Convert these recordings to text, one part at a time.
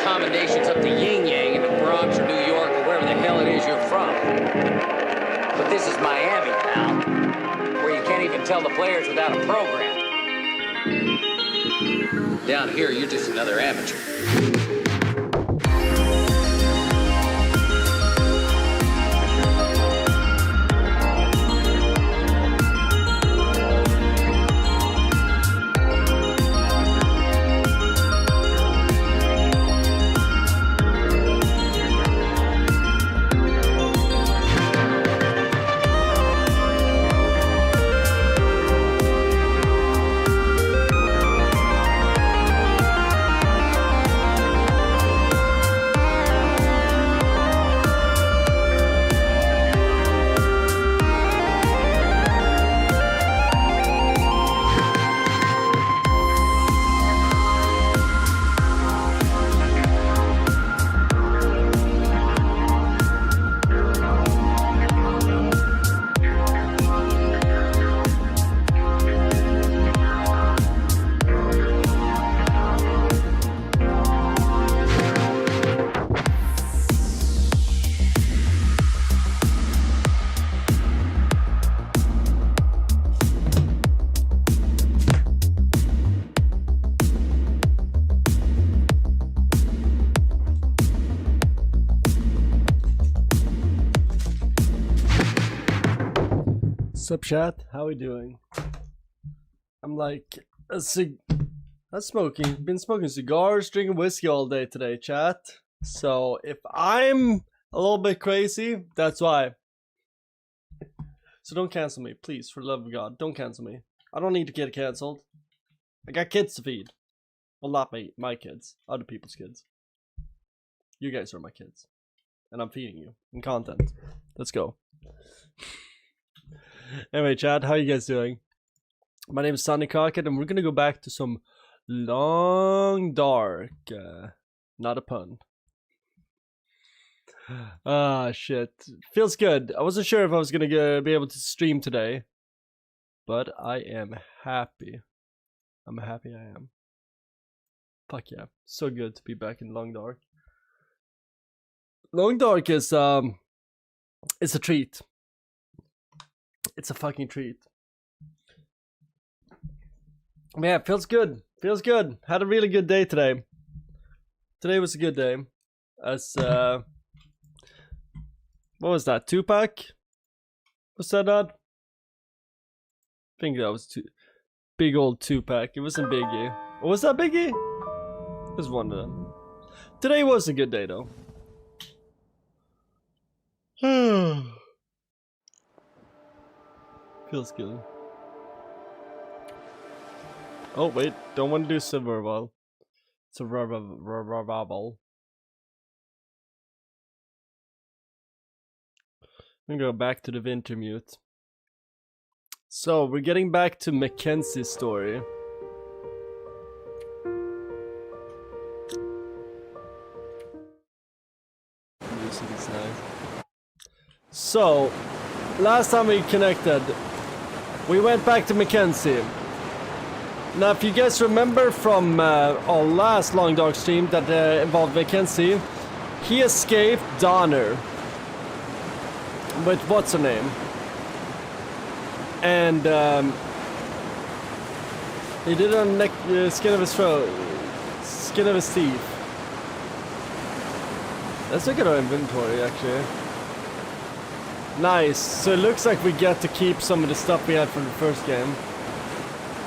commendations up to Yin Yang in the Bronx or New York or wherever the hell it is you're from. But this is Miami, pal, where you can't even tell the players without a program. Down here, you're just another amateur. What's up, chat? How we doing? I'm like, I'm smoking. Been smoking cigars, drinking whiskey all day today, chat. So if I'm a little bit crazy, that's why. So don't cancel me, please, for the love of God. Don't cancel me. I don't need to get canceled. I got kids to feed. Well, not my kids. Other people's kids. You guys are my kids. And I'm feeding you in content. Let's go. Anyway, chat, how you guys doing? My name is Sonny Crockett, and we're gonna go back to some Long Dark. Not a pun. Ah, shit. Feels good. I wasn't sure if I was gonna be able to stream today, but I am happy. I'm happy I am. Fuck yeah. So good to be back in Long Dark. Long Dark is, it's a treat. It's a fucking treat. Man, feels good. Feels good. Had a really good day today. Today was a good day. As, what was that? Tupac? Was that not? I think that was big old Tupac. It wasn't Biggie. Or was that Biggie? It was one of them. Today was a good day though. Feels good. Oh wait, don't want to do survival. Survival. I'm gonna go back to the Wintermute. So we're getting back to Mackenzie's story. Music is nice. So last time we connected, we went back to Mackenzie. Now, if you guys remember from our last Long Dark stream that involved Mackenzie, he escaped Donner. But what's her name? And he did it on the skin of his throat, skin of his teeth. Let's look at our inventory, actually. Nice. So it looks like we get to keep some of the stuff we had from the first game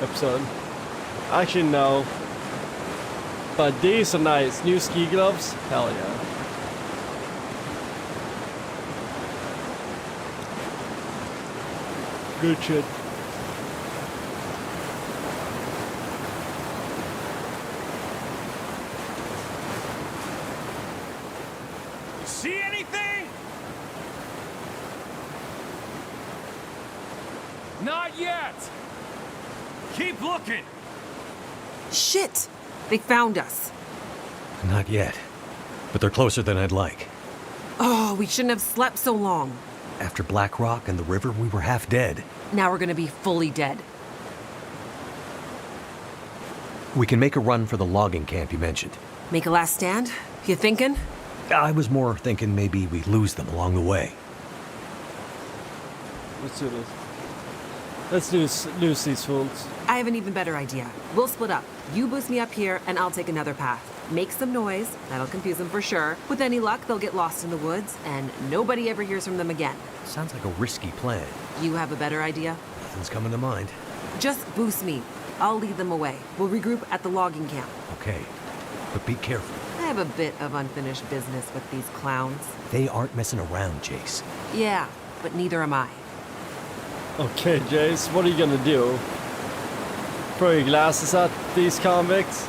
episode. Actually, no. But these are nice. New ski gloves? Hell yeah. Good shit. See anything? Not yet. Keep looking. Shit! They found us. Not yet. But they're closer than I'd like. Oh, we shouldn't have slept so long. After Black Rock and the river, we were half dead. Now we're gonna be fully dead. We can make a run for the logging camp you mentioned. Make a last stand? You thinking? I was more thinking maybe we lose them along the way. Let's do this. Let's lose these fools. I have an even better idea. We'll split up. You boost me up here, and I'll take another path. Make some noise. That'll confuse them for sure. With any luck, they'll get lost in the woods, and nobody ever hears from them again. Sounds like a risky plan. You have a better idea? Nothing's coming to mind. Just boost me. I'll lead them away. We'll regroup at the logging camp. Okay, but be careful. I have a bit of unfinished business with these clowns. They aren't messing around, Jace. Yeah, but neither am I. Okay, Jace, what are you gonna do? Throw your glasses at these convicts?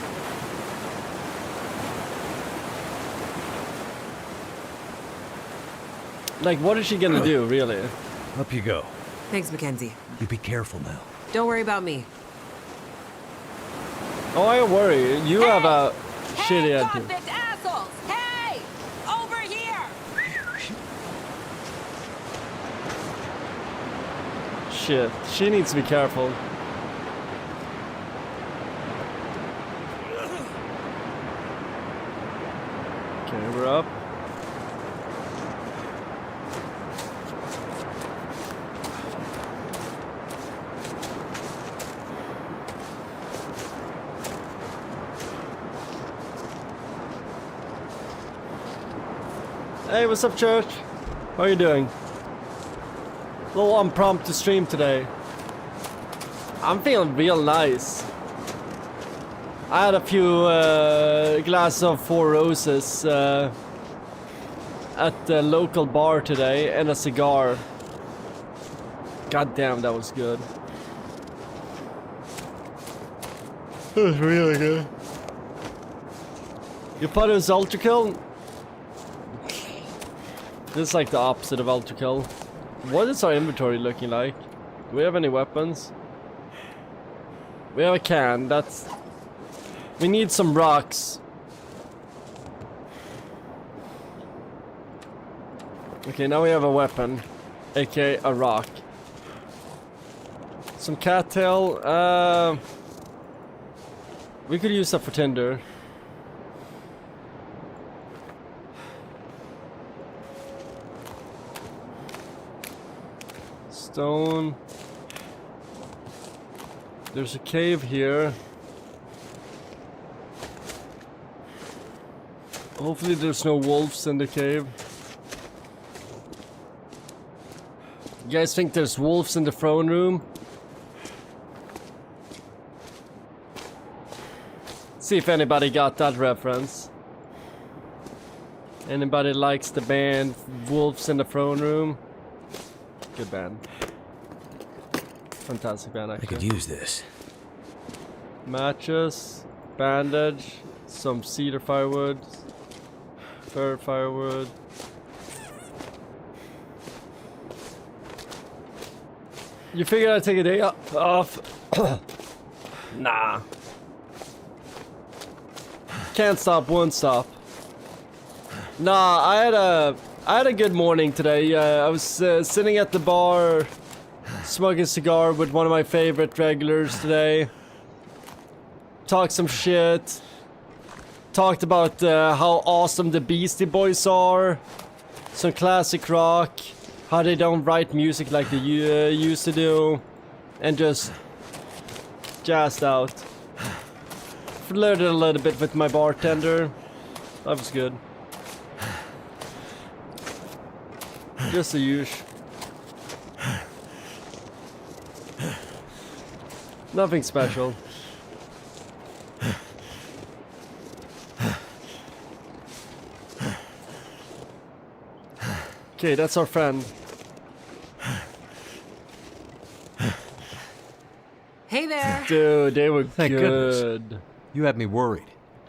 Like, what is she gonna do, really? Up you go. Thanks, Mackenzie. You be careful now. Don't worry about me. Oh, I worry. You have a shitty attitude. Convict assholes! Hey! Over here! Shit, she needs to be careful. Okay, we're up. Hey, what's up, church? How are you doing? A little impromptu stream today. I'm feeling real nice. I had a few glasses of Four Roses at the local bar today and a cigar. God damn, that was good. It was really good. You thought it was Ultra Kill? This is like the opposite of Ultra Kill. What is our inventory looking like? Do we have any weapons? We have a can, that's... We need some rocks. Okay, now we have a weapon. aka a rock. Some cattail, we could use that for tinder. Stone. There's a cave here. Hopefully there's no wolves in the cave. You guys think there's wolves in the throne room? See if anybody got that reference. Anybody likes the band Wolves in the Throne Room? Good band. Fantastic band, actually. I could use this. Matches, bandage, some cedar firewood, fir firewood. You figured I'd take a day off? Nah. Can't stop, won't stop. Nah, I had a good morning today. I was sitting at the bar, smoking a cigar with one of my favorite regulars today. Talked some shit. Talked about how awesome the Beastie Boys are. Some classic rock. How they don't write music like they used to do. And just jazzed out. Flirted a little bit with my bartender. That was good. Just the usual. Nothing special. Okay, that's our friend. Hey there. Dude, they were Thank good. goodness. You had me worried.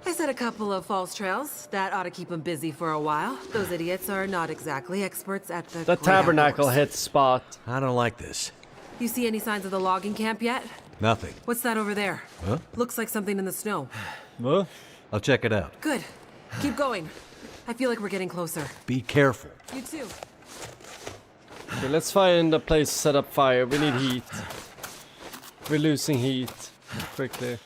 I set a couple of false trails. That ought to keep them busy for a while. Those idiots are not exactly experts at the The tabernacle horse. hit spot. I don't like this. You see any signs of the logging camp yet? Nothing. What's that over there? Huh? Looks like something in the snow. What? I'll check it out. Good. Keep going. I feel like we're getting closer. Be careful. You too. Okay, let's find a place to set up fire. We need heat. We're losing heat quickly.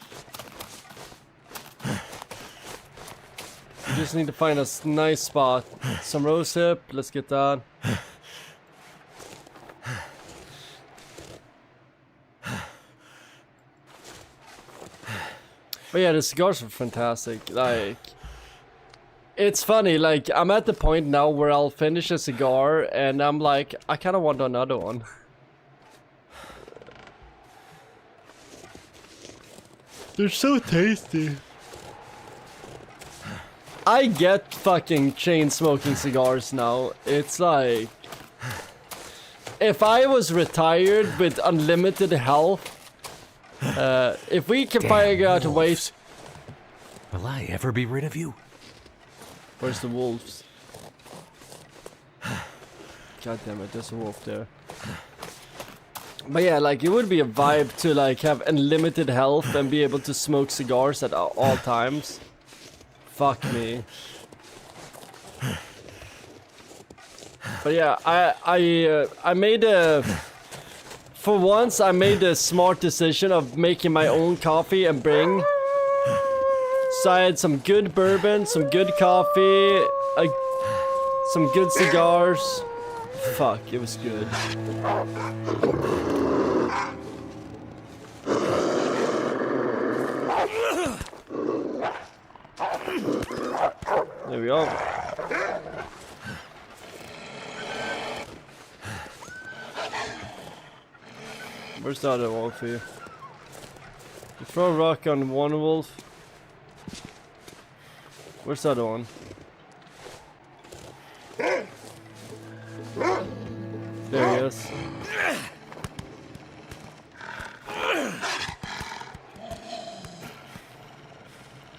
Just need to find a nice spot. Some rose hip. Let's get that. But yeah, the cigars are fantastic. Like, it's funny. Like, I'm at the point now where I'll finish a cigar and I'm like, I kind of want another one. They're so tasty. I get fucking chain smoking cigars now. It's like, if I was retired with unlimited health, if we can figure out a way. Will I ever be rid of you? Where's the wolves? God damn it, there's a wolf there. But yeah, like, it would be a vibe to like have unlimited health and be able to smoke cigars at all times. Fuck me. But yeah, I made a... For once, I made a smart decision of making my own coffee and bring. So I had some good bourbon, some good coffee, some good cigars. Fuck, it was good. There we go. Where's the other wolf here? You throw a rock on one wolf. Where's the other one? There he is.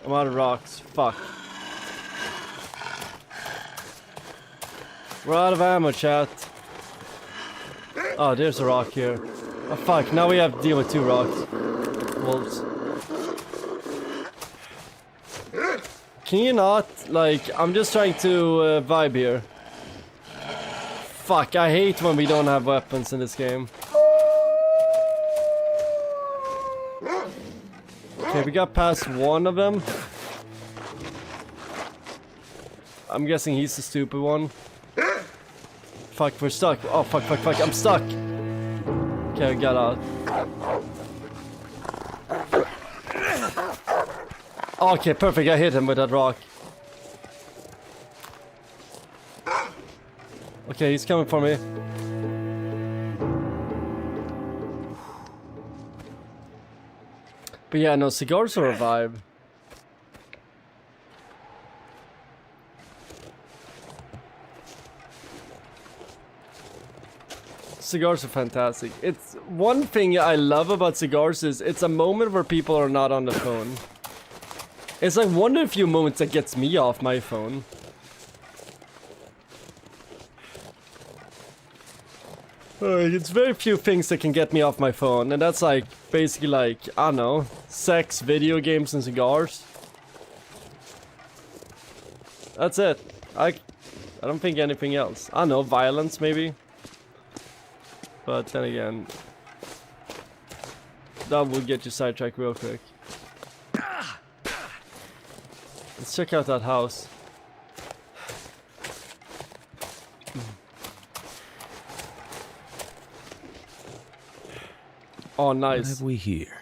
I'm out of rocks. Fuck. We're out of ammo, chat. Oh, there's a rock here. Oh fuck, now we have to deal with 2 rocks. Wolves. Can you not? Like, I'm just trying to vibe here. Fuck, I hate when we don't have weapons in this game. Okay, we got past one of them. I'm guessing he's the stupid one. Fuck, we're stuck. Oh, fuck, fuck, fuck, I'm stuck. Okay, I got out. Okay, perfect, I hit him with that rock. Okay, he's coming for me. But yeah, no, cigars are a vibe. Cigars are fantastic. It's one thing I love about cigars is it's a moment where people are not on the phone. It's like one of the few moments that gets me off my phone. It's very few things that can get me off my phone, and that's like basically like, I don't know, sex, video games, and cigars. That's it. I don't think anything else. I don't know, violence maybe. But then again, that will get you sidetracked real quick. Let's check out that house. Oh, nice. What have we here?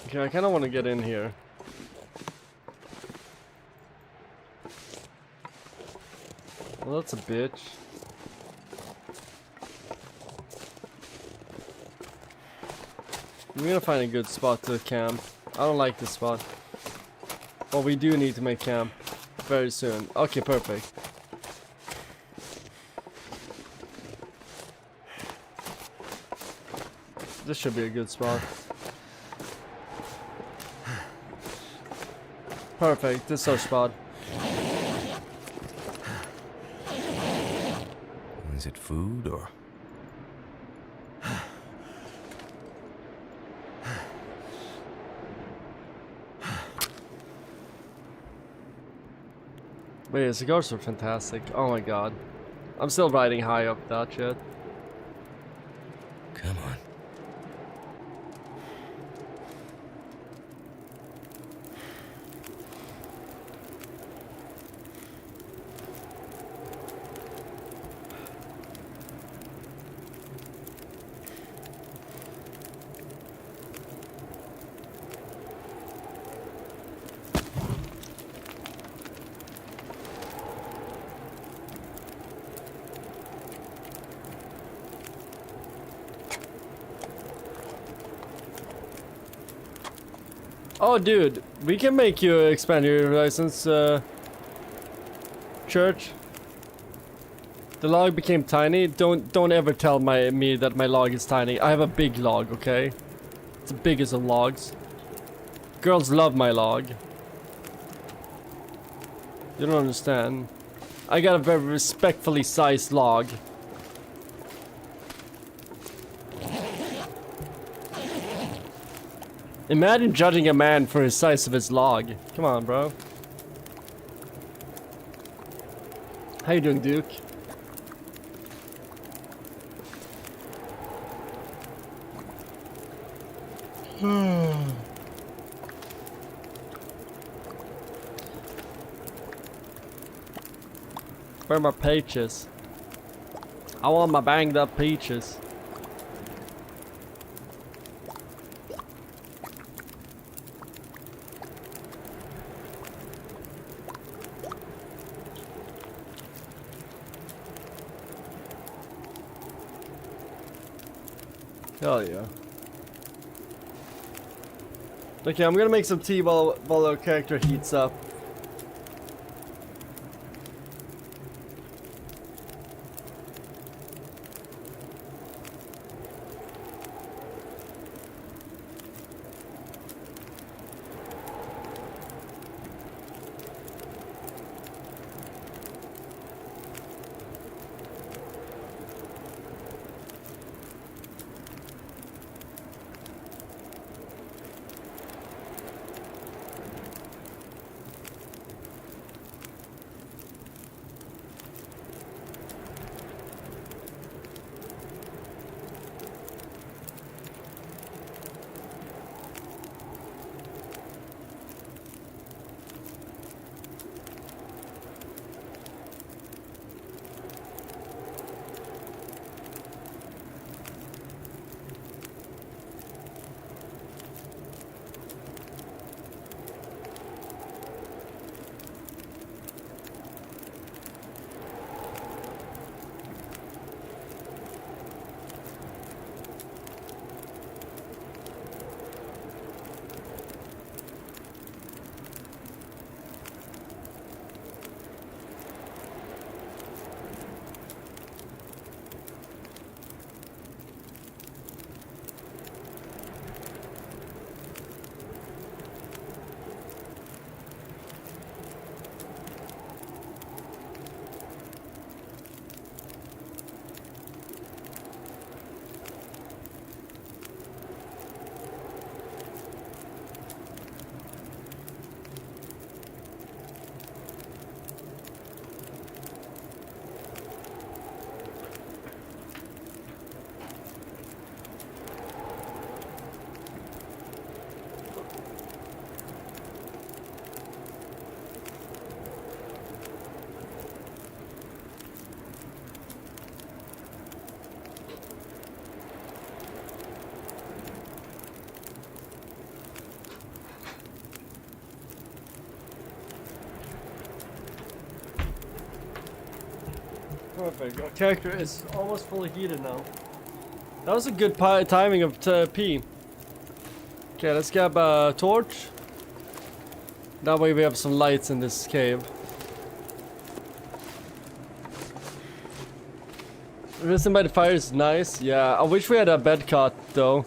Okay, I kind of want to get in here. Well, that's a bitch. We're gonna find a good spot to camp. I don't like this spot. But we do need to make camp very soon. Okay, perfect. This should be a good spot. Perfect, this is our spot. Is it food or... Wait, cigars are fantastic. Oh my god. I'm still riding high up that shit. Come on. Oh, dude, we can make you expand your license, Church. The log became tiny. Don't ever tell me that my log is tiny. I have a big log, okay? It's the biggest of logs. Girls love my log. You don't understand. I got a very respectfully sized log. Imagine judging a man for his size of his log. Come on, bro. How you doing, Duke? Where are my peaches? I want my banged up peaches. Hell yeah. Okay, I'm gonna make some tea while our character heats up. Perfect. Our character is almost fully heated now. That was a good timing of pee. Okay, let's grab a torch. That way we have some lights in this cave. Resting by the fire is nice. Yeah, I wish we had a bed cot though.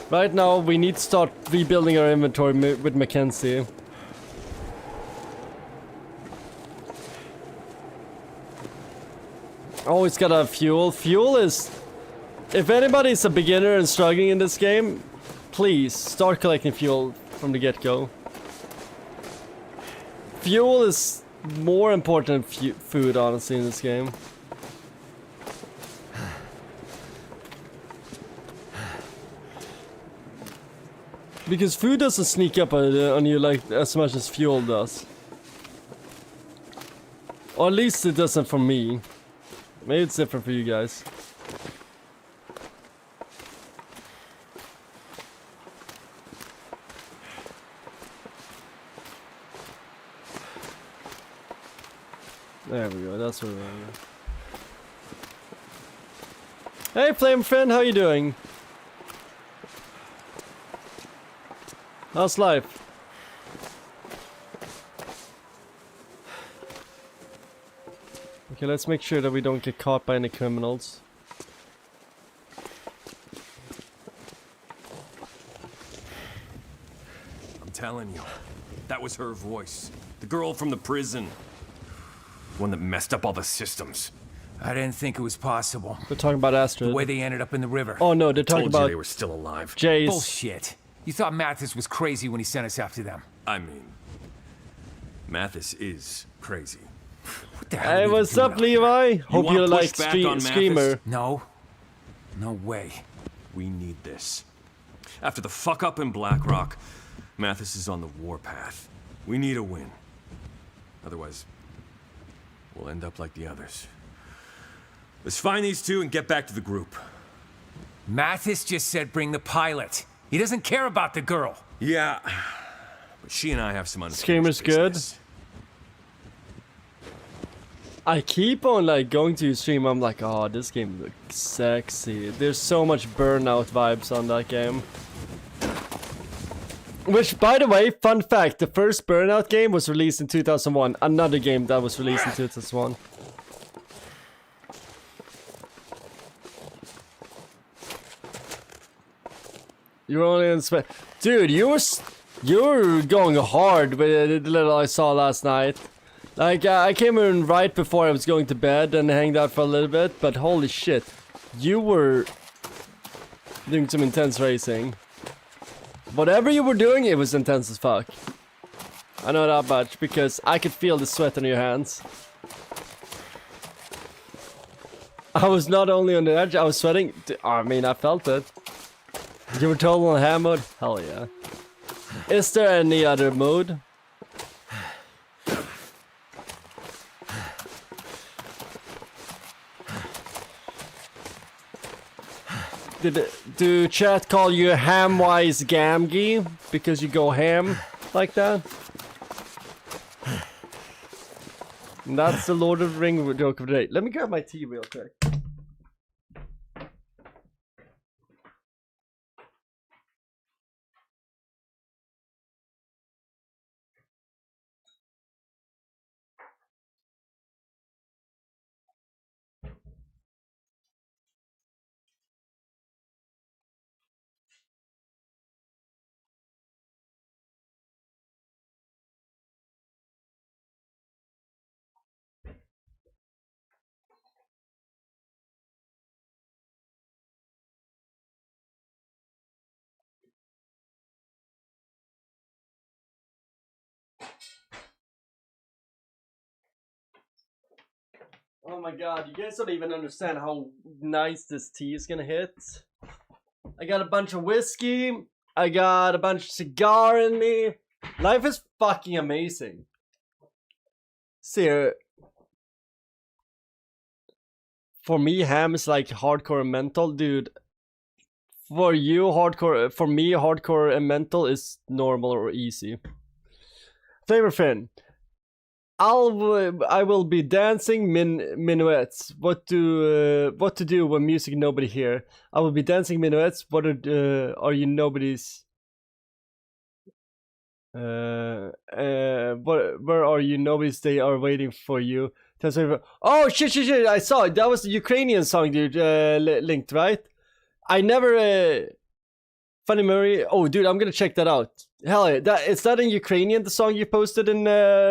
Right now we need to start rebuilding our inventory with Mackenzie. Always gotta have fuel. Fuel is... If anybody's a beginner and struggling in this game, please start collecting fuel from the get-go. Fuel is more important food, honestly, in this game. Because food doesn't sneak up on you like as much as fuel does. Or at least it doesn't for me. Maybe it's different for you guys. There we go, that's what we're doing. Hey flame friend, how you doing? How's life? Okay, let's make sure that we don't get caught by any criminals. I'm telling you, that was her voice. The girl from the prison. One that messed up all the systems. I didn't think it was possible. They're talking about Astrid. The way they ended up in the river. Oh no, they're talking Told you about they were still alive. Jace. Bullshit. You thought Mathis was crazy when he sent us after them. I mean, Mathis is crazy. What the hell? Hey, are we what's doing up, out there? Levi? Hope wanna you push like back on Mathis? Screamer. No. No way. We need this. After the fuck up in Black Rock, Mathis is on the warpath. We need a win. Otherwise, we'll end up like the others. Let's find these two and get back to the group. Mathis just said bring the pilot. He doesn't care about the girl. Yeah, but she and I have some unfinished Screamer's good. business. I keep on like going to your stream. I'm like, oh, this game looks sexy. There's so much Burnout vibes on that game. Which, by the way, fun fact: the first Burnout game was released in 2001. Another game that was released in 2001. You're only in Spain, dude. You're going hard with the little I saw last night. Like, I came in right before I was going to bed and hanged out for a little bit, but holy shit, you were doing some intense racing. Whatever you were doing, it was intense as fuck. I know that much, because I could feel the sweat on your hands. I was not only on the edge, I was sweating. I mean, I felt it. You were total on ham mode? Hell yeah. Is there any other mode? Do chat call you Hamwise Gamgee because you go ham like that? And that's the Lord of the Ring joke of the day. Let me grab my tea real quick. Oh my god, you guys don't even understand how nice this tea is gonna hit. I got a bunch of whiskey. I got a bunch of cigar in me. Life is fucking amazing. See, for me, ham is like hardcore and mental, dude. For you, hardcore. For me, hardcore and mental is normal or easy. Flavor Finn. I will be dancing minuets. What to do when music nobody hear? I will be dancing minuets. What are you nobody's? Where are you nobody's? They are waiting for you. Oh shit! I saw it. That was the Ukrainian song, dude. Linked, right? I never. Funny Murray. Oh, dude, I'm gonna check that out. Hell yeah, is that in Ukrainian, the song you posted in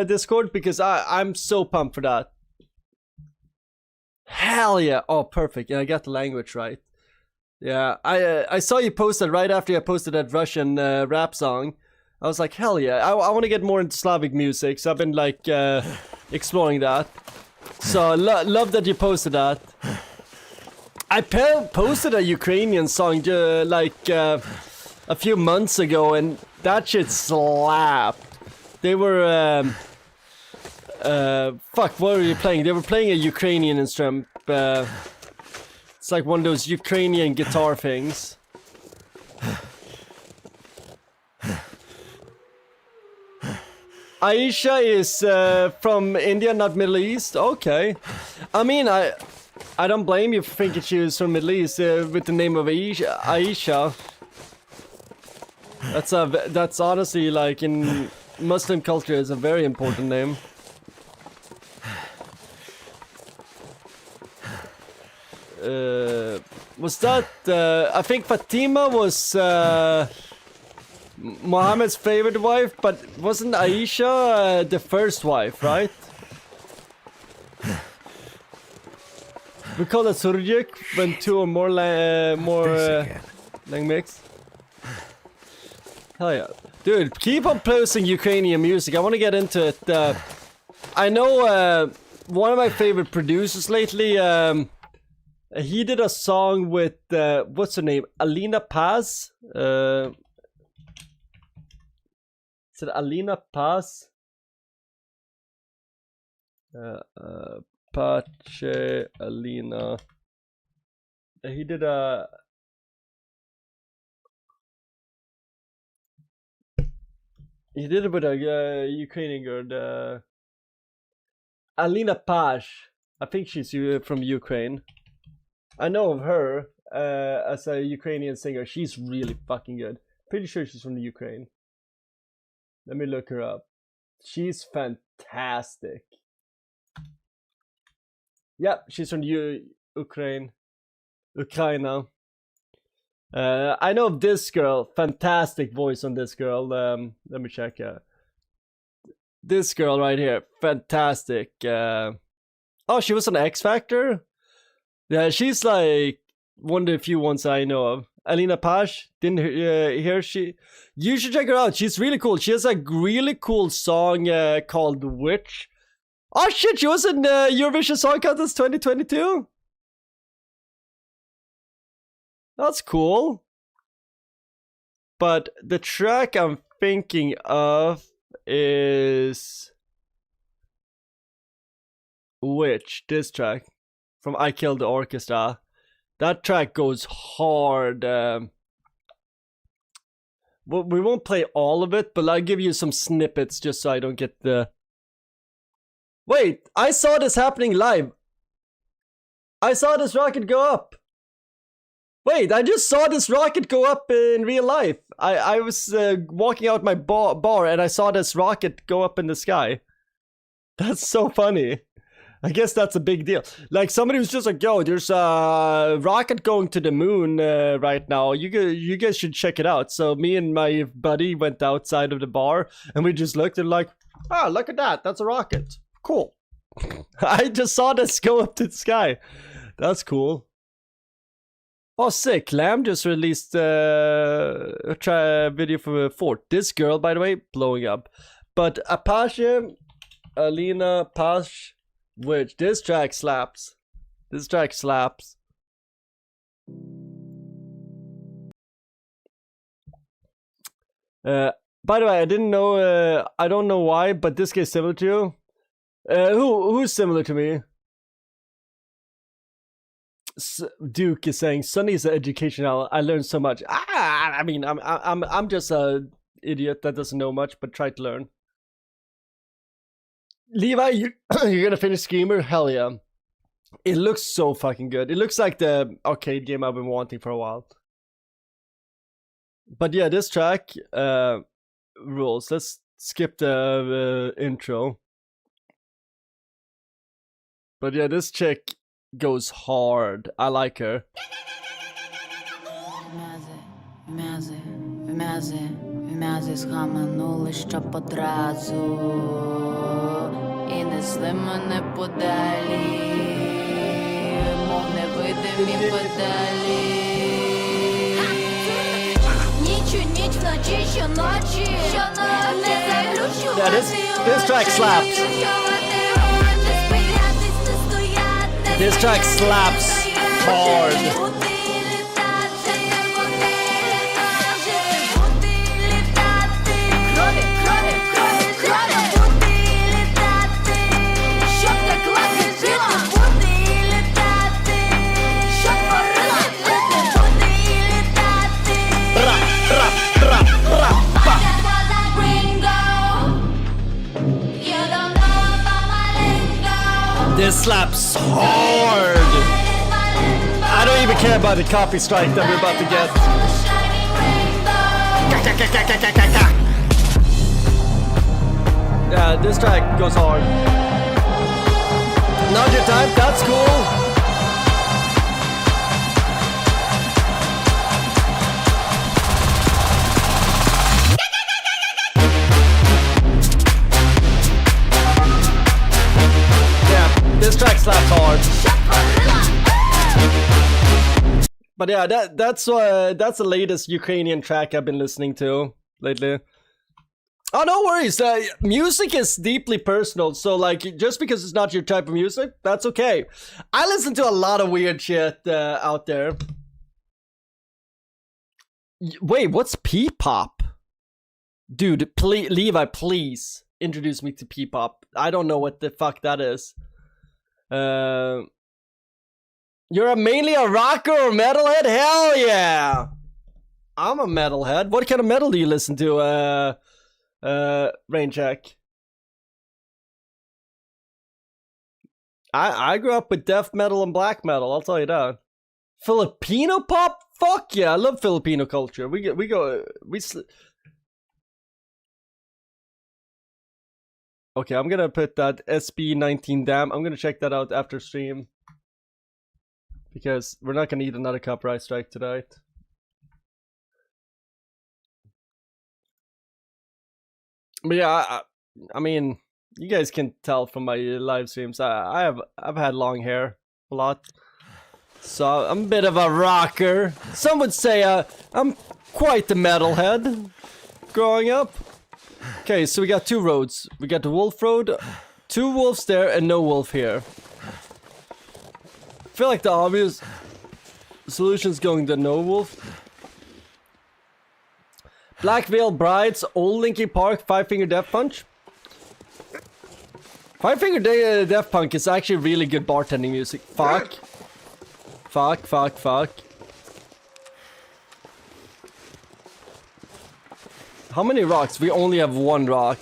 Discord? Because I'm so pumped for that. Hell yeah. Oh, perfect. Yeah, I got the language right. Yeah, I saw you posted right after I posted that Russian rap song. I was like, hell yeah. I want to get more into Slavic music. So I've been like exploring that. So love that you posted that. I posted a Ukrainian song like a few months ago, and that shit slapped. They were fuck, what were you playing? They were playing a Ukrainian instrument. It's like one of those Ukrainian guitar things. Aisha is from India, not Middle East. Okay. I mean, I don't blame you for thinking she was from Middle East with the name of Aisha. That's honestly, like, in Muslim culture, is a very important name. Was that I think Fatima was Muhammad's favorite wife, but wasn't Aisha the first wife, right? We call it Suzuki when two or more lang mix. Hell yeah. Dude, keep on posting Ukrainian music. I want to get into it. I know one of my favorite producers lately, he did a song with, what's her name? Alina Paz? Is it Alina Paz? Pache Alina. He did a... He did it with a Ukrainian girl. Alina Paz. I think she's from Ukraine. I know of her as a Ukrainian singer. She's really fucking good. Pretty sure she's from the Ukraine. Let me look her up. She's fantastic. Yep, she's from Ukraine. I know of this girl. Fantastic voice on this girl. Let me check. This girl right here. Fantastic. Oh, she was on X Factor? Yeah, she's like one of the few ones I know of. Alina Paz, didn't hear she. You should check her out. She's really cool. She has a really cool song called Witch. Oh shit, she was in Eurovision Song Contest 2022. That's cool. But the track I'm thinking of is Witch. This track from I Killed the Orchestra. That track goes hard. We won't play all of it, but I'll give you some snippets just so I don't get the... Wait, I saw this happening live. I saw this rocket go up. Wait, I just saw this rocket go up in real life. I was walking out my bar and I saw this rocket go up in the sky. That's so funny. I guess that's a big deal. Like, somebody was just like, yo, there's a rocket going to the moon right now. You guys should check it out. So me and my buddy went outside of the bar and we just looked and like, oh, look at that. That's a rocket. Cool. I just saw this go up to the sky. That's cool. Oh, sick. Lamb just released a video for Fort. This girl, by the way, blowing up. But Apache, Alina Paz, which this track slaps. This track slaps. By the way, I didn't know. I don't know why, but this guy's similar to you. Who's similar to me? Duke is saying Sonny's educational. I learned so much. I mean, I'm just a idiot that doesn't know much, but try to learn. Levi, you're gonna finish Screamer? Hell yeah. It looks so fucking good. It looks like the arcade game I've been wanting for a while. But yeah, this track rules. Let's skip the intro. But yeah, this chick goes hard. I like her. Схаменули, щоб одразу і несли мене подалі, мов невидимі педалі. Ніч у ніч, вночі, щоночі, не заключувати. This track slaps. This track slaps hard. This slaps hard. I don't even care about the copy strike that we're about to get. Yeah, this track goes hard. Not your type, that's cool. This track slaps hard. But yeah, that's the latest Ukrainian track I've been listening to lately. Oh, no worries. Music is deeply personal, so like just because it's not your type of music, that's okay. I listen to a lot of weird shit out there. Wait, what's P-pop? Dude, Levi, please introduce me to P-pop. I don't know what the fuck that is. You're mainly a rocker or metalhead? Hell yeah! I'm a metalhead. What kind of metal do you listen to, Rain Check? I grew up with death metal and black metal, I'll tell you that. Filipino pop? Fuck yeah, I love Filipino culture. Okay, I'm gonna put that SB19 Dam. I'm gonna check that out after stream. Because we're not gonna eat another copyright strike tonight. But yeah, I mean, you guys can tell from my live streams, I've had long hair a lot. So I'm a bit of a rocker. Some would say I'm quite the metalhead growing up. Okay, so we got two roads. We got the wolf road, two wolves there, and no wolf here. I feel like the obvious solution is going to no wolf. Black Veil Brides, Old Linkin Park, Five Finger Death Punch. Five Finger Death Punch is actually really good bartending music. Fuck. How many rocks? We only have one rock.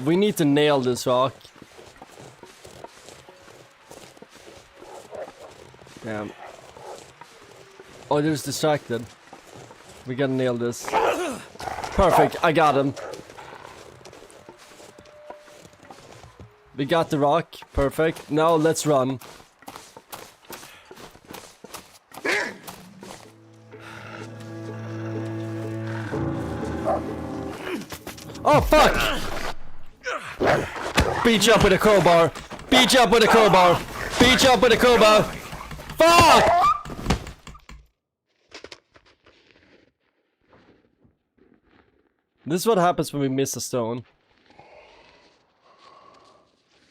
We need to nail this rock. Damn. Oh, there's distracted. We gotta nail this. Perfect, I got him. We got the rock. Perfect. Now let's run. Oh, fuck! Beat you up with a crowbar. Beat you up with a crowbar. Beat you up with a crowbar. Fuck! This is what happens when we miss a stone.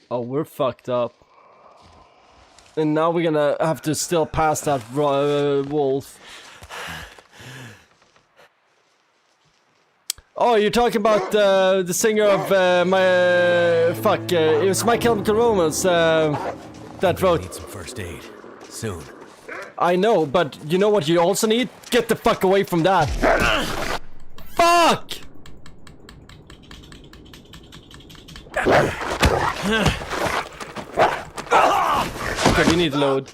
Oh, we're fucked up. And now we're gonna have to still pass that wolf. Oh, you're talking about the singer of it was My Chemical Romance that wrote. Need some first aid soon. I know, but you know what you also need? Get the fuck away from that. Fuck! Okay, we need load.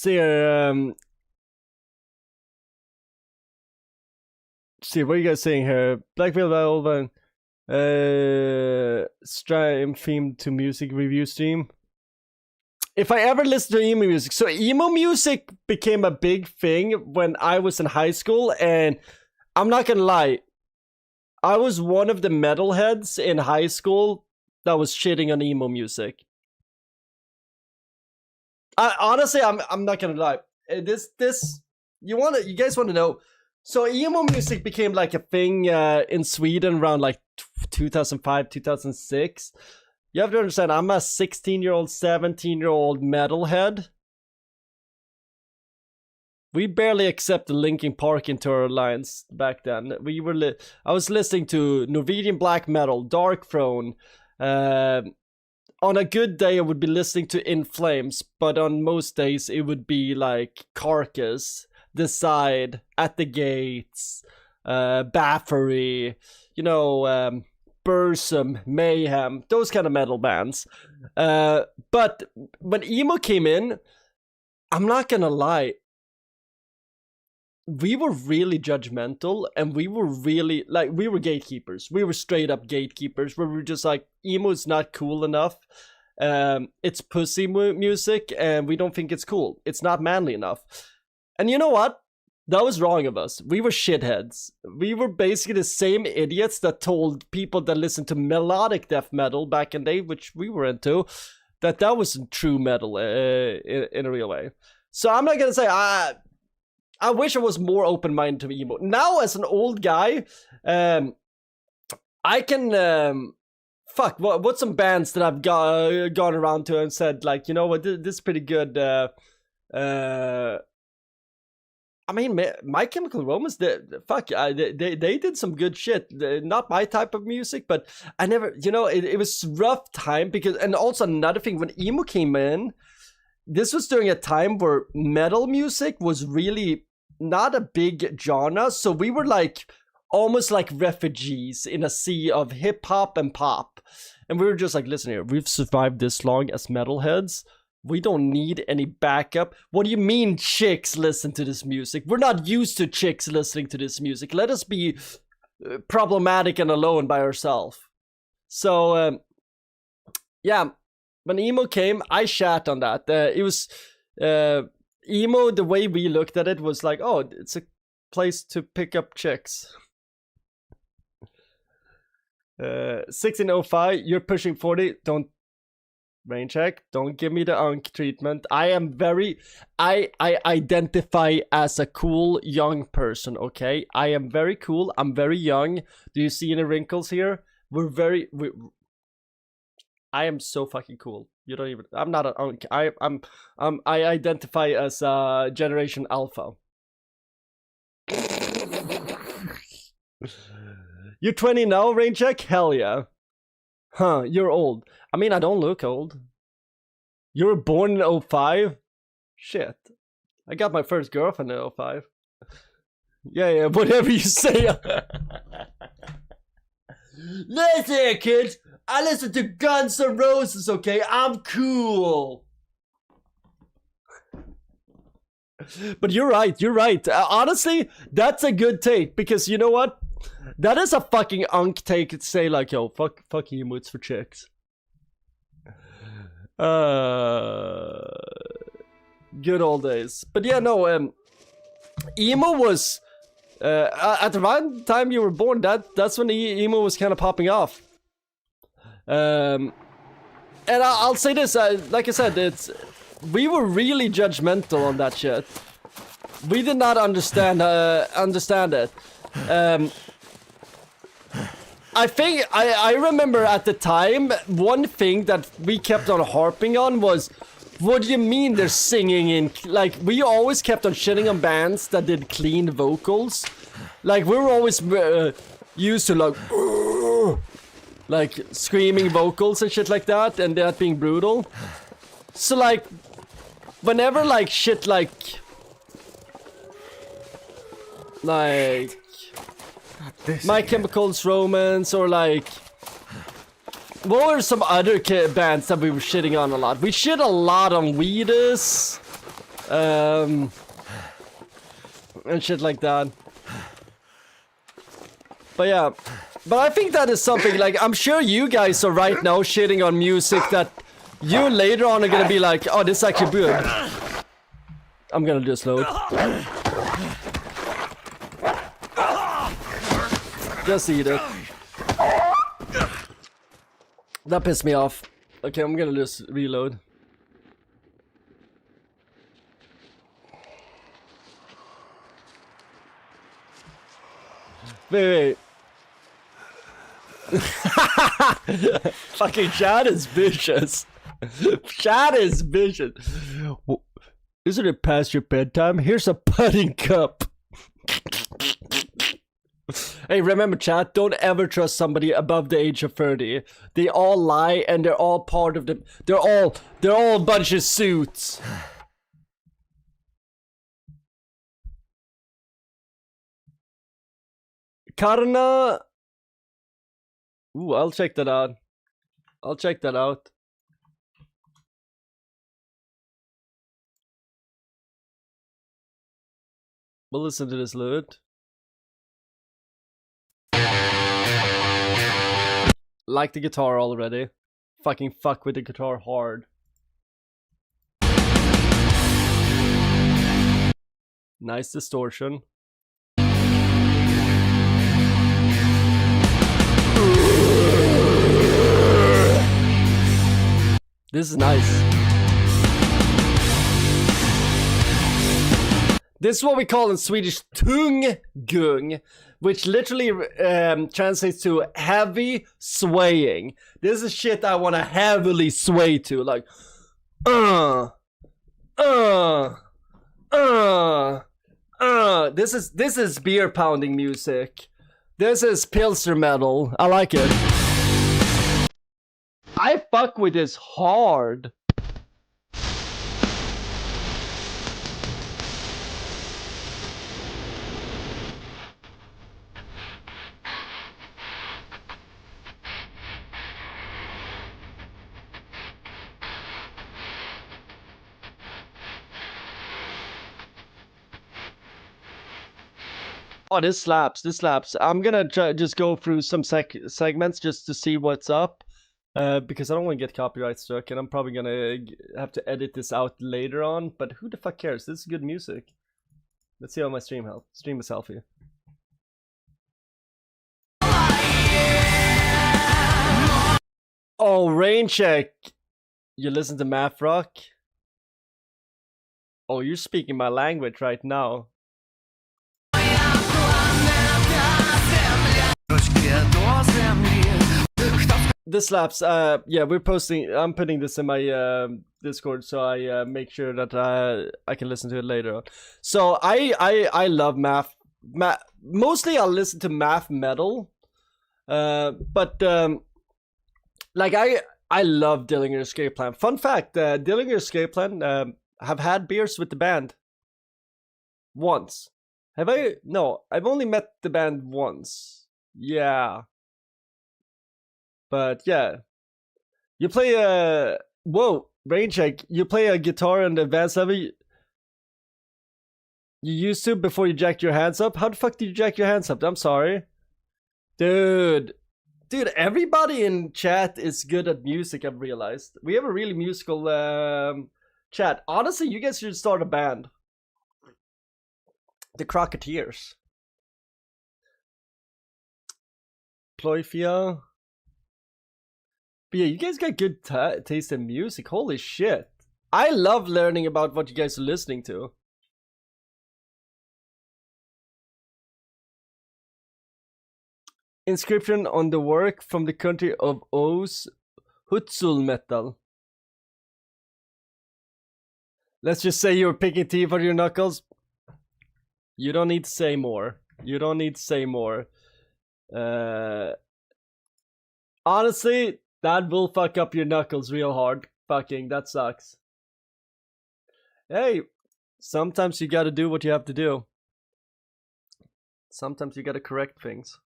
See, what are you guys saying here? Blackfield Alvan, stream themed to music review stream. If I ever listen to emo music, so emo music became a big thing when I was in high school, and I'm not gonna lie, I was one of the metalheads in high school that was shitting on emo music. Honestly, I'm not gonna lie. This you guys want to know? So emo music became like a thing in Sweden around like 2005, 2006. You have to understand, I'm a 16-year-old, 17-year-old metalhead. We barely accepted Linkin Park into our lines back then. I was listening to Norwegian black metal, Dark Throne. On a good day, I would be listening to In Flames, but on most days, it would be like Carcass, Decide, At the Gates, Bathory, Burzum, Mayhem, those kind of metal bands. But when emo came in, I'm not gonna lie, we were really judgmental, and we were really, like, we were gatekeepers. We were straight up gatekeepers, where we were just like, emo is not cool enough. It's pussy music, and we don't think it's cool. It's not manly enough. And you know what? That was wrong of us. We were shitheads. We were basically the same idiots that told people that listened to melodic death metal back in the day, which we were into, that wasn't true metal in a real way. So I'm not gonna say I wish I was more open-minded to emo. Now, as an old guy, I can what's some bands that I've gone around to and said, like, you know what, this is pretty good. I mean, My Chemical Romance, they did some good shit. Not my type of music, but I never, it was rough time because, and also another thing, when emo came in, this was during a time where metal music was really not a big genre, so we were like almost like refugees in a sea of hip hop and pop, and we were just like, listen here, we've survived this long as metalheads. We don't need any backup. What do you mean chicks listen to this music? We're not used to chicks listening to this music. Let us be problematic and alone by ourselves. So, yeah, when emo came, I shat on that. It was, emo, the way we looked at it was like, oh, it's a place to pick up chicks. 1605, you're pushing 40, don't rain check, don't give me the unk treatment. I identify as a cool young person, okay? I am very cool, I'm very young. Do you see any wrinkles here? I am so fucking cool. You don't even, I'm not an unk. I identify as Generation Alpha. You're 20 now, rain check? Hell yeah. Huh, you're old. I mean, I don't look old. You were born in 05? Shit. I got my first girlfriend in 05. Yeah, whatever you say. Listen, kids. I listen to Guns N' Roses, okay? I'm cool. But you're right. Honestly, that's a good take, because you know what? That is a fucking unk take to say, like, yo, fuck emo, it's for chicks. Good old days. But yeah, no, emo was, at the right time you were born, that's when emo was kind of popping off. And I'll say this, like I said, we were really judgmental on that shit. We did not understand it. I think I remember at the time, one thing that we kept on harping on was, what do you mean they're singing in, like, we always kept on shitting on bands that did clean vocals. Like, we were always used to like screaming vocals and shit like that, and that being brutal. So like, whenever like shit like My Chemical Romance, or like, what were some other bands that we were shitting on a lot? We shit a lot on Weedus, and shit like that. But yeah, but I think that is something, like, I'm sure you guys are right now shitting on music that you later on are gonna be like, oh, this is actually good. I'm gonna just load. Just eat it. That pissed me off. Okay, I'm gonna just reload. Wait. Fucking Chad is vicious. Chad is vicious. Isn't it past your bedtime? Here's a pudding cup. Hey, remember, chat, don't ever trust somebody above the age of 30. They all lie and they're all part of the... They're all a bunch of suits. Karna... Ooh, I'll check that out. I'll check that out. We'll listen to this loot. Like the guitar already. Fucking fuck with the guitar hard. Nice distortion. This is nice. This is what we call in Swedish tung-gung, which literally translates to heavy swaying. This is shit I want to heavily sway to, like, This is beer pounding music. This is Pilsner metal. I like it. I fuck with this hard. Oh, this slaps. This slaps. I'm gonna just go through some segments just to see what's up. Because I don't want to get copyright struck, and I'm probably gonna have to edit this out later on. But who the fuck cares? This is good music. Let's see how my stream is healthy. Oh, rain check. You listen to math rock? Oh, you're speaking my language right now. This slaps. Yeah, we're posting. I'm putting this in my Discord, so I make sure that I can listen to it later on. So I love math. Mostly I'll listen to math metal. But like I love Dillinger Escape Plan. Fun fact: Dillinger Escape Plan have had beers with the band once. Have I? No, I've only met the band once. Yeah. But yeah, you play a rain check. You play a guitar on the advanced level. You used to before you jacked your hands up. How the fuck did you jack your hands up? I'm sorry, dude. Everybody in chat is good at music. I've realized we have a really musical chat. Honestly, you guys should start a band. The Crocketeers. Ploifia. But yeah, you guys got good taste in music. Holy shit. I love learning about what you guys are listening to. Inscription on the work from the country of O's Hutsul metal. Let's just say you're picking teeth on your knuckles. You don't need to say more. You don't need to say more. Honestly, that will fuck up your knuckles real hard. Fucking, that sucks. Hey, sometimes you gotta do what you have to do. Sometimes you gotta correct things.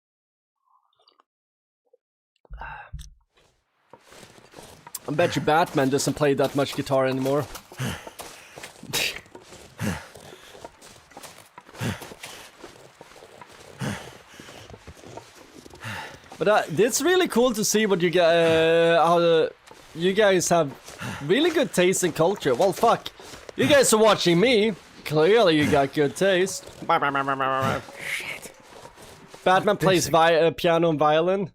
I bet you Batman doesn't play that much guitar anymore. But it's really cool to see what you how you guys have really good taste in culture. Well, fuck, you guys are watching me. Clearly, you got good taste. Shit. Batman plays piano and violin.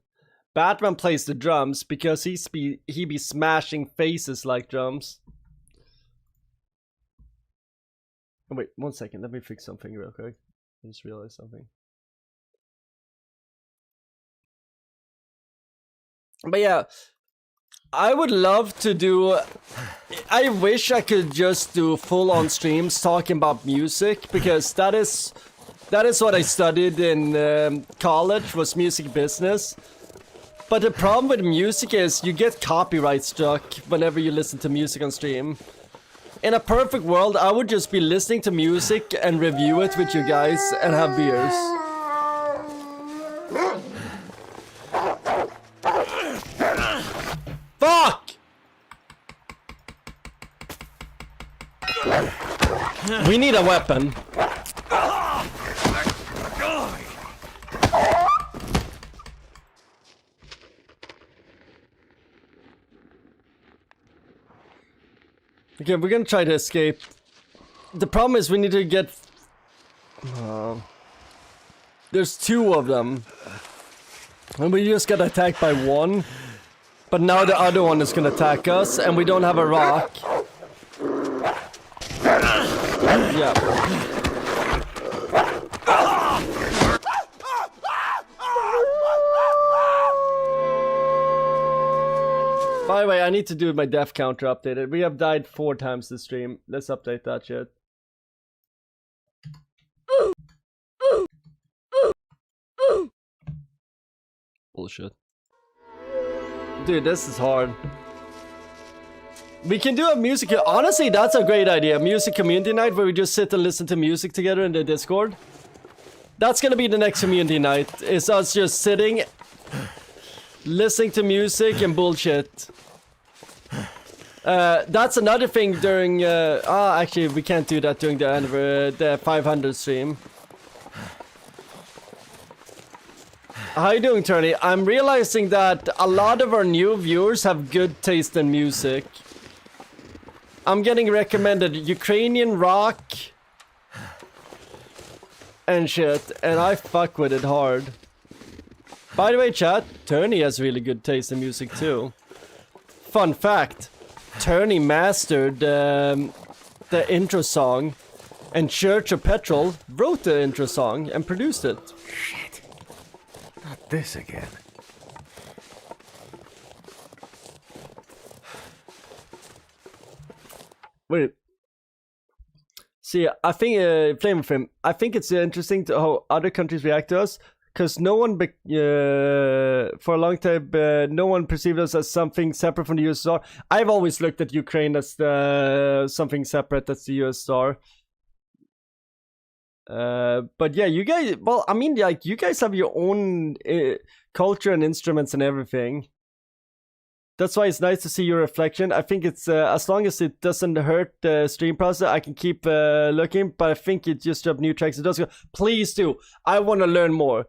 Batman plays the drums because he be smashing faces like drums. Oh, wait, 1 second. Let me fix something real quick. I just realized something. But yeah, I would love to do. I wish I could just do full-on streams talking about music, because that is what I studied in college, was music business. But the problem with music is you get copyright struck whenever you listen to music on stream. In a perfect world, I would just be listening to music and review it with you guys and have beers. Fuck! We need a weapon. Okay, we're gonna try to escape. The problem is we need to get... there's 2 of them. And we just got attacked by 1. But now the other one is gonna attack us, and we don't have a rock. Yeah. By the way, I need to do my death counter updated. We have died 4 times this stream. Let's update that shit. Bullshit. Dude, this is hard. We can do a music... Honestly, that's a great idea. Music community night where we just sit and listen to music together in the Discord. That's gonna be the next community night. It's us just sitting, listening to music and bullshit. That's another thing during... actually, we can't do that during the 500 stream. How you doing, Tony? I'm realizing that a lot of our new viewers have good taste in music. I'm getting recommended Ukrainian rock and shit, and I fuck with it hard. By the way, chat, Tony has really good taste in music too. Fun fact, Tony mastered the intro song, and Church of Petrol wrote the intro song and produced it. Shit. Not this again. Wait. See, I think, Flame of Him, I think it's interesting to how other countries react to us, because no one, for a long time, no one perceived us as something separate from the USSR. I've always looked at Ukraine as something separate, that's the USSR. But yeah, you guys, well, I mean, like, you guys have your own culture and instruments and everything. That's why it's nice to see your reflection. I think it's, as long as it doesn't hurt the stream process, I can keep looking, but I think it just dropped new tracks. It does go, please do. I want to learn more.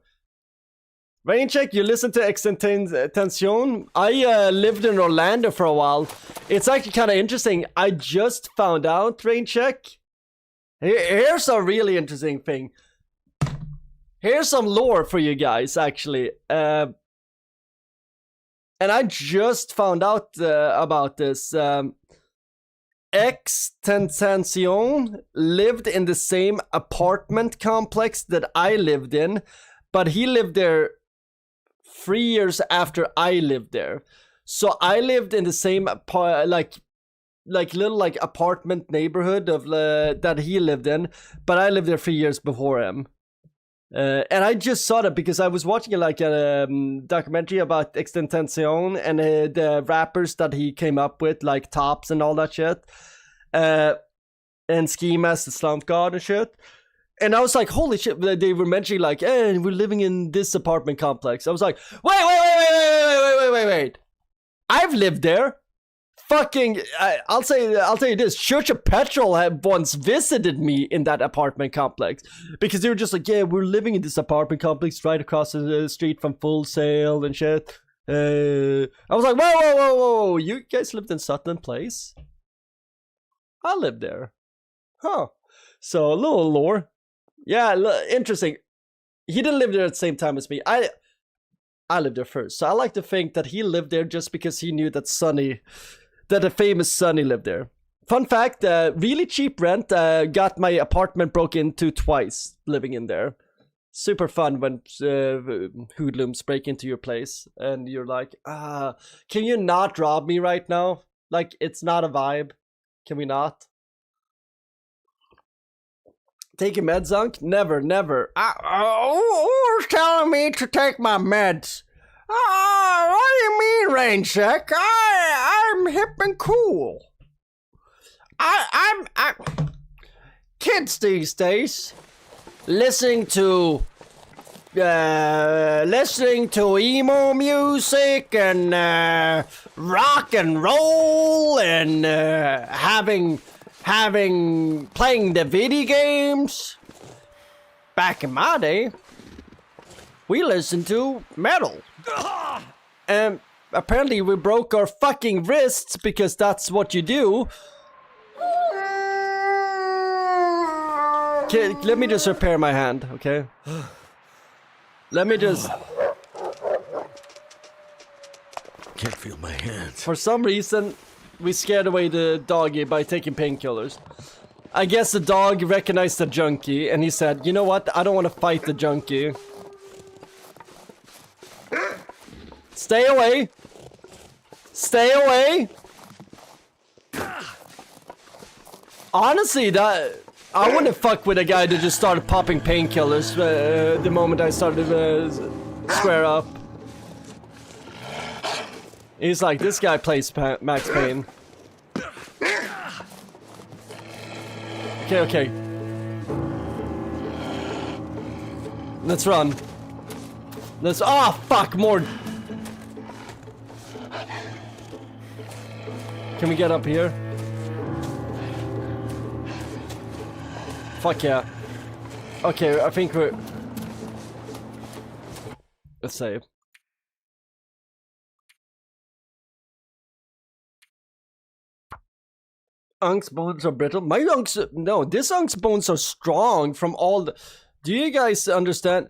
Raincheck, you listen to Extension. I lived in Orlando for a while. It's actually kind of interesting. I just found out, Raincheck. Here's a really interesting thing. Here's some lore for you guys, actually. And I just found out about this. Extension lived in the same apartment complex that I lived in, but he lived there 3 years after I lived there. So I lived in the same little apartment neighborhood of that he lived in, but I lived there 3 years before him. And I just saw that because I was watching a documentary about Extension and the rappers that he came up with, like Tops and all that shit, and Ski Mask, the Slump God and shit. And I was like, holy shit, they were mentioning like, hey, we're living in this apartment complex. I was like, wait. I've lived there. Fucking, I'll tell you this, Church of Petrol had once visited me in that apartment complex. Because they were just like, yeah, we're living in this apartment complex right across the street from Full Sail and shit. I was like, whoa, you guys lived in Sutton Place? I lived there. Huh. So, a little lore. Yeah, interesting. He didn't live there at the same time as me. I lived there first. So I like to think that he lived there just because he knew that the famous Sonny lived there. Fun fact, really cheap rent, got my apartment broke into twice living in there. super fun when hoodlums break into your place and you're like, can you not rob me right now? Like, it's not a vibe. Can we not? Taking meds, Unk? Never, never. Who's telling me to take my meds? What do you mean, Rain Sec? I'm hip and cool. I'm kids these days listening to emo music and rock and roll and playing the video games. Back in my day, we listened to metal. And apparently we broke our fucking wrists because that's what you do. Okay, let me just repair my hand, okay? Let me just... Can't feel my hands. For some reason, we scared away the doggy by taking painkillers. I guess the dog recognized the junkie and he said, you know what? I don't want to fight the junkie. Stay away! Stay away! Honestly, I wouldn't fuck with a guy that just started popping painkillers the moment I started to square up. He's like, this guy plays Max Payne. Okay, okay. Let's run. Let's... Oh, fuck, more... Can we get up here? Fuck yeah. Okay, I think we're... Let's save. Unk's bones are brittle. My Unk's... No, this Unk's bones are strong from all the... Do you guys understand?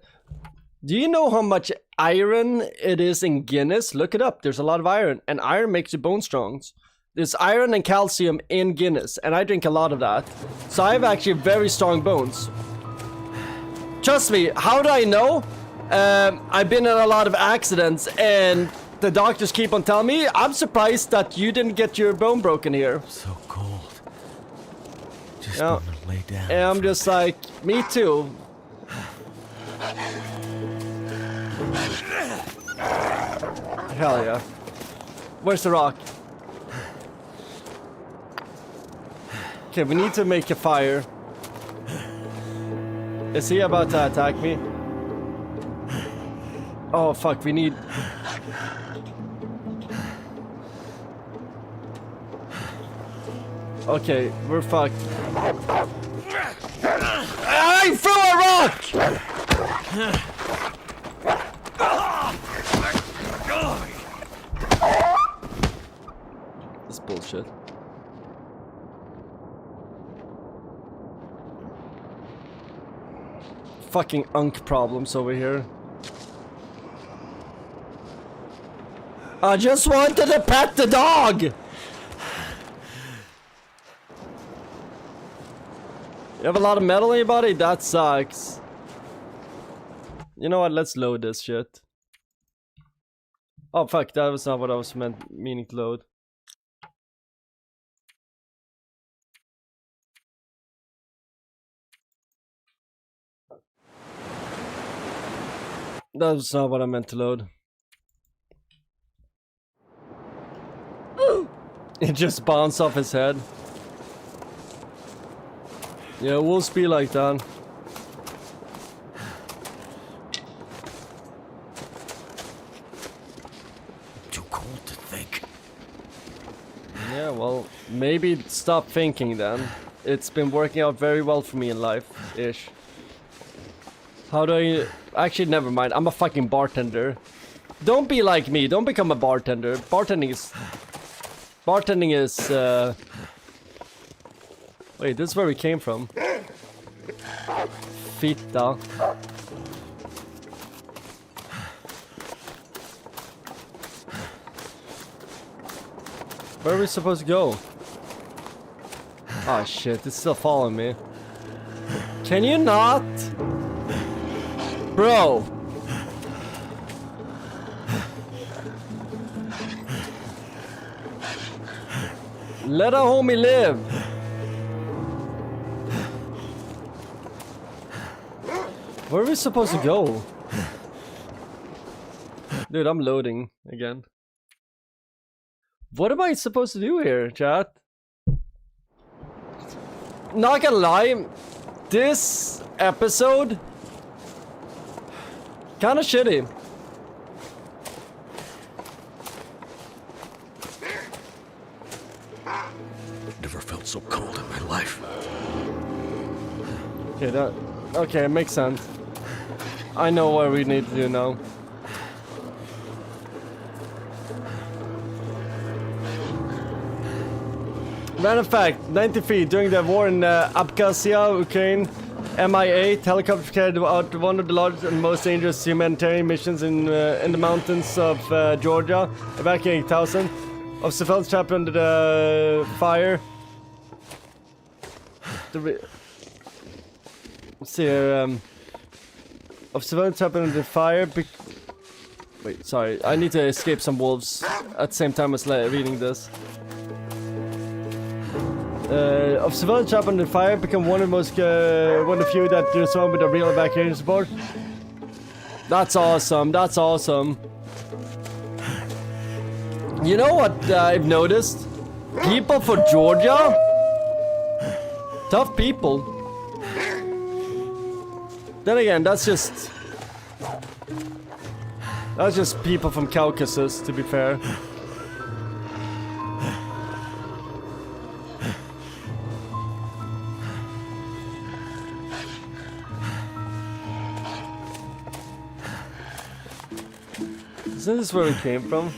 Do you know how much iron it is in Guinness? Look it up. There's a lot of iron. And iron makes your bones strong. There's iron and calcium in Guinness, and I drink a lot of that. So I have actually very strong bones. Trust me, how do I know? I've been in a lot of accidents, and the doctors keep on telling me, I'm surprised that you didn't get your bone broken here. So cold. Just Yeah. want to lay down. And I'm just like, me too. Hell yeah. Where's the rock? Okay, we need to make a fire. Is he about to attack me? Oh fuck, we need... Okay, we're fucked. I threw a rock! This bullshit. Fucking Unk problems over here. I just wanted to pet the dog! You have a lot of metal in your body? That sucks. You know what? Let's load this shit. Oh fuck, that was not what I was meaning to load. That was not what I meant to load. It just bounced off his head. Yeah, wolves be like that. Too cold to think. Yeah, well, maybe stop thinking then. It's been working out very well for me in life-ish. How do I... Actually, never mind. I'm a fucking bartender. Don't be like me. Don't become a bartender. Bartending is... Wait, this is where we came from. Fitta. Where are we supposed to go? Oh shit, it's still following me. Can you not? Bro. Let our homie live. Where are we supposed to go? Dude, I'm loading again. What am I supposed to do here, chat? Not gonna lie, this episode kinda shitty. Never felt so cold in my life. Okay, it makes sense. I know what we need to do now. Random fact, 93, during the war in Abkhazia, Ukraine, Mi-8 helicopter carried out one of the largest and most dangerous humanitarian missions in the mountains of Georgia, evacuating thousands of civilians trapped under the fire. Let's see here, of civilians trapped under the fire. Wait, sorry, I need to escape some wolves at the same time as reading this. Of civilians trapped under fire become one of the few that respond with a real evacuation support. That's awesome. That's awesome. You know what I've noticed? People for Georgia, tough people. Then again, that's just people from Caucasus, to be fair. Isn't this where we came from?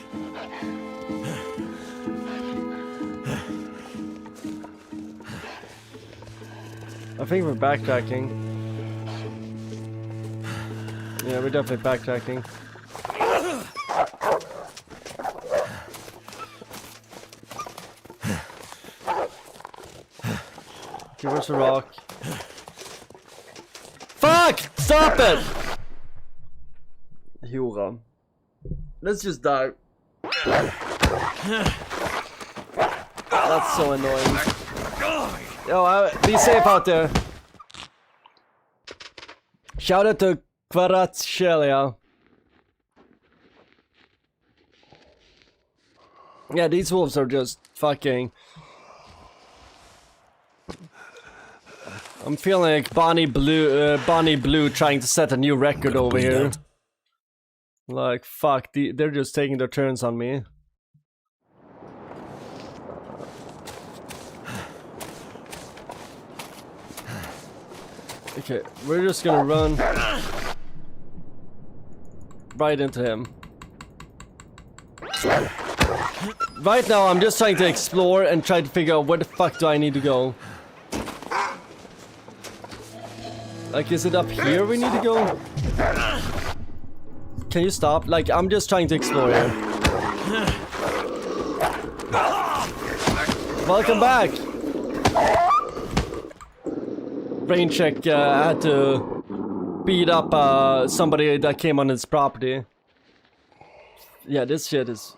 I think we're backtracking. Yeah, we're definitely backtracking. Okay, where's the rock? Fuck! Stop it! Hura. Let's just die. That's so annoying. Yo, be safe out there. Shout out to Kvaratskhelia. Yeah, these wolves are just fucking... I'm feeling like Bonnie Blue trying to set a new record over here. Like, fuck, they're just taking their turns on me. Okay, we're just gonna run right into him. Right now, I'm just trying to explore and try to figure out where the fuck do I need to go. Like, is it up here we need to go? Can you stop? Like, I'm just trying to explore here. Welcome back! Brain check, had to beat up somebody that came on his property. Yeah, this shit is...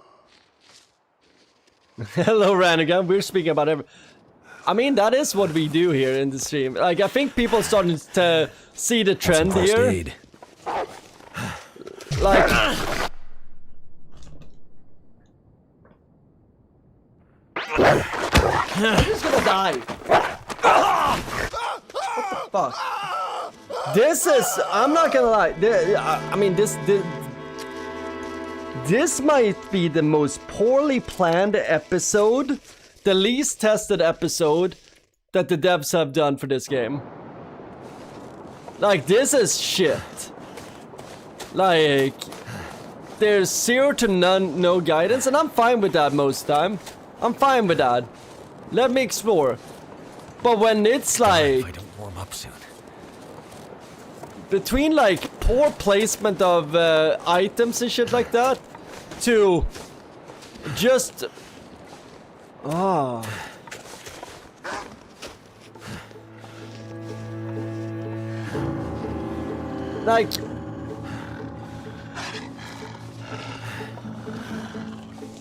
Hello, Ranagan. We're speaking about I mean, that is what we do here in the stream. Like, I think people are starting to see the trend here. Aid. Like... I'm just gonna die. What the fuck? This is... I'm not gonna lie. I mean, this might be the most poorly planned episode, the least tested episode that the devs have done for this game. Like, this is shit. Like, there's 0 to no guidance, and I'm fine with that most time. I'm fine with that. Let me explore. But when it's like... I don't warm up soon. Between like poor placement of items and shit like that, to just... Like,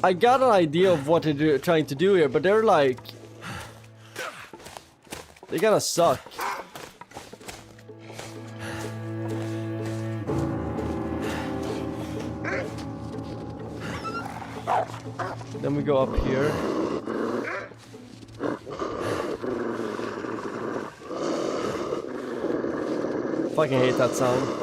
I got an idea of what they're trying to do here, but they're like... They gotta suck. Then we go up here. Fucking hate that sound.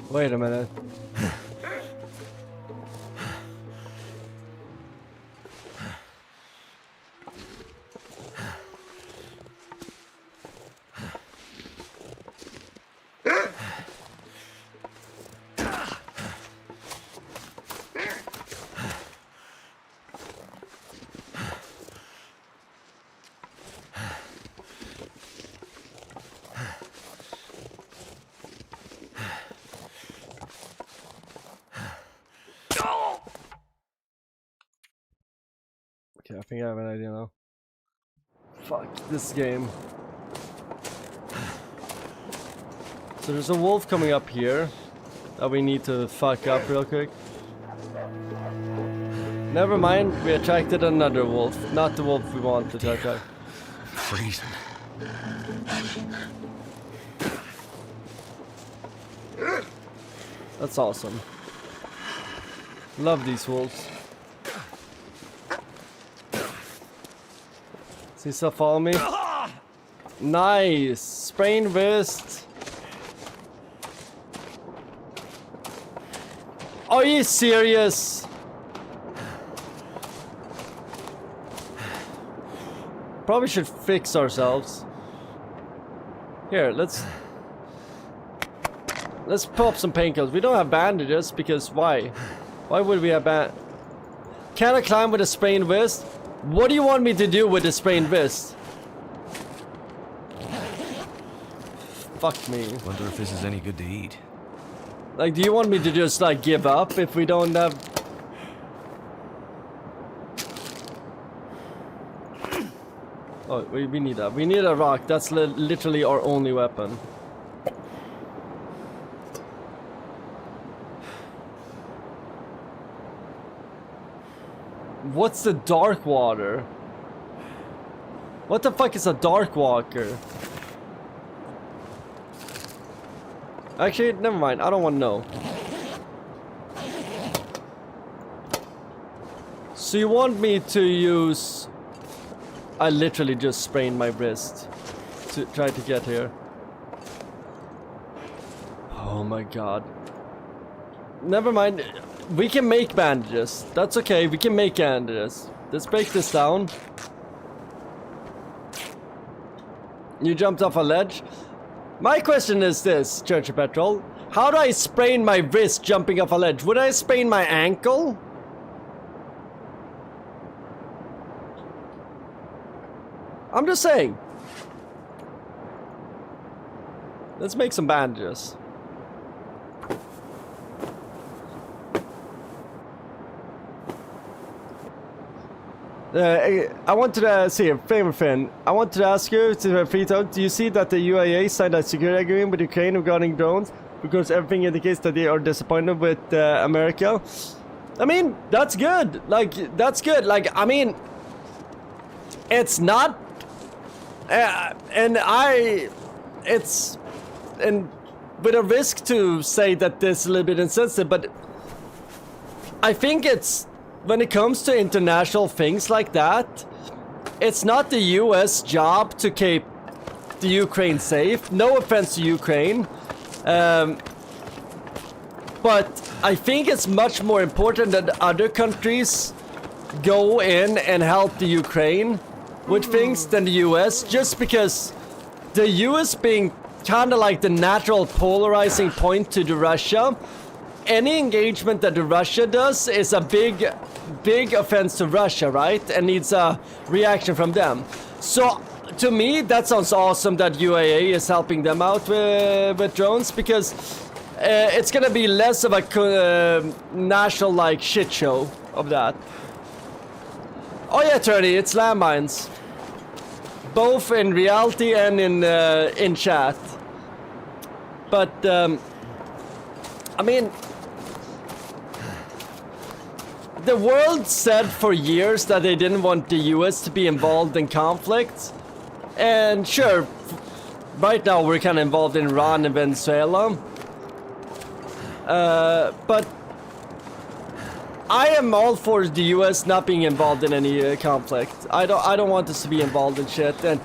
Wait a minute. Okay, I think I have an idea now. Fuck this game. So there's a wolf coming up here that we need to fuck up real quick. Never mind, we attracted another wolf. Not the wolf we wanted to attract. Freezing. That's awesome. Love these wolves. See stuff follow me? Nice! Sprained wrist. Are you serious? Probably should fix ourselves. Here, let's pop some painkillers. We don't have bandages because why? Why would we have Can I climb with a sprained wrist? What do you want me to do with a sprained wrist? Fuck me. Wonder if this is any good to eat. Like, do you want me to just like give up if we don't have... Oh, we need that. We need a rock. That's literally our only weapon. What's the dark water? What the fuck is a dark walker? Actually, never mind. I don't want to know. So you want me to use... I literally just sprained my wrist to try to get here. Oh my god. Never mind. We can make bandages. That's okay. We can make bandages. Let's break this down. You jumped off a ledge. My question is this, Church of Petrol. How do I sprain my wrist jumping off a ledge? Would I sprain my ankle? I'm just saying. Let's make some bandages. I wanted to see a favor, Finn. I wanted to ask you, to free talk, do you see that the UAE signed a security agreement with Ukraine regarding drones? Because everything indicates that they are disappointed with America. I mean, that's good. Like, that's good. Like, I mean, it's not... and with a risk to say that this is a little bit insensitive, but I think it's... When it comes to international things like that, it's not the US job to keep the Ukraine safe. No offense to Ukraine. But I think it's much more important that other countries go in and help the Ukraine with things than the US, just because the US being kind of like the natural polarizing point to the Russia. Any engagement that the Russia does is a big offense to Russia, right? And needs a reaction from them. So, to me, that sounds awesome that UAE is helping them out with drones, because it's gonna be less of a national, like, shit show of that. Oh yeah, 30, it's landmines. both in reality and in chat. But I mean, the world said for years that they didn't want the US to be involved in conflicts, and sure, right now we're kind of involved in Iran and Venezuela. But I am all for the US not being involved in any conflict. I don't want us to be involved in shit. And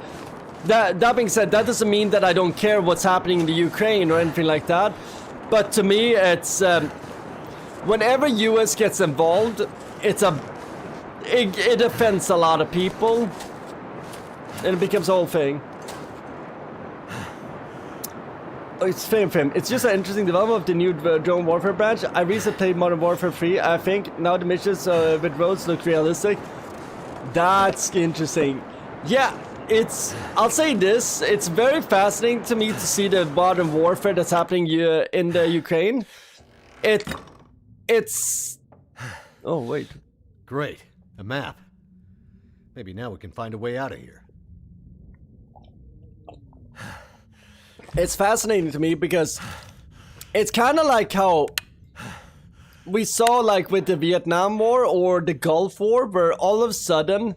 that being said, that doesn't mean that I don't care what's happening in the Ukraine or anything like that. But to me, it's whenever US gets involved, it offends a lot of people, and it becomes a whole thing. It's fame. It's just an interesting development of the new drone warfare branch. I recently played Modern Warfare 3. I think now the missions with roads look realistic. That's interesting. Yeah, I'll say this. It's very fascinating to me to see the modern warfare that's happening in the Ukraine. It's... Oh, wait. Great. A map. Maybe now we can find a way out of here. It's fascinating to me because it's kind of like how we saw like with the Vietnam War or the Gulf War, where all of a sudden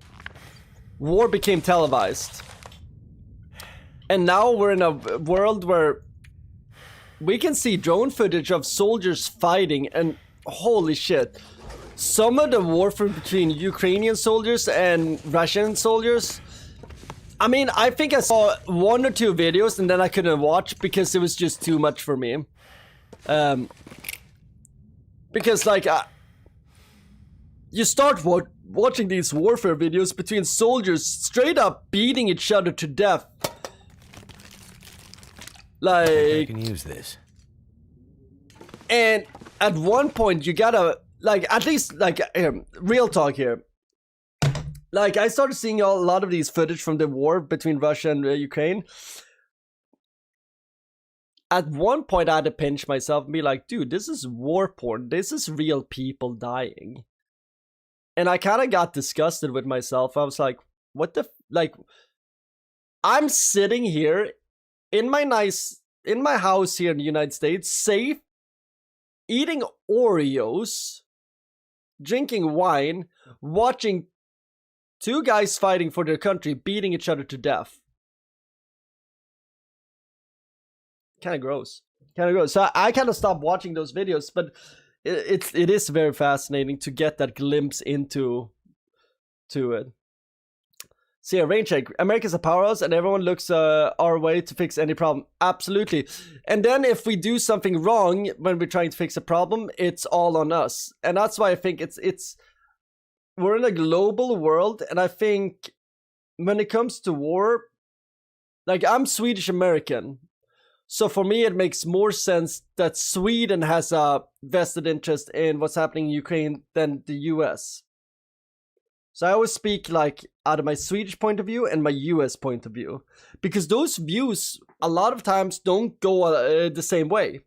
war became televised. And now we're in a world where we can see drone footage of soldiers fighting, and holy shit. Some of the warfare between Ukrainian soldiers and Russian soldiers, I mean, I think I saw 1 or 2 videos and then I couldn't watch because it was just too much for me. Because like, you start watching these warfare videos between soldiers straight up beating each other to death. Like, I can use this. And at one point you gotta, like, at least, like, real talk here. Like, I started seeing a lot of these footage from the war between Russia and Ukraine. At one point, I had to pinch myself and be like, dude, this is war porn. This is real people dying. And I kind of got disgusted with myself. I was like, what the... Like, I'm sitting here in my house here in the United States, safe, eating Oreos, drinking wine, watching 2 guys fighting for their country, beating each other to death. Kind of gross. So I kind of stopped watching those videos, but it is very fascinating to get that glimpse into it. See, a rain check. America's a powerhouse and everyone looks our way to fix any problem. Absolutely. And then if we do something wrong when we're trying to fix a problem, it's all on us. And that's why I think it's we're in a global world, and I think when it comes to war, like, I'm Swedish American, so for me it makes more sense that Sweden has a vested interest in what's happening in Ukraine than the US. So I always speak like out of my Swedish point of view and my US point of view, because those views a lot of times don't go the same way.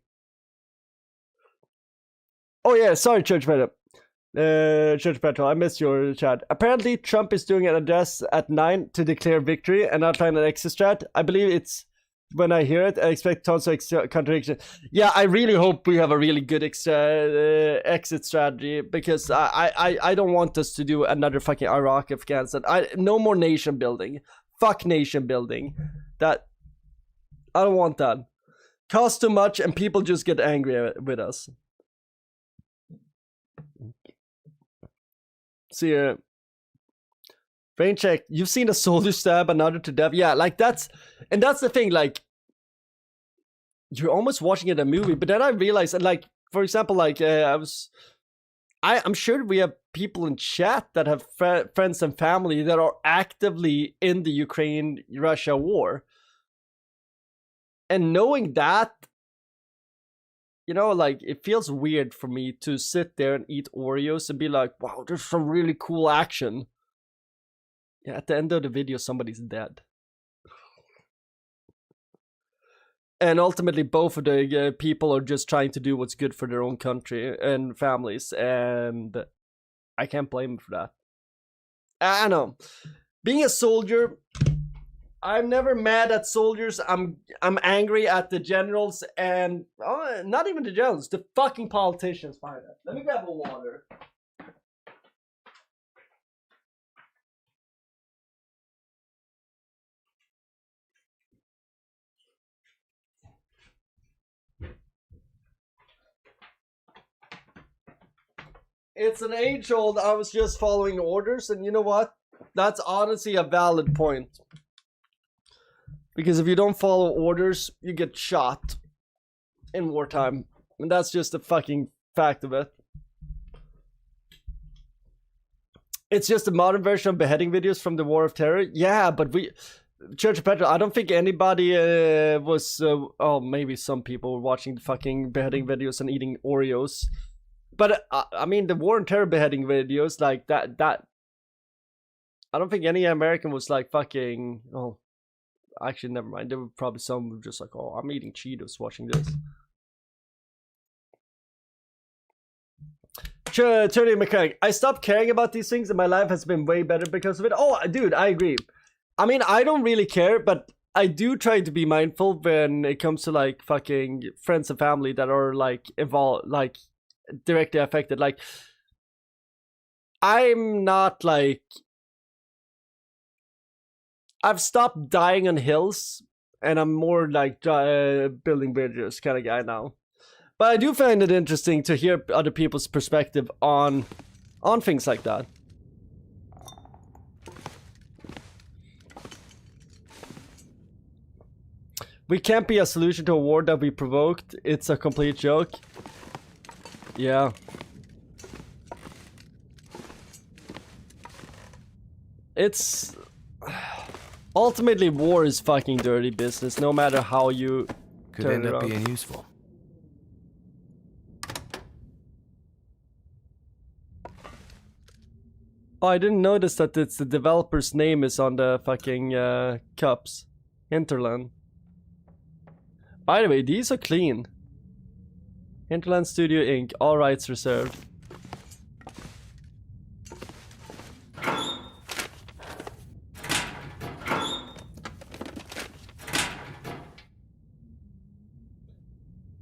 Oh yeah, sorry, Church Peter. Church Petro, I missed your chat. Apparently, Trump is doing an address at 9 to declare victory and outline an exit strat. I believe it's when I hear it, I expect tons of contradiction. Yeah, I really hope we have a really good exit strategy, because I don't want us to do another fucking Iraq, Afghanistan. No more nation building. Fuck nation building. I don't want that. Costs too much and people just get angry with us. See here. Brain check. You've seen a soldier stab another to death. Yeah, like that's the thing. Like, you're almost watching it a movie, but then I realized, and like, for example, like I'm sure we have people in chat that have friends and family that are actively in the Ukraine-Russia war, and knowing that, you know, like, it feels weird for me to sit there and eat Oreos and be like, wow, there's some really cool action. Yeah, at the end of the video, somebody's dead. And ultimately, both of the people are just trying to do what's good for their own country and families. And I can't blame them for that. I know. Being a soldier, I'm never mad at soldiers. I'm angry at the generals and not even the generals, the fucking politicians behind it. Let me grab a water. It's an age old, I was just following orders, and you know what? That's honestly a valid point. Because if you don't follow orders, you get shot in wartime. And that's just a fucking fact of it. It's just a modern version of beheading videos from the War of Terror. Yeah, but Church of Petrol, I don't think anybody was... maybe some people were watching the fucking beheading videos and eating Oreos. But, I mean, the War on Terror beheading videos, like, that... I don't think any American was, like, fucking... Oh, actually, never mind. There were probably some who were just like, oh, I'm eating Cheetos watching this. Turning mechanic. I stopped caring about these things and my life has been way better because of it. Oh, dude, I agree. I mean, I don't really care, but I do try to be mindful when it comes to, like, fucking friends and family that are, like, directly affected. Like, I'm not like... I've stopped dying on hills, and I'm more like building bridges kind of guy now. But I do find it interesting to hear other people's perspective on things like that. We can't be a solution to a war that we provoked. It's a complete joke. Yeah. It's... Ultimately, war is fucking dirty business, no matter how you Could turn end it up around. being useful. Oh, I didn't notice that it's the developer's name is on the fucking cups. Hinterland. By the way, these are clean. Hinterland Studio Inc. All rights reserved.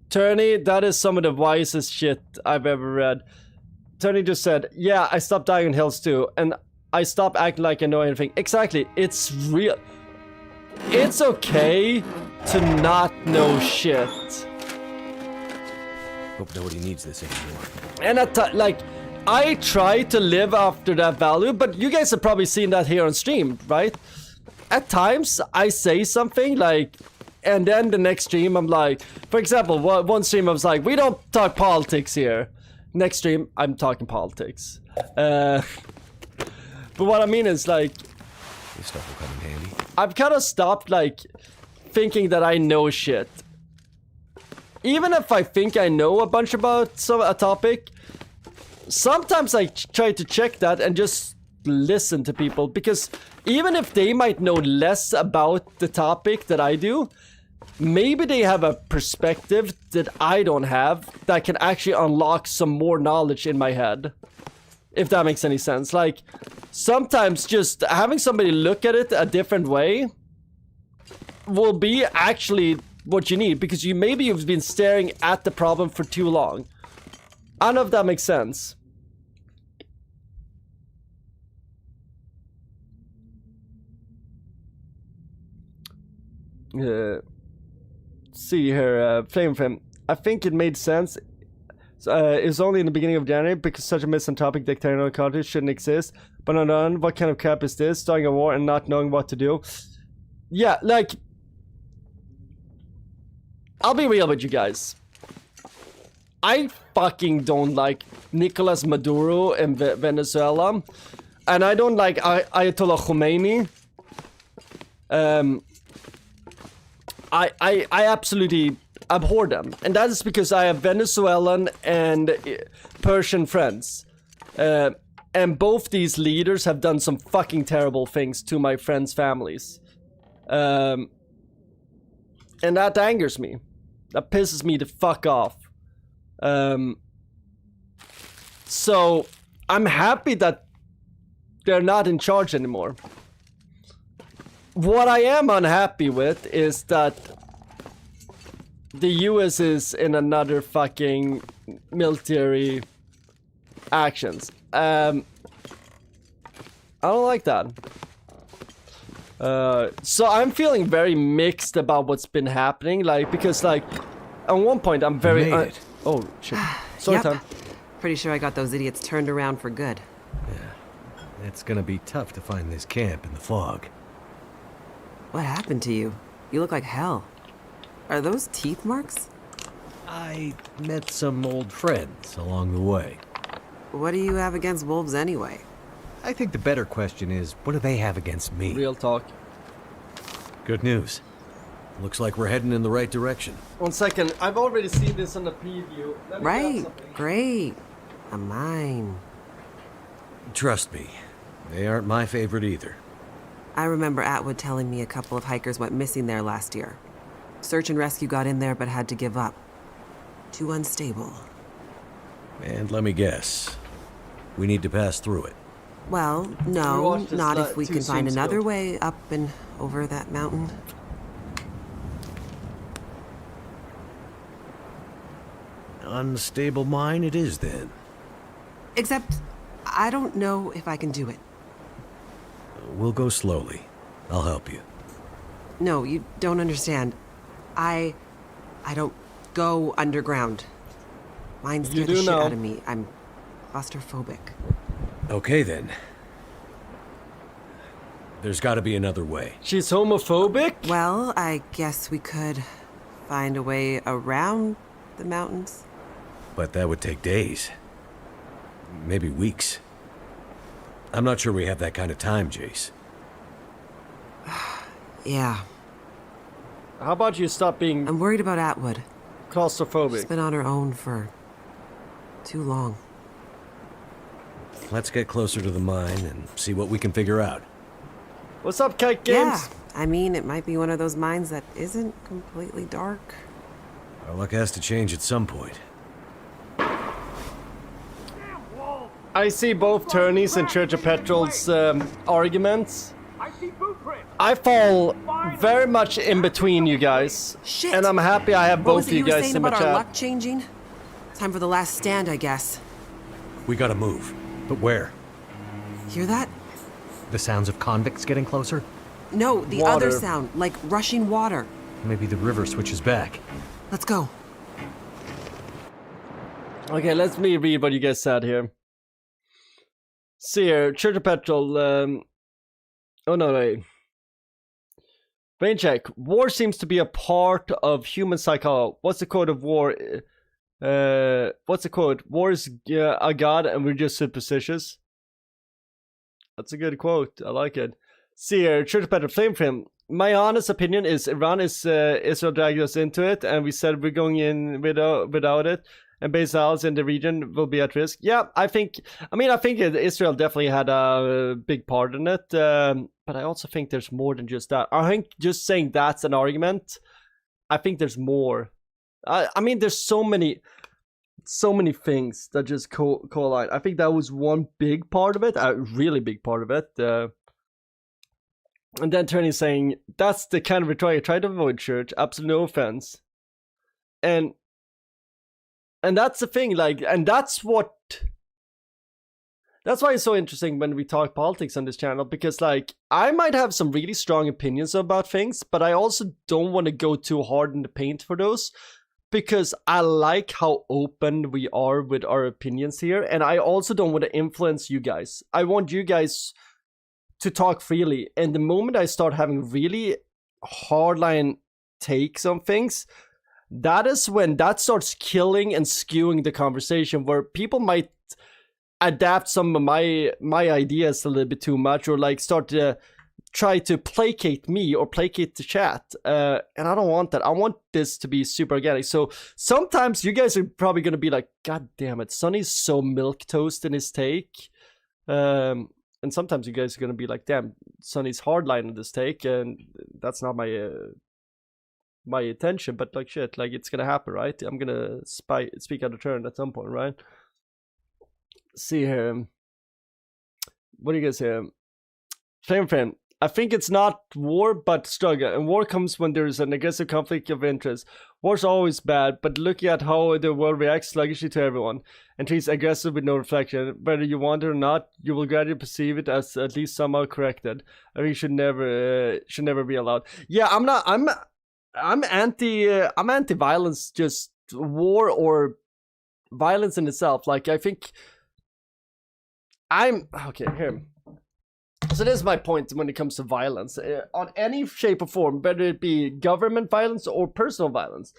Turney, that is some of the wisest shit I've ever read. Turney just said, yeah, I stopped dying on hills too, and I stopped acting like I know anything. Exactly, it's real. It's okay to not know shit. Hope nobody needs this anymore. And like, I try to live after that value, but you guys have probably seen that here on stream, right? At times, I say something like... And then the next stream, I'm like, for example, one stream I was like, we don't talk politics here. Next stream, I'm talking politics. But what I mean is like, This stuff will come in handy. I've kind of stopped like thinking that I know shit. Even if I think I know a bunch about a topic, sometimes I try to check that and just listen to people, because even if they might know less about the topic that I do, maybe they have a perspective that I don't have that can actually unlock some more knowledge in my head. If that makes any sense. Like, sometimes just having somebody look at it a different way will be actually what you need, because maybe you've been staring at the problem for too long. I don't know if that makes sense. See here, Flame. I think it made sense. It was only in the beginning of January because such a misanthropic dictatorial country shouldn't exist. But on the other hand, what kind of crap is this? Starting a war and not knowing what to do. Yeah, like, I'll be real with you guys. I fucking don't like Nicolas Maduro in Venezuela, and I don't like Ayatollah Khomeini. I absolutely abhor them, and that is because I have Venezuelan and Persian friends, and both these leaders have done some fucking terrible things to my friends' families, and that angers me. That pisses me the fuck off. So I'm happy that they're not in charge anymore. what I am unhappy with is that the US is in another fucking military actions. I don't like that. So I'm feeling very mixed about what's been happening, like, because, like, at one point I'm very... made it. Oh, shit. Sorry, Yep. Tom. Pretty sure I got those idiots turned around for good. It's gonna be tough to find this camp in the fog. What happened to you? You look like hell. Are those teeth marks? I met some old friends along the way. What do you have against wolves anyway? I think the better question is, what do they have against me? Real talk. Good news. Looks like we're heading in the right direction. 1 second. I've already seen this on the preview. Let me grab Right. something. Great. A mine. Trust me, they aren't my favorite either. I remember Atwood telling me a couple of hikers went missing there last year. Search and rescue got in there but had to give up. Too unstable. And let me guess, we need to pass through it. Well, We no, watched this not like if we 2 can find scenes another ago. way up and over that mountain. Unstable mine it is then. Except, I don't know if I can do it. We'll go slowly. I'll help you. No, you don't understand. I don't go underground. Mine scared the do shit know. out of me. I'm claustrophobic. Okay then. There's gotta be another way. She's homophobic? Well, I guess we could find a way around the mountains. But that would take days. Maybe weeks. I'm not sure we have that kind of time, Jace. Yeah, How about you stop being I'm worried about Atwood. She's claustrophobic? been on her own for too long. Let's get closer to the mine and see what we can figure out. What's up, Kite Yeah, Games? I mean, it might be one of those mines that isn't completely dark. Our luck has to change at some point. I see both Turney's and Church of Petrol's arguments. I fall very much in between you guys. Shit. And I'm happy I have What both was of it you you were guys saying in my about our luck chat. changing? Time for the last stand, I guess. We gotta move. But where? Hear that? The sounds of convicts getting closer? No, the Water. other sound, like rushing water. Maybe the river switches back. Let's go. Okay, let me read what you guys said here. See here, Church of Petrol, oh no, wait. Brain check. War seems to be a part of human psychology. What's the quote of war? What's the quote? War is a god and we're just superstitious. That's a good quote. I like it. See here, Church of Petrol, Flame Frame. My honest opinion is Iran is Israel dragged us into it, and we said we're going in without it, and base allies in the region will be at risk. Yeah, I think Israel definitely had a big part in it, but I also think there's more than just that. I think just saying that's an argument. I think there's more. I mean, there's so many things that just collide. I think that was one big part of it, a really big part of it. And then Tony saying, that's the kind of rhetoric I try to avoid, Church. Absolutely no offense. And that's the thing, like, and that's why it's so interesting when we talk politics on this channel, because, like, I might have some really strong opinions about things, but I also don't want to go too hard in the paint for those, because I like how open we are with our opinions here, and I also don't want to influence you guys. I want you guys to talk freely, and the moment I start having really hardline takes on things, that is when that starts killing and skewing the conversation, where people might adapt some of my ideas a little bit too much, or like start to try to placate me or placate the chat, and I don't want that. I want this to be super organic. So sometimes you guys are probably gonna be like, god damn it, Sonny's so milquetoast in his take, and sometimes you guys are gonna be like, damn, Sonny's hardline in this take, and that's not my intention, but like shit, like it's gonna happen, right? I'm gonna speak out of turn at some point, right? See here. What do you guys say? Flame Frame. I think it's not war, but struggle. And war comes when there is an aggressive conflict of interest. War's always bad, but looking at how the world reacts sluggishly to everyone and treats aggressive with no reflection, whether you want it or not, you will gradually perceive it as at least somehow corrected. I think should never be allowed. Yeah, I'm anti-violence, just war or violence in itself. Like, I think okay here. So this is my point when it comes to violence, on any shape or form, whether it be government violence or personal violence.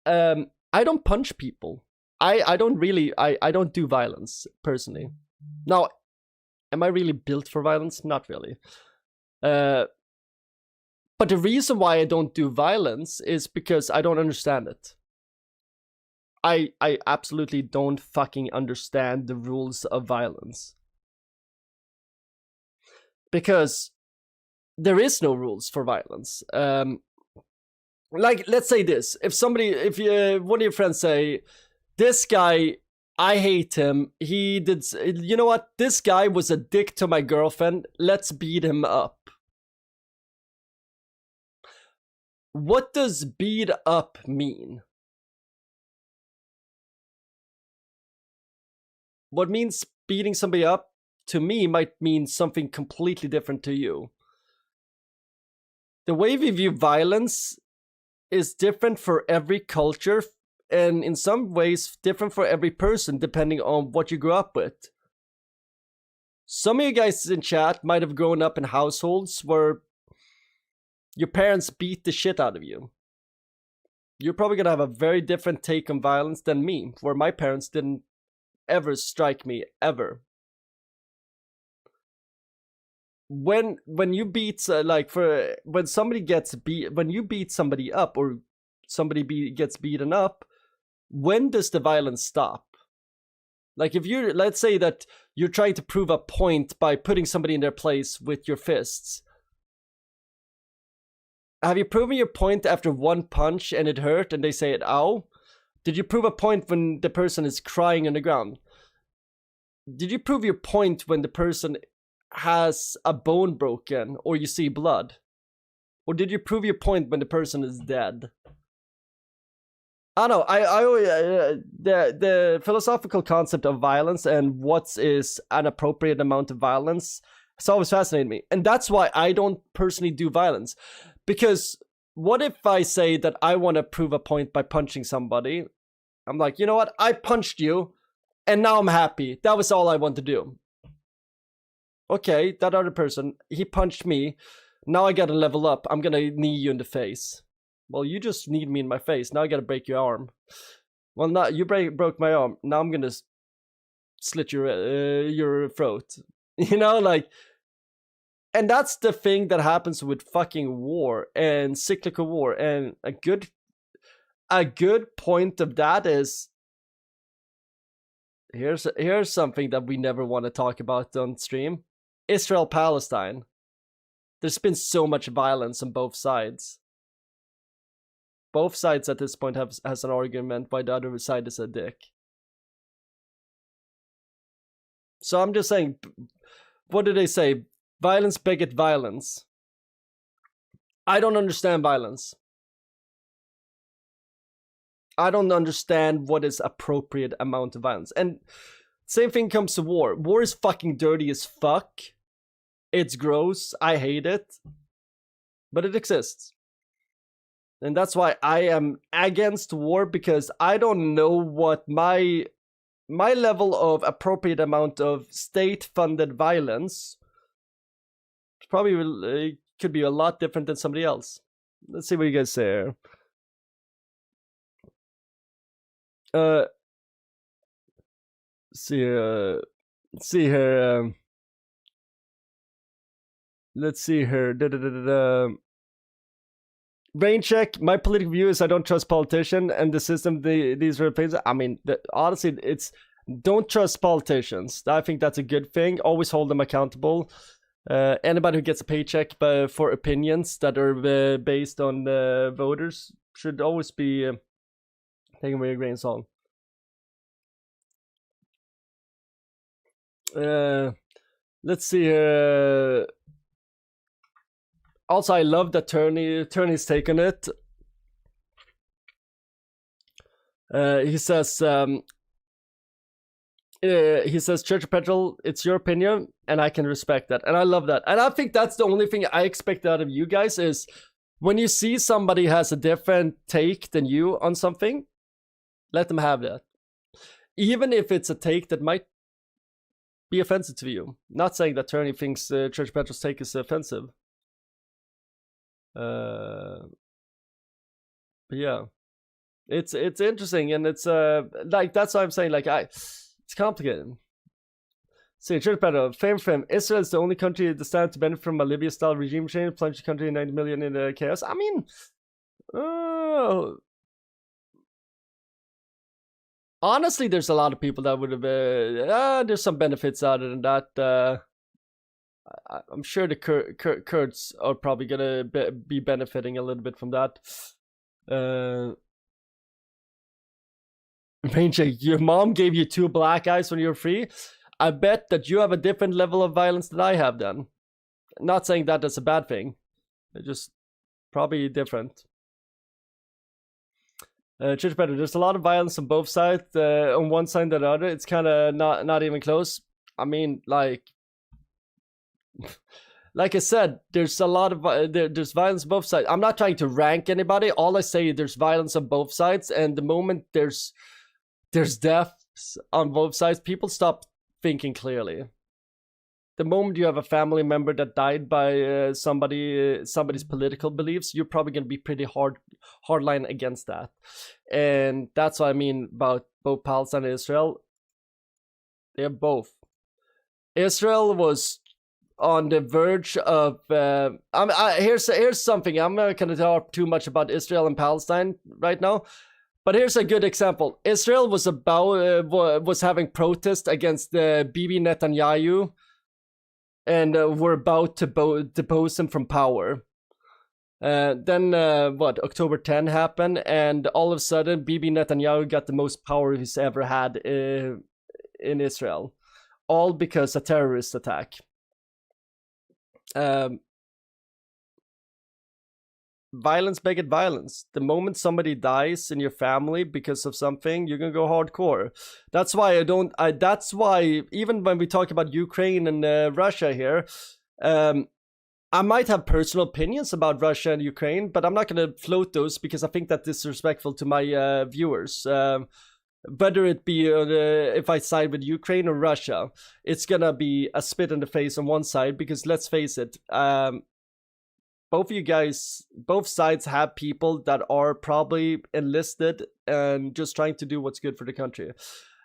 I don't punch people. I don't do violence personally. Now, am I really built for violence? Not really. But the reason why I don't do violence is because I don't understand it. I absolutely don't fucking understand the rules of violence. Because there is no rules for violence. Like, let's say this. If one of your friends say, this guy, I hate him. He did, you know what? This guy was a dick to my girlfriend. Let's beat him up. What does beat up mean? What means beating somebody up to me might mean something completely different to you. The way we view violence is different for every culture, and in some ways different for every person, depending on what you grew up with. Some of you guys in chat might have grown up in households where your parents beat the shit out of you. You're probably gonna have a very different take on violence than me, where my parents didn't ever strike me, ever. When you beat when somebody gets beat, when you beat somebody up or somebody gets beaten up, when does the violence stop? Like, if you're, let's say that you're trying to prove a point by putting somebody in their place with your fists. Have you proven your point after one punch and it hurt and they say it, ow? Did you prove a point when the person is crying on the ground? Did you prove your point when the person has a bone broken or you see blood? Or did you prove your point when the person is dead? I don't know. The philosophical concept of violence and what is an appropriate amount of violence has always fascinated me. And that's why I don't personally do violence. Because what if I say that I want to prove a point by punching somebody? I'm like, you know what? I punched you and now I'm happy. That was all I want to do. Okay, that other person, he punched me. Now I gotta level up. I'm gonna knee you in the face. Well, you just kneed me in my face. Now I gotta break your arm. Well, not you broke my arm. Now I'm gonna slit your throat. You know, like, and that's the thing that happens with fucking war and cyclical war. And a good point of that is, here's something that we never want to talk about on stream. Israel-Palestine. There's been so much violence on both sides. Both sides at this point has an argument why the other side is a dick. So I'm just saying, what do they say? Violence beget violence. I don't understand violence. I don't understand what is appropriate amount of violence. And same thing comes to war. War is fucking dirty as fuck. It's gross. I hate it. But it exists. And that's why I am against war, because I don't know what my level of appropriate amount of state-funded violence probably could be a lot different than somebody else. Let's see what you guys say here. Let's see here. Rain check. My political view is I don't trust politicians and the system these are things. I mean, honestly, it's don't trust politicians. I think that's a good thing. Always hold them accountable. Anybody who gets a paycheck for opinions that are based on voters should always be taken with a grain of salt. Let's see here. Also, I love that Turney's take on it. He says, Church of Petrol, it's your opinion, and I can respect that. And I love that. And I think that's the only thing I expect out of you guys is when you see somebody has a different take than you on something, let them have that. Even if it's a take that might be offensive to you. Not saying that Turney thinks Church of Petrol's take is offensive. But yeah. It's interesting, and it's like that's why I'm saying like it's complicated. See, Church Petrol, fame. Israel is the only country that stands to benefit from a Libya-style regime change, plunge the country 90 million in chaos. I mean, honestly, there's a lot of people that would have. There's some benefits out of that. I'm sure the Kurds are probably gonna be benefiting a little bit from that. Your mom gave you 2 black eyes when you were free. I bet that you have a different level of violence than I have then. Not saying that that's a bad thing. It's just probably different. Church Better, there's a lot of violence on both sides. On one side and the other, it's kind of not even close. I mean, like I said, there's a lot of there's violence on both sides. I'm not trying to rank anybody. All I say is there's violence on both sides, and the moment there's deaths on both sides, people stop thinking clearly. The moment you have a family member that died by somebody's political beliefs, you're probably going to be pretty hardline against that. And that's what I mean about both Palestine and Israel. They're both. Israel was on the verge of here's something. I'm not going to talk too much about Israel and Palestine right now, but here's a good example. Israel was was having protest against Bibi Netanyahu, and were about to depose him from power. Then October 10 happened, and all of a sudden Bibi Netanyahu got the most power he's ever had in Israel, all because a terrorist attack. Violence beget violence. The moment somebody dies in your family because of something, you're gonna go hardcore. That's why that's why even when we talk about Ukraine and Russia here, I might have personal opinions about Russia and Ukraine, but I'm not gonna float those because I think that's disrespectful to my viewers. Whether it be if I side with Ukraine or Russia, it's gonna be a spit in the face on one side, because let's face it, both of you guys, both sides have people that are probably enlisted and just trying to do what's good for the country.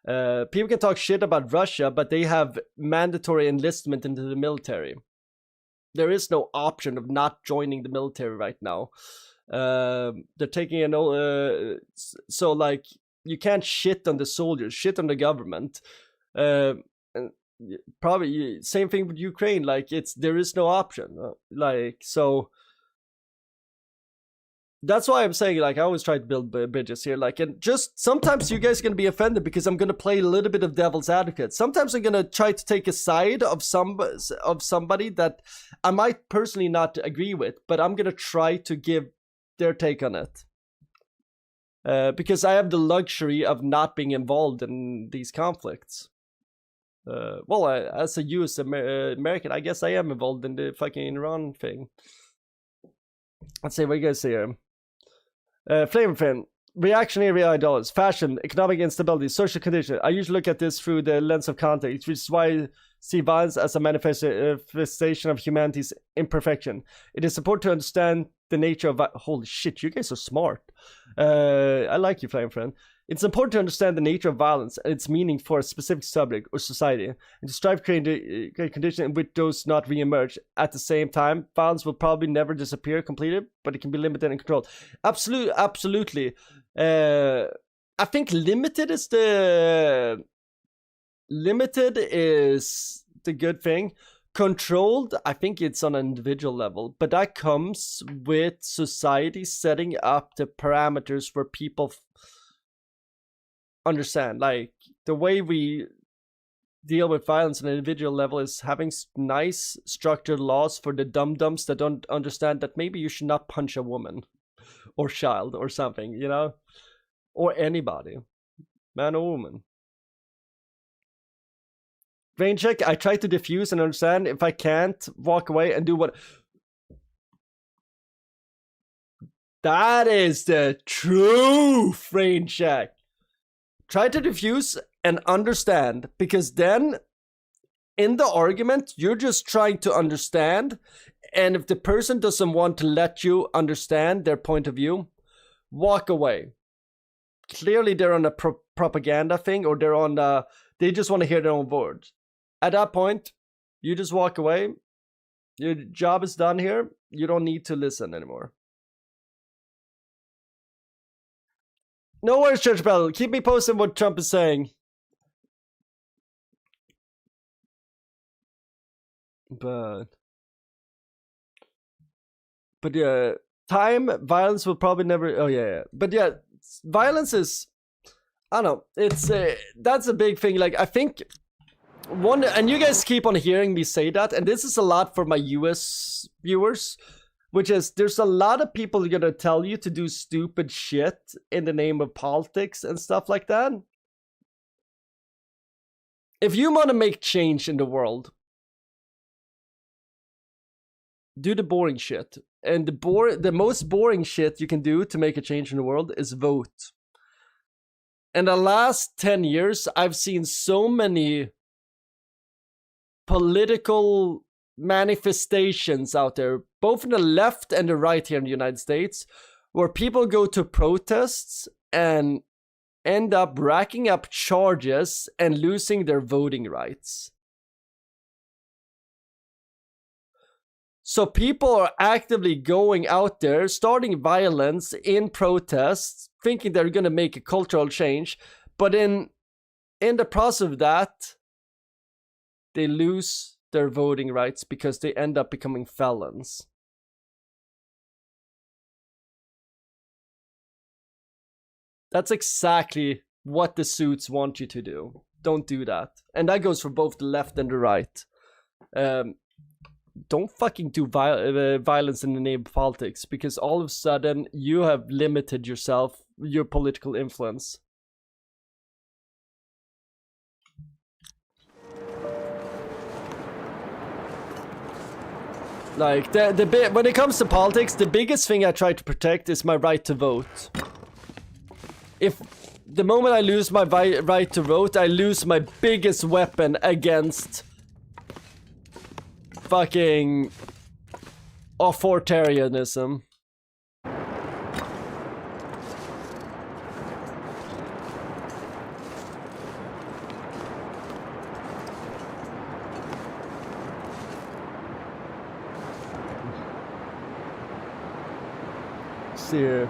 People can talk shit about Russia, but they have mandatory enlistment into the military. There is no option of not joining the military right now. They're taking so like, you can't shit on the soldiers, shit on the government. And probably same thing with Ukraine. Like, there is no option. So that's why I'm saying, like, I always try to build bridges here. Like, and just sometimes you guys are gonna be offended because I'm gonna play a little bit of devil's advocate. Sometimes I'm gonna try to take a side of somebody that I might personally not agree with, but I'm gonna try to give their take on it. Because I have the luxury of not being involved in these conflicts. As a US American, I guess I am involved in the fucking Iran thing. Let's see what you guys see here. Flame Fan, reactionary ideologies, fashion, economic instability, social condition. I usually look at this through the lens of context, which is why I see violence as a manifestation of humanity's imperfection. It is important to understand the nature of... Holy shit, you guys are smart. I like you, Flame Friend. It's important to understand the nature of violence and its meaning for a specific subject or society, and to strive to create a condition in which those not re-emerge. At the same time, violence will probably never disappear completely, but it can be limited and controlled. Absolutely. I think limited is the good thing. Controlled, I think it's on an individual level, but that comes with society setting up the parameters where people understand, like the way we deal with violence on an individual level is having nice structured laws for the dum-dums that don't understand that maybe you should not punch a woman or child or something, you know, or anybody, man or woman. Rain check, I try to diffuse and understand. If I can't, walk away and do what... That is the truth, rain check. Try to diffuse and understand, because then in the argument, you're just trying to understand. And if the person doesn't want to let you understand their point of view, walk away. Clearly they're on a propaganda thing, or they're on they just want to hear their own words. At that point, you just walk away. Your job is done here. You don't need to listen anymore. No worries, Church Bell. Keep me posted what Trump is saying. But yeah, time, violence will probably never... Oh, yeah. But yeah, violence is... I don't know. It's... that's a big thing. Like, I think... One... And you guys keep on hearing me say that. And this is a lot for my US viewers. Which is, there's a lot of people gonna tell you to do stupid shit in the name of politics and stuff like that. If you want to make change in the world, do the boring shit. And the most boring shit you can do to make a change in the world is vote. In the last 10 years, I've seen so many political manifestations out there, both in the left and the right here in the United States, where people go to protests and end up racking up charges and losing their voting rights. So people are actively going out there, starting violence in protests, thinking they're going to make a cultural change, but in the process of that, they lose their voting rights because they end up becoming felons. That's exactly what the suits want you to do. Don't do that. And that goes for both the left and the right. Don't fucking do violence in the name of politics, because all of a sudden you have limited yourself, your political influence. Like, when it comes to politics, the biggest thing I try to protect is my right to vote. If the moment I lose my right to vote, I lose my biggest weapon against fucking authoritarianism. See here.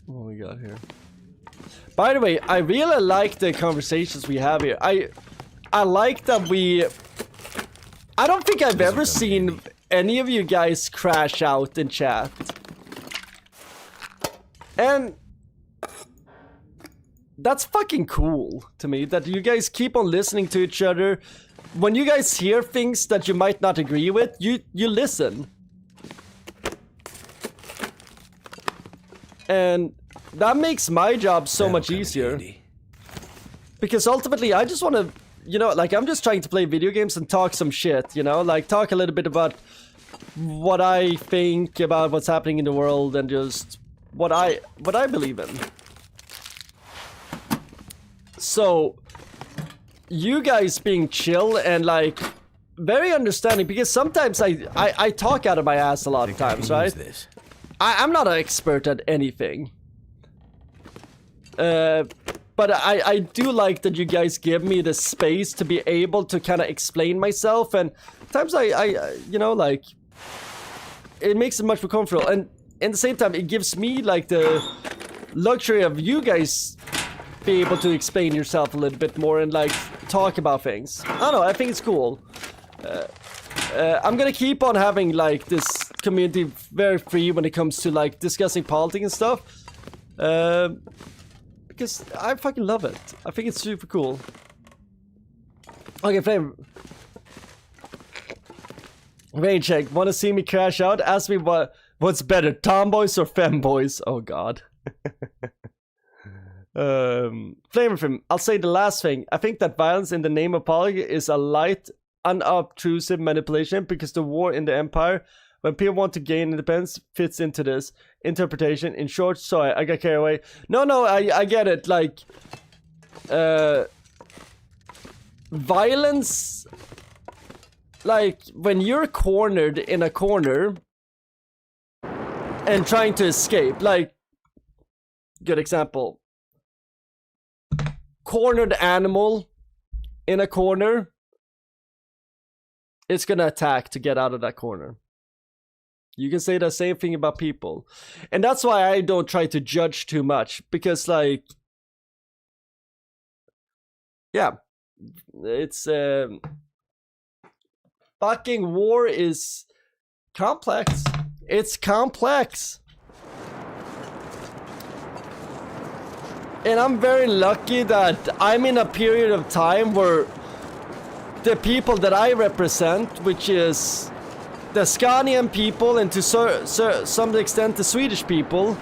What we got here? By the way, I really like the conversations we have here. I like that I don't think I've ever seen any of you guys crash out in chat. And that's fucking cool to me, that you guys keep on listening to each other. When you guys hear things that you might not agree with, you listen. And that makes my job so much easier. Because ultimately, I just want to, you know, like, I'm just trying to play video games and talk some shit, you know? Like, talk a little bit about what I think about what's happening in the world and just what I believe in. So, you guys being chill and, like, very understanding, because sometimes I talk out of my ass a lot of times, right? I'm not an expert at anything. But I do like that you guys give me the space to be able to kind of explain myself, and times I you know, like, it makes it much more comfortable, and at the same time it gives me like the luxury of you guys be able to explain yourself a little bit more and like talk about things. I don't know, I think it's cool. I'm gonna keep on having like this community very free when it comes to like discussing politics and stuff. Because I fucking love it. I think it's super cool. Okay, Flame. Rain check. Want to see me crash out? Ask me what's better, tomboys or femboys? Oh god. Flame. I'll say the last thing. I think that violence in the name of politics is a light, unobtrusive manipulation because the war in the empire, when people want to gain independence, fits into this interpretation. In short, sorry, I got carried away. No, I get it. Like, violence, like when you're cornered in a corner and trying to escape, like, good example, cornered animal in a corner, it's gonna attack to get out of that corner. You can say the same thing about people. And that's why I don't try to judge too much. Because, like, yeah, it's, fucking war is complex. It's complex. And I'm very lucky that I'm in a period of time where the people that I represent, which is the Scanian people and to some extent the Swedish people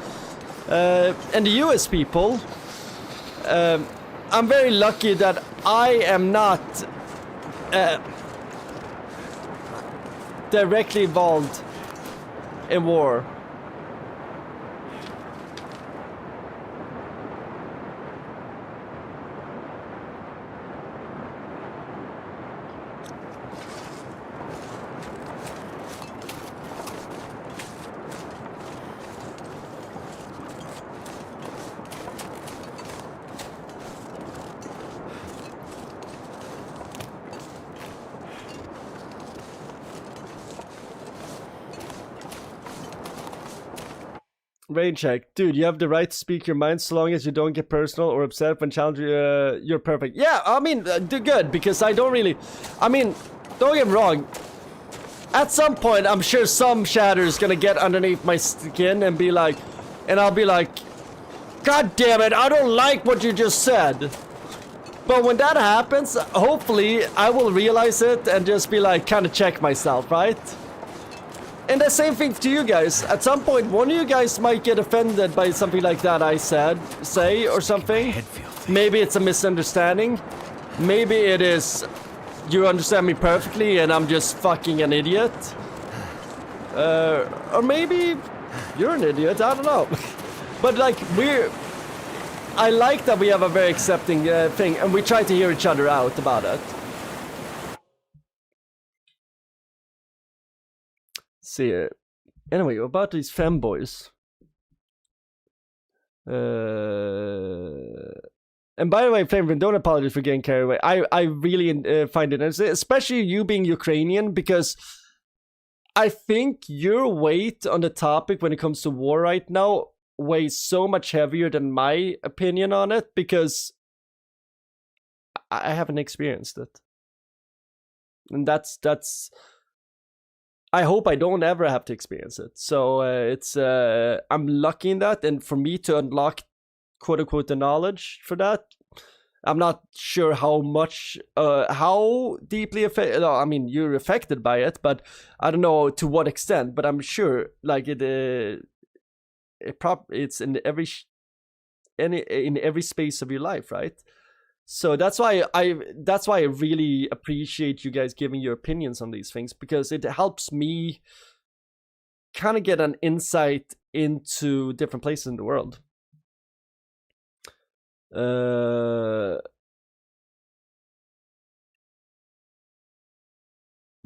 and the US people, I'm very lucky that I am not directly involved in war. Rain check. Dude, you have the right to speak your mind so long as you don't get personal or upset when challenged. You're perfect. Yeah, I mean, do good, because I don't really... I mean, don't get me wrong. At some point, I'm sure some shatter is gonna get underneath my skin and be like... And I'll be like... God damn it, I don't like what you just said. But when that happens, hopefully, I will realize it and just be like, kind of check myself, right? And the same thing to you guys. At some point, one of you guys might get offended by something like that I say or something. Maybe it's a misunderstanding. Maybe it is you understand me perfectly and I'm just fucking an idiot. Or maybe you're an idiot, I don't know. But like, I like that we have a very accepting thing and we try to hear each other out about it. See it. Anyway, about these femboys. And by the way, Flame, don't apologize for getting carried away. I really find it interesting, especially you being Ukrainian, because I think your weight on the topic when it comes to war right now weighs so much heavier than my opinion on it, because I haven't experienced it. And that's I hope I don't ever have to experience it. So it's I'm lucky in that, and for me to unlock quote unquote the knowledge for that, I'm not sure how much how deeply affected. I mean, you're affected by it, but I don't know to what extent. But I'm sure like it's in every space of your life, right? So that's why I really appreciate you guys giving your opinions on these things, because it helps me kind of get an insight into different places in the world.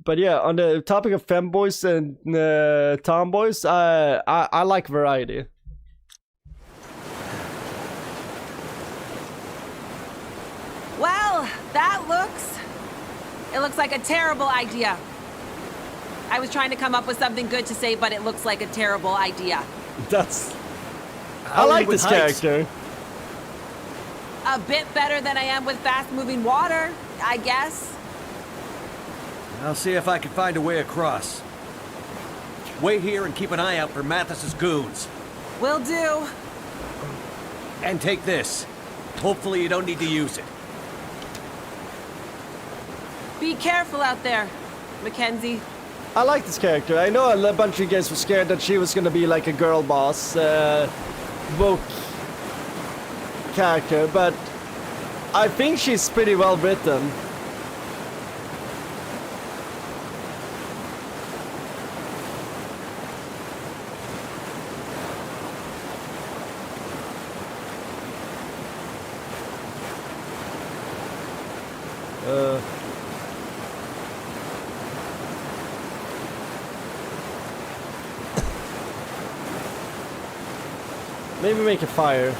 But yeah, on the topic of femboys and tomboys, I like variety. Well, it looks like a terrible idea. I was trying to come up with something good to say, but it looks like a terrible idea. I like this character. A bit better than I am with fast-moving water, I guess. I'll see if I can find a way across. Wait here and keep an eye out for Mathis's goons. Will do. And take this. Hopefully you don't need to use it. Be careful out there, Mackenzie. I like this character. I know a bunch of you guys were scared that she was gonna be like a girl boss, woke character, but I think she's pretty well written. Maybe make a fire.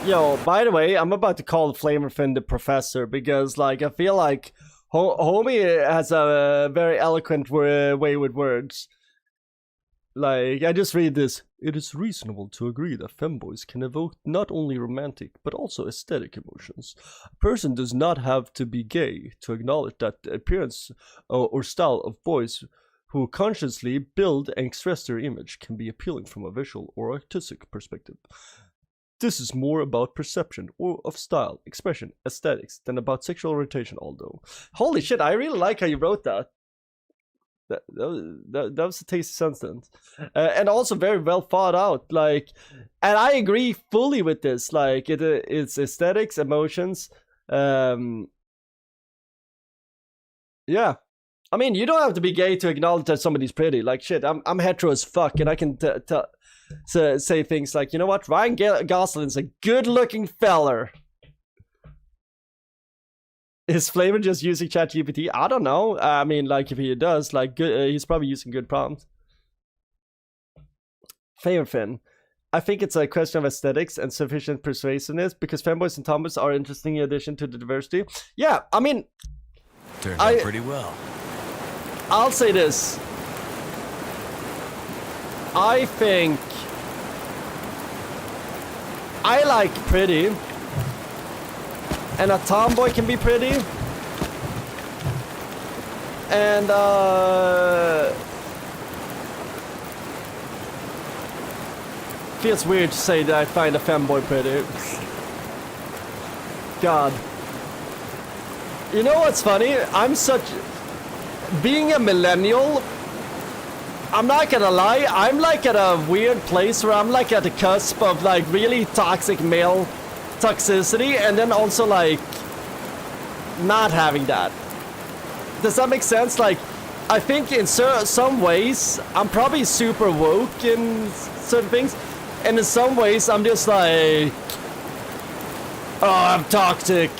Yo, by the way, I'm about to call Flamerfin the professor because, like, I feel like Homie has a very eloquent way with words. Like, I just read this. It is reasonable to agree that femboys can evoke not only romantic, but also aesthetic emotions. A person does not have to be gay to acknowledge that the appearance or style of boys who consciously build and express their image can be appealing from a visual or artistic perspective. This is more about perception or of style, expression, aesthetics than about sexual orientation, although. Holy shit, I really like how you wrote that. That was a tasty sentence. And also very well thought out. Like, and I agree fully with this. Like, it's aesthetics, emotions. Yeah. I mean, you don't have to be gay to acknowledge that somebody's pretty. Like, shit, I'm hetero as fuck, and I can say things like, you know what, Ryan Gosling's a good-looking feller. Is Flamer just using ChatGPT? I don't know. I mean, like, if he does, like, good, he's probably using good prompts. Flamerfin. I think it's a question of aesthetics and sufficient persuasiveness because femboys and tomboys are an interesting addition to the diversity. Yeah, I mean, turned out pretty well. I'll say this. I think I like pretty, and a tomboy can be pretty, and feels weird to say that I find a femboy pretty. God. You know what's funny? Being a millennial, I'm not gonna lie, I'm like at a weird place where I'm like at the cusp of like really toxic male toxicity and then also like not having that. Does that make sense? Like, I think in some ways I'm probably super woke in certain things, and in some ways I'm just like, oh, I'm toxic,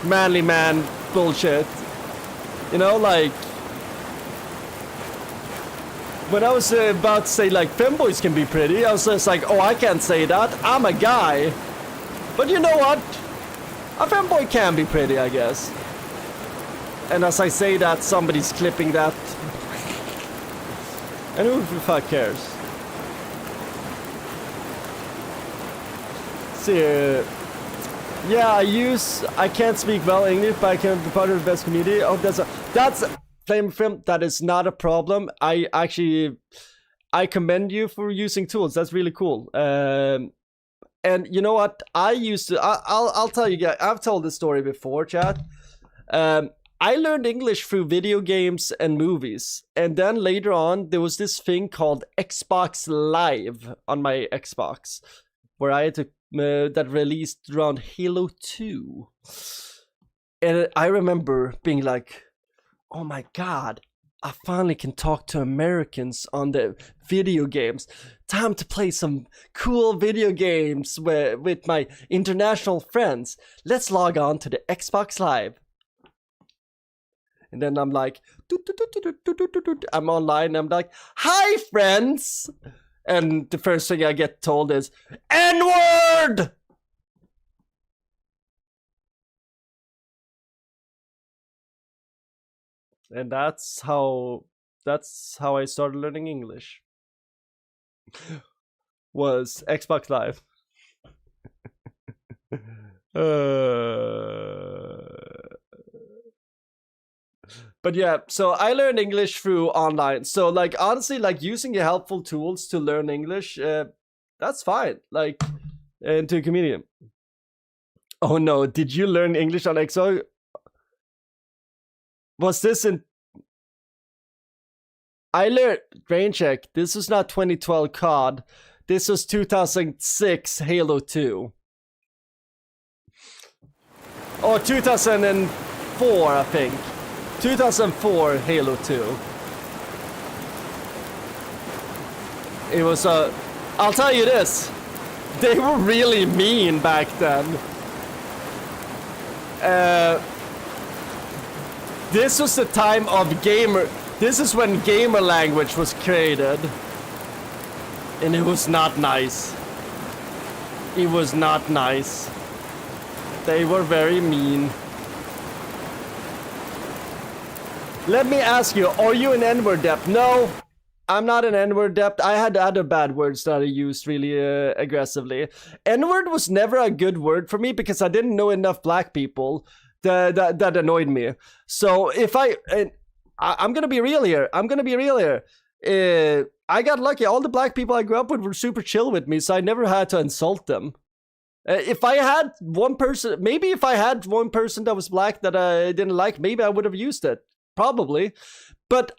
manly man bullshit. You know, like, when I was about to say, like, femboys can be pretty, I was just like, oh, I can't say that. I'm a guy. But you know what? A femboy can be pretty, I guess. And as I say that, somebody's clipping that. And who the fuck cares? See, yeah, I can't speak well English, but I can be part of the best community. Oh, that's Flame Film, that is not a problem. I commend you for using tools. That's really cool. And you know what? I'll tell you guys. I've told this story before, chat. I learned English through video games and movies, and then later on there was this thing called Xbox Live on my Xbox, where I had to that released around Halo 2, and I remember being like, oh my god, I finally can talk to Americans on the video games. Time to play some cool video games with my international friends. Let's log on to the Xbox Live. And then I'm like, I'm online and I'm like, hi friends! And the first thing I get told is, N-word! And that's how I started learning English. Was Xbox Live. But yeah, so I learned English through online. So like honestly, like using helpful tools to learn English, that's fine. Like, and to a comedian. Oh no, did you learn English on XO? Was this in? I learned brain check. This was not 2012 COD. This was 2006 Halo 2. Or 2004, I think. 2004 Halo 2. It was I'll tell you this. They were really mean back then. This was the time of gamer. This is when gamer language was created. And it was not nice. It was not nice. They were very mean. Let me ask you, are you an N-word dept? No, I'm not an N-word dept. I had other bad words that I used really aggressively. N-word was never a good word for me because I didn't know enough black people that annoyed me. So if I'm gonna be real here. I got lucky. All the black people I grew up with were super chill with me, so I never had to insult them. If I had one person, maybe if I had one person that was black that I didn't like, maybe I would have used it. Probably. But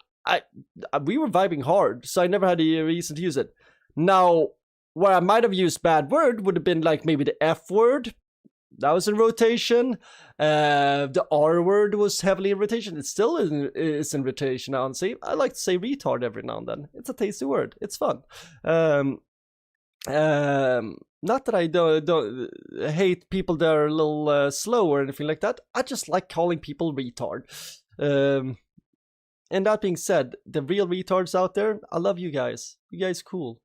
we were vibing hard, so I never had a reason to use it. Now, where I might have used bad word would have been like maybe the F word. That was in rotation. The R word was heavily in rotation. It still is in rotation, honestly. I like to say retard every now and then. It's a tasty word. It's fun. Not that I don't hate people that are a little slow or anything like that. I just like calling people retard. And that being said, the real retards out there, I love you guys. You guys cool.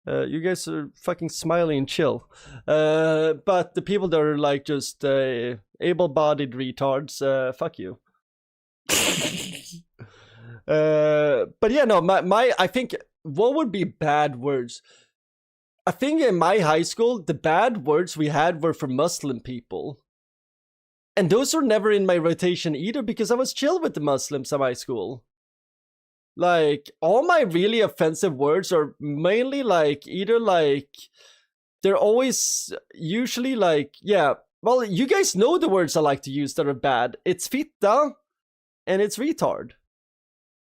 You guys are fucking smiley and chill. But the people that are like just able-bodied retards, fuck you. But yeah, no, I think what would be bad words? I think in my high school, the bad words we had were for Muslim people. And those were never in my rotation either because I was chill with the Muslims in my school. Like, all my really offensive words are mainly like, either like, they're always usually like, yeah, well, you guys know the words I like to use that are bad. It's fitta and it's retard.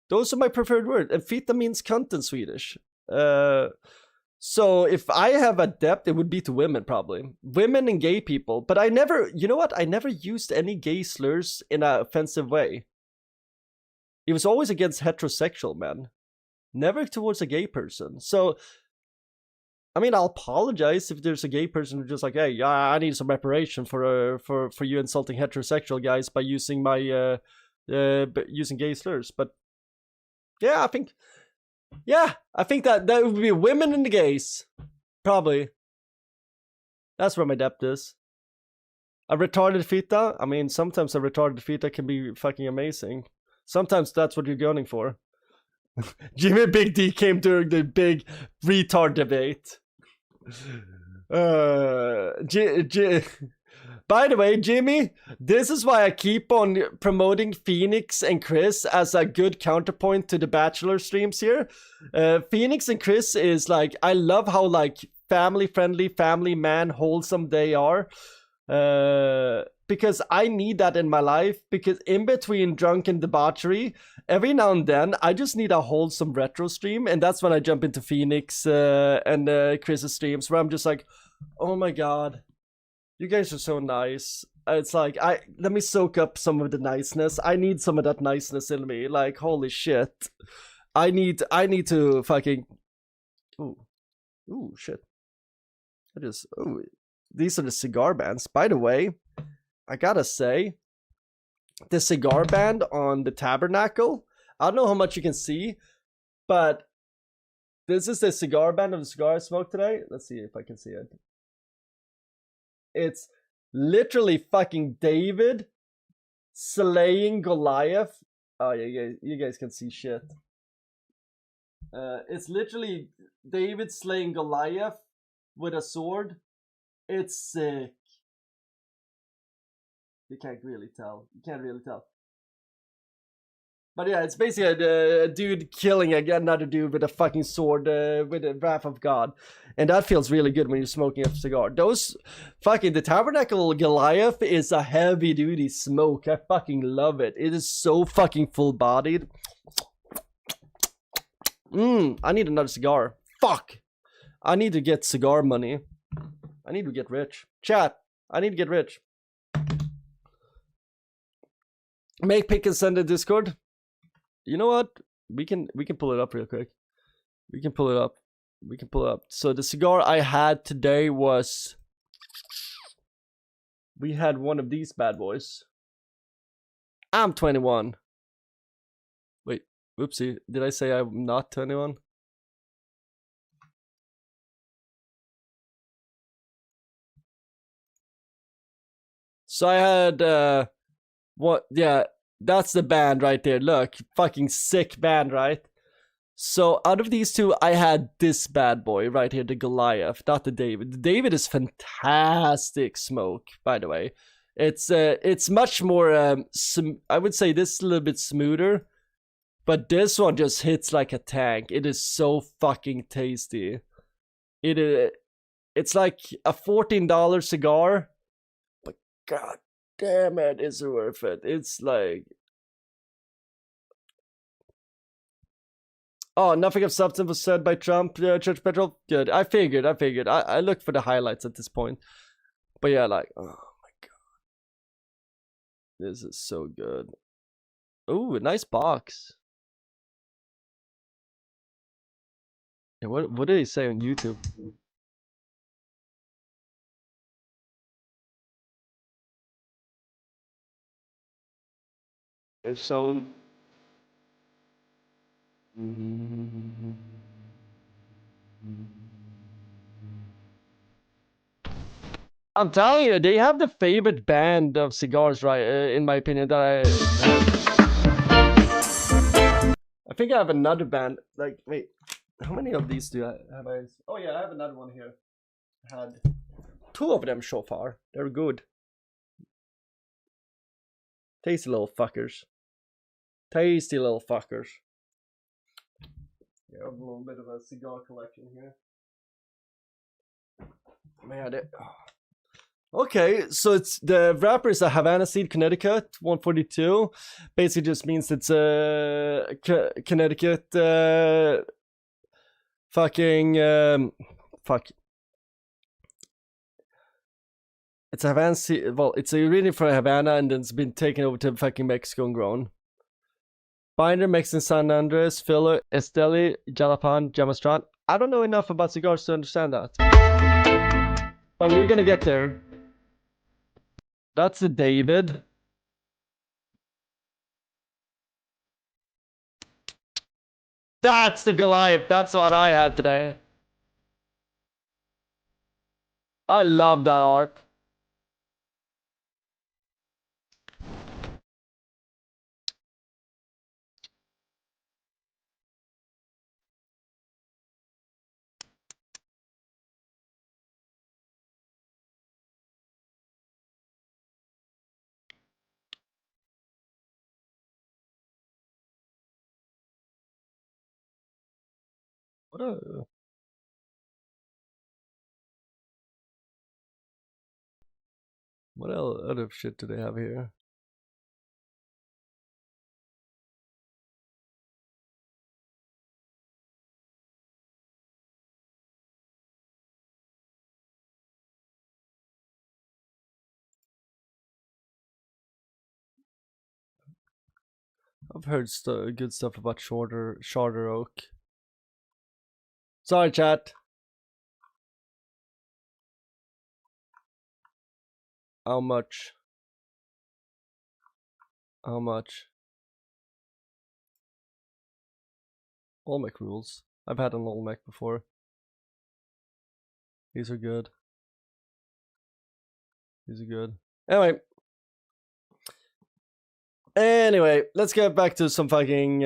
Those are my preferred words. And fitta means cunt in Swedish. So if I have a debt, it would be to women, probably. Women and gay people. But I never, you know what? I never used any gay slurs in an offensive way. It was always against heterosexual men. Never towards a gay person. So, I mean, I'll apologize if there's a gay person who's just like, hey, I need some reparation for you insulting heterosexual guys by using my, using gay slurs. But, yeah, I think that would be women and the gays. Probably. That's where my depth is. A retarded fita? I mean, sometimes a retarded fita can be fucking amazing. Sometimes that's what you're gunning for. Jimmy Big D came during the big retard debate. By the way, Jimmy, this is why I keep on promoting Phoenix and Chris as a good counterpoint to the Bachelor streams here. Phoenix and Chris is like, I love how like family-friendly, family man, wholesome they are. Because I need that in my life, because in between drunk and debauchery, every now and then, I just need a wholesome retro stream, and that's when I jump into Phoenix and Chris's streams, where I'm just like, oh my god, you guys are so nice. It's like, let me soak up some of the niceness. I need some of that niceness in me, like, holy shit. I need to fucking, ooh, shit. These are the cigar bands. By the way, I gotta say, the cigar band on the Tabernacle, I don't know how much you can see, but this is the cigar band of the cigar I smoked today. Let's see if I can see it. It's literally fucking David slaying Goliath Oh yeah, you guys can see shit. It's literally David slaying Goliath with a sword. It's sick. You can't really tell. But yeah, it's basically a dude killing another dude with a fucking sword, with the wrath of God. And that feels really good when you're smoking a cigar. Those fucking, the Tabernacle Goliath is a heavy duty smoke. I fucking love it. It is so fucking full bodied. I need another cigar. Fuck. I need to get cigar money. I need to get rich. Chat, I need to get rich. Make pick and send a Discord. You know what? We can pull it up real quick. We can pull it up. So the cigar I had today was, we had one of these bad boys. I'm 21. Wait, whoopsie. Did I say I'm not 21? So I had what? Yeah, that's the band right there. Look, fucking sick band, right? So out of these two, I had this bad boy right here, the Goliath, not the David. The David is fantastic smoke, by the way. It's much more I would say this is a little bit smoother, but this one just hits like a tank. It is so fucking tasty. It's like a $14 cigar, but god damn it, it's worth it. It's like, oh, nothing of substance was said by Trump, Church Petrol. Good. I figured. I looked for the highlights at this point. But yeah, like, oh my god. This is so good. Ooh, a nice box. Yeah, what did he say on YouTube? It's so... I'm telling you, they have the favorite band of cigars, right? In my opinion, that I think I have another band. Like, wait, how many of these do I have? Oh yeah, I have another one here. I had 2 of them so far. They're good. Tasty little fuckers. Tasty little fuckers. Yeah, I have a little bit of a cigar collection here. Man, okay, so it's the wrapper is a Havana Seed Connecticut 142. Basically, just means it's a Connecticut fuck. It's a Havana Seed. Well, it's originally from Havana and then it's been taken over to fucking Mexico and grown. Binder, Mexican San Andres, filler, Esteli, Jalapan, Jamastran. I don't know enough about cigars to understand that. But we're gonna get there. That's the David. That's the Goliath. That's what I had today. I love that art. What other shit do they have here? I've heard good stuff about shorter oak. Sorry, chat. How much? Olmec rules. I've had an Olmec before. These are good. Anyway. Anyway, let's get back to some fucking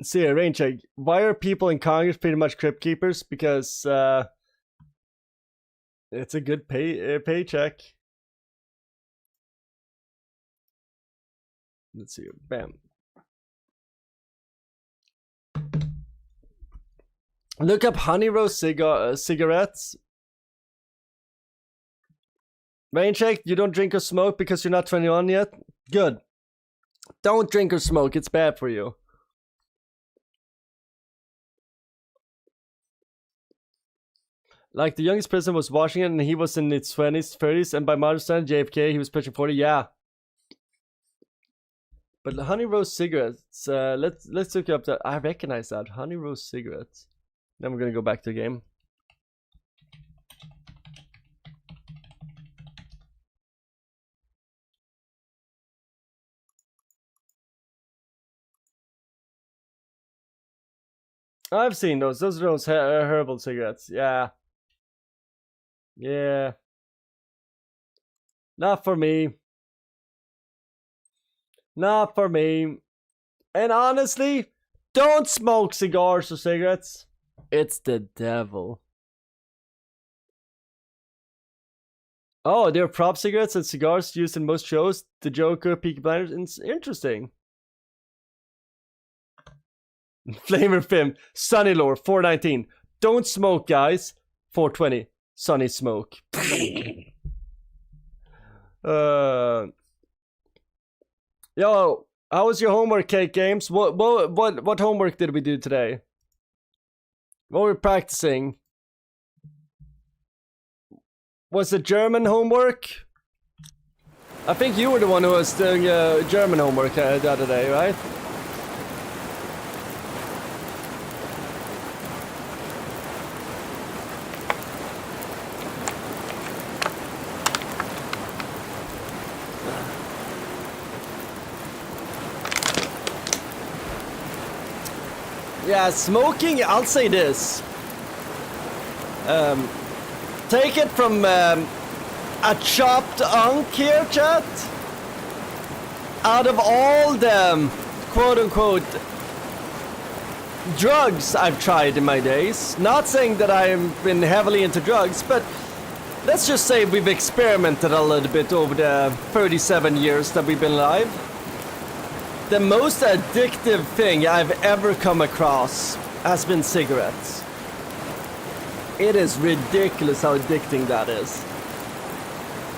see a rain check. Why are people in Congress pretty much crypt keepers? Because it's a good paycheck. Let's see. Bam. Look up Honey Rose cigarettes. Rain check. You don't drink or smoke because you're not 21 yet. Good. Don't drink or smoke. It's bad for you. Like the youngest president was Washington and he was in his 20s, 30s, and by modern standards, JFK, he was pushing 40. Yeah. But Honey Rose cigarettes, let's look up that. I recognize that. Honey Rose cigarettes. Then we're gonna go back to the game. I've seen those. Those are those herbal cigarettes. Yeah. Yeah. Not for me. Not for me. And honestly, don't smoke cigars or cigarettes. It's the devil. Oh, they're prop cigarettes and cigars used in most shows. The Joker, Peaky Blinders. It's interesting. Flamer Film. Sunny Lore. 419. Don't smoke, guys. 420. Sunny Smoke. Yo, how was your homework, Cake Games? What homework did we do today? What were we practicing? Was it German homework? I think you were the one who was doing German homework the other day, right? Yeah, smoking, I'll say this. Take it from a chopped unk here, chat. Out of all the quote-unquote drugs I've tried in my days, not saying that I've been heavily into drugs, but let's just say we've experimented a little bit over the 37 years that we've been alive. The most addictive thing I've ever come across has been cigarettes. It is ridiculous how addicting that is.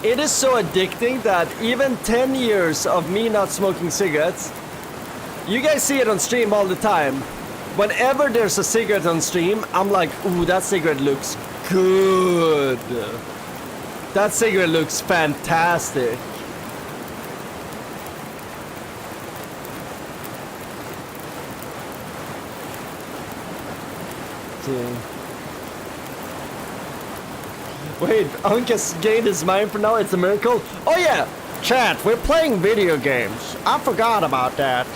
It is so addicting that even 10 years of me not smoking cigarettes, you guys see it on stream all the time. Whenever there's a cigarette on stream, I'm like, ooh, that cigarette looks good. That cigarette looks fantastic. Wait, Unk has gained his mind for now, it's a miracle? Oh yeah, chat, we're playing video games. I forgot about that.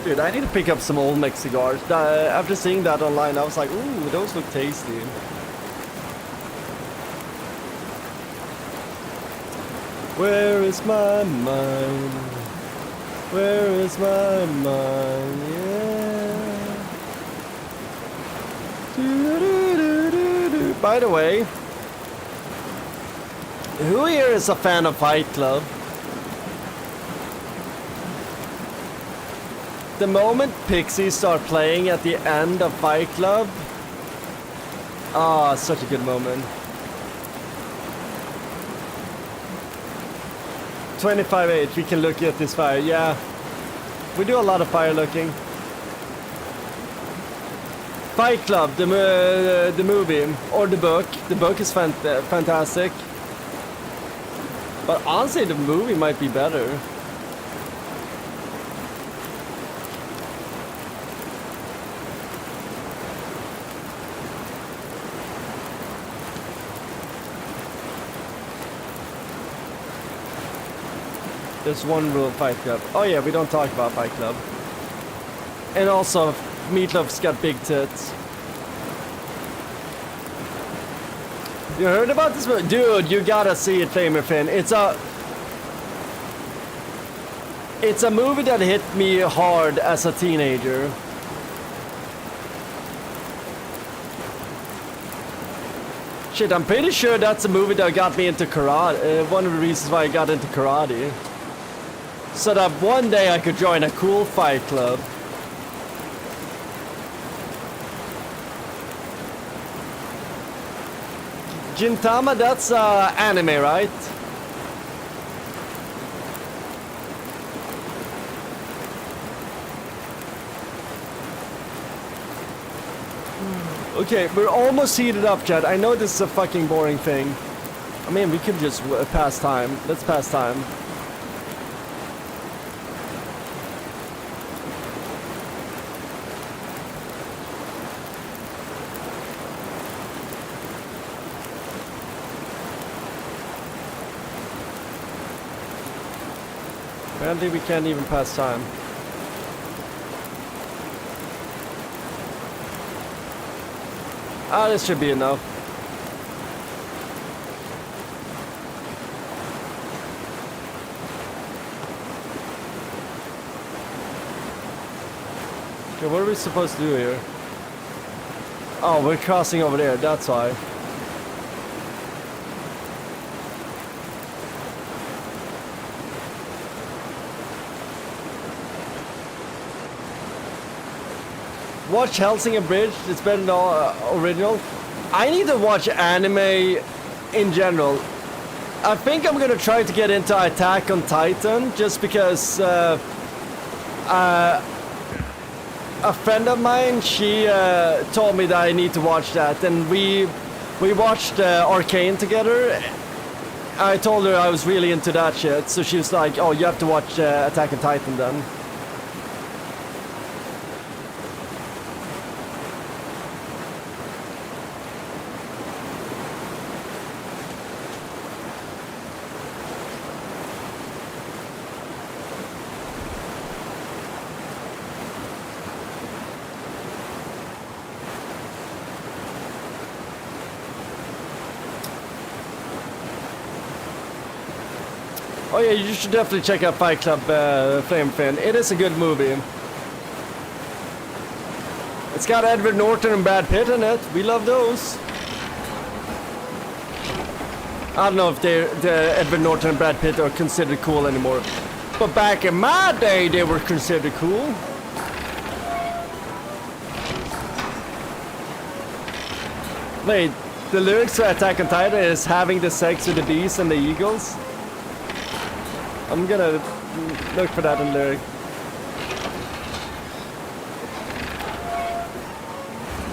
Dude, I need to pick up some old mech cigars. After seeing that online, I was like, ooh, those look tasty. Where is my mind? Where is my mind? Yeah. By the way, who here is a fan of Fight Club? The moment Pixies start playing at the end of Fight Club, ah, such a good moment. 25-8, we can look at this fire. Yeah, we do a lot of fire looking. Fight Club, the movie or the book. The book is fantastic, but honestly, the movie might be better. There's one rule of Fight Club. Oh yeah, we don't talk about Fight Club. And also, Meatloaf's got big tits. You heard about this movie? Dude, you gotta see it, Flamer Finn. It's a movie that hit me hard as a teenager. Shit, I'm pretty sure that's a movie that got me into karate. One of the reasons why I got into karate. So that one day I could join a cool fight club. Gintama, that's anime, right? Okay, we're almost heated up, Chad. I know this is a fucking boring thing. I mean, we could just pass time. Let's pass time. Apparently we can't even pass time. Ah, this should be enough. Okay, what are we supposed to do here? Oh, we're crossing over there, that's why. Watch Hellsing Bridge, it's better than the original. I need to watch anime in general. I think I'm gonna try to get into Attack on Titan just because a friend of mine, she told me that I need to watch that, and we watched Arcane together. I told her I was really into that shit, so she was like, oh, you have to watch Attack on Titan then. Oh yeah, you should definitely check out Fight Club, Flame Fin. It is a good movie. It's got Edward Norton and Brad Pitt in it. We love those. I don't know if the Edward Norton and Brad Pitt are considered cool anymore. But back in my day, they were considered cool. Wait, the lyrics to Attack on Titan is having the sex with the bees and the eagles? I'm gonna look for that in lyric.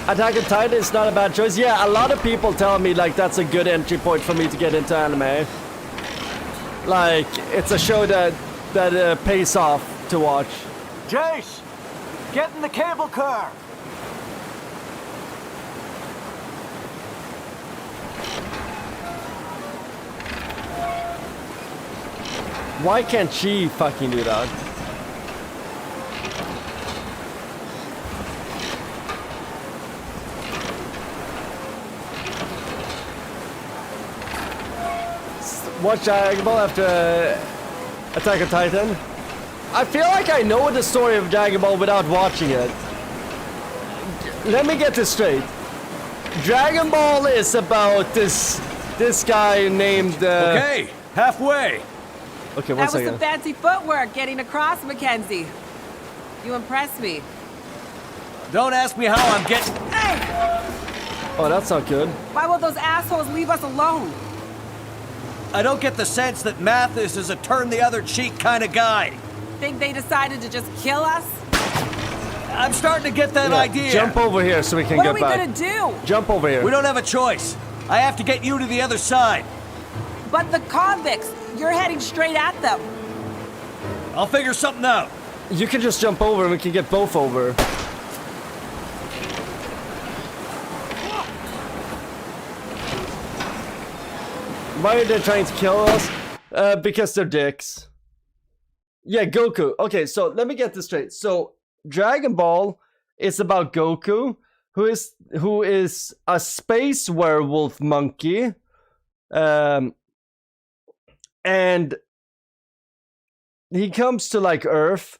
Attack on Titan is not a bad choice. Yeah, a lot of people tell me like that's a good entry point for me to get into anime. Like, it's a show that pays off to watch. Jace, get in the cable car. Why can't she fucking do that? Watch Dragon Ball after Attack on Titan. I feel like I know the story of Dragon Ball without watching it. Let me get this straight. Dragon Ball is about this guy named Okay, halfway. Okay, one That was second. some fancy footwork getting across, Mackenzie. You impressed me. Don't ask me how I'm getting... Hey! Oh, that's not good. Why will those assholes leave us alone? I don't get the sense that Mathis is a turn-the-other-cheek kind of guy. Think they decided to just kill us? I'm starting to get that Yeah, idea. jump over here so we can What get are we back. gonna do? Jump over here. We don't have a choice. I have to get you to the other side. But the convicts, you're heading straight at them. I'll figure something out. You can just jump over and we can get both over. Why are they trying to kill us? Because they're dicks. Yeah, Goku. Okay, so let me get this straight. So Dragon Ball is about Goku, who is a space werewolf monkey, and he comes to like Earth,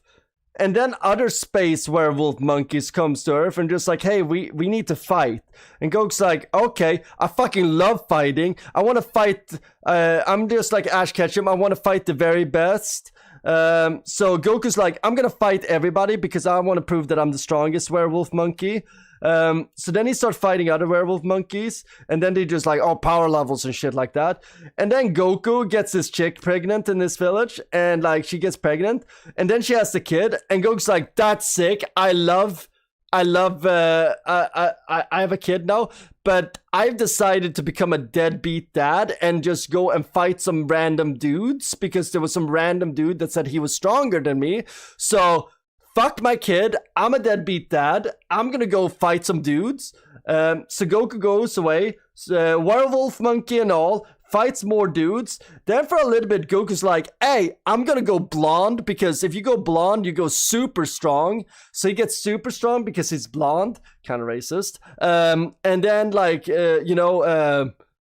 and then other space werewolf monkeys comes to Earth and just like, hey, we need to fight. And Goku's like, okay, I fucking love fighting. I want to fight. I'm just like Ash Ketchum. I want to fight the very best. So Goku's like, I'm gonna fight everybody because I want to prove that I'm the strongest werewolf monkey. So then he starts fighting other werewolf monkeys, and then they just like, oh, power levels and shit like that. And then Goku gets this chick pregnant in this village, and like she gets pregnant, and then she has the kid, and Goku's like, that's sick. I have a kid now, but I've decided to become a deadbeat dad and just go and fight some random dudes because there was some random dude that said he was stronger than me. So fuck my kid. I'm a deadbeat dad. I'm gonna go fight some dudes. So Goku goes away, werewolf monkey and all, fights more dudes. Then for a little bit, Goku's like, hey, I'm gonna go blonde because if you go blonde, you go super strong. So he gets super strong because he's blonde. Kind of racist. And then like,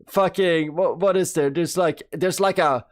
fucking, what is there? There's like a,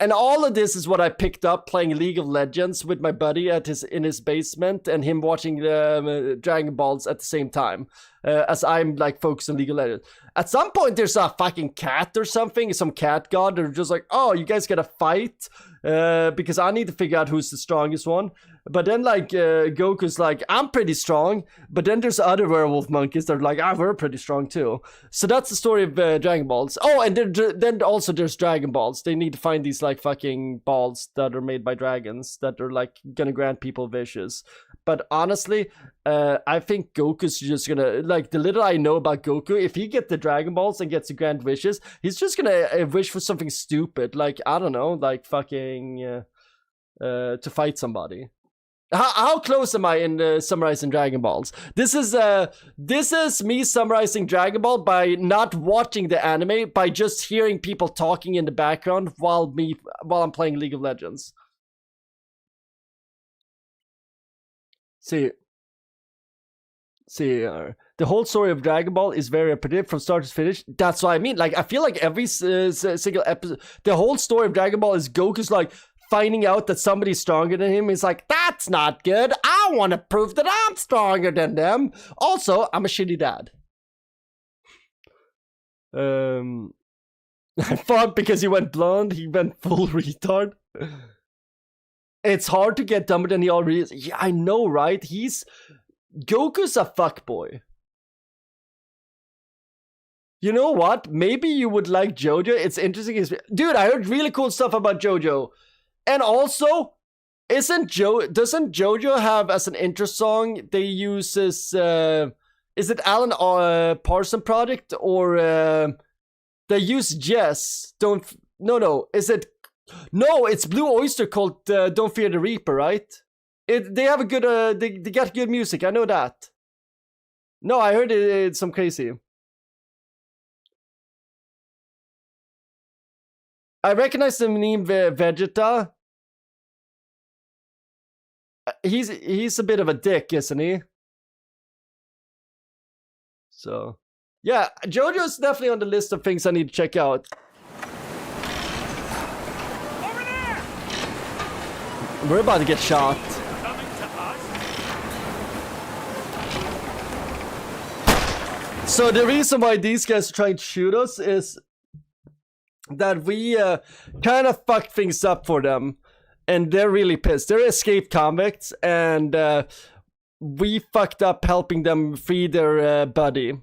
and all of this is what I picked up playing League of Legends with my buddy in his basement, and him watching Dragon Balls at the same time, as I'm like focused on League of Legends. At some point, there's a fucking cat or something, some cat god. They're just like, oh, you guys gotta fight because I need to figure out who's the strongest one. But then like Goku's like, I'm pretty strong. But then there's other werewolf monkeys that are like, we're pretty strong too. So that's the story of Dragon Balls. Oh, and then also there's Dragon Balls. They need to find these like fucking balls that are made by dragons that are like gonna grant people wishes. But honestly, I think Goku's just gonna, like, the little I know about Goku, if he gets the Dragon Balls and gets to grant wishes, he's just gonna wish for something stupid, like, I don't know, like fucking to fight somebody. How close am I in summarizing Dragon Balls? This is me summarizing Dragon Ball by not watching the anime, by just hearing people talking in the background while I'm playing League of Legends. See, the whole story of Dragon Ball is very repetitive from start to finish. That's what I mean. Like, I feel like every single episode, the whole story of Dragon Ball is Goku's like finding out that somebody's stronger than him. He's like, that's not good. I want to prove that I'm stronger than them. Also, I'm a shitty dad. I thought because he went blonde, he went full retard. It's hard to get dumber than he already is. Yeah, I know, right? Goku's a fuckboy. You know what? Maybe you would like JoJo. It's interesting. Dude, I heard really cool stuff about JoJo. And also, doesn't JoJo have as an intro song, they use this, is it Alan Parsons Project? Or they use Jess. No, it's Blue Oyster called Don't Fear the Reaper, right? They have a good, they got good music, I know that. No, I heard it's some crazy. I recognize the name Vegeta. He's a bit of a dick, isn't he? So, yeah, JoJo's definitely on the list of things I need to check out. Over there! We're about to get shot. Coming to us? So the reason why these guys are trying to shoot us is that we kind of fucked things up for them. And they're really pissed. They're escaped convicts, and we fucked up helping them free their buddy.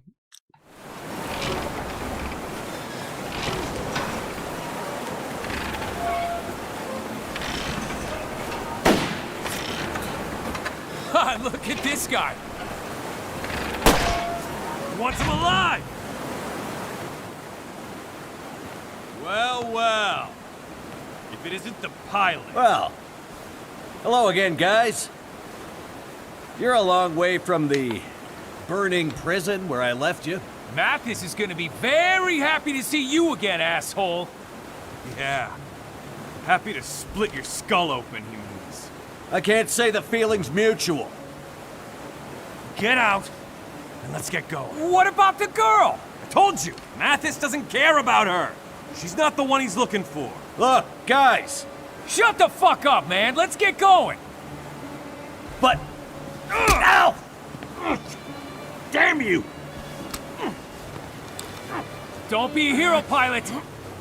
Look at this guy. Wants him alive. Well. If it isn't the pilot. Well, hello again, guys. You're a long way from the burning prison where I left you. Mathis is gonna be very happy to see you again, asshole. Yeah. Happy to split your skull open, he means. I can't say the feeling's mutual. Get out, and let's get going. What about the girl? I told you, Mathis doesn't care about her. She's not the one he's looking for. Look, guys. Shut the fuck up, man. Let's get going. But... Ow! Damn you! Don't be a hero, pilot,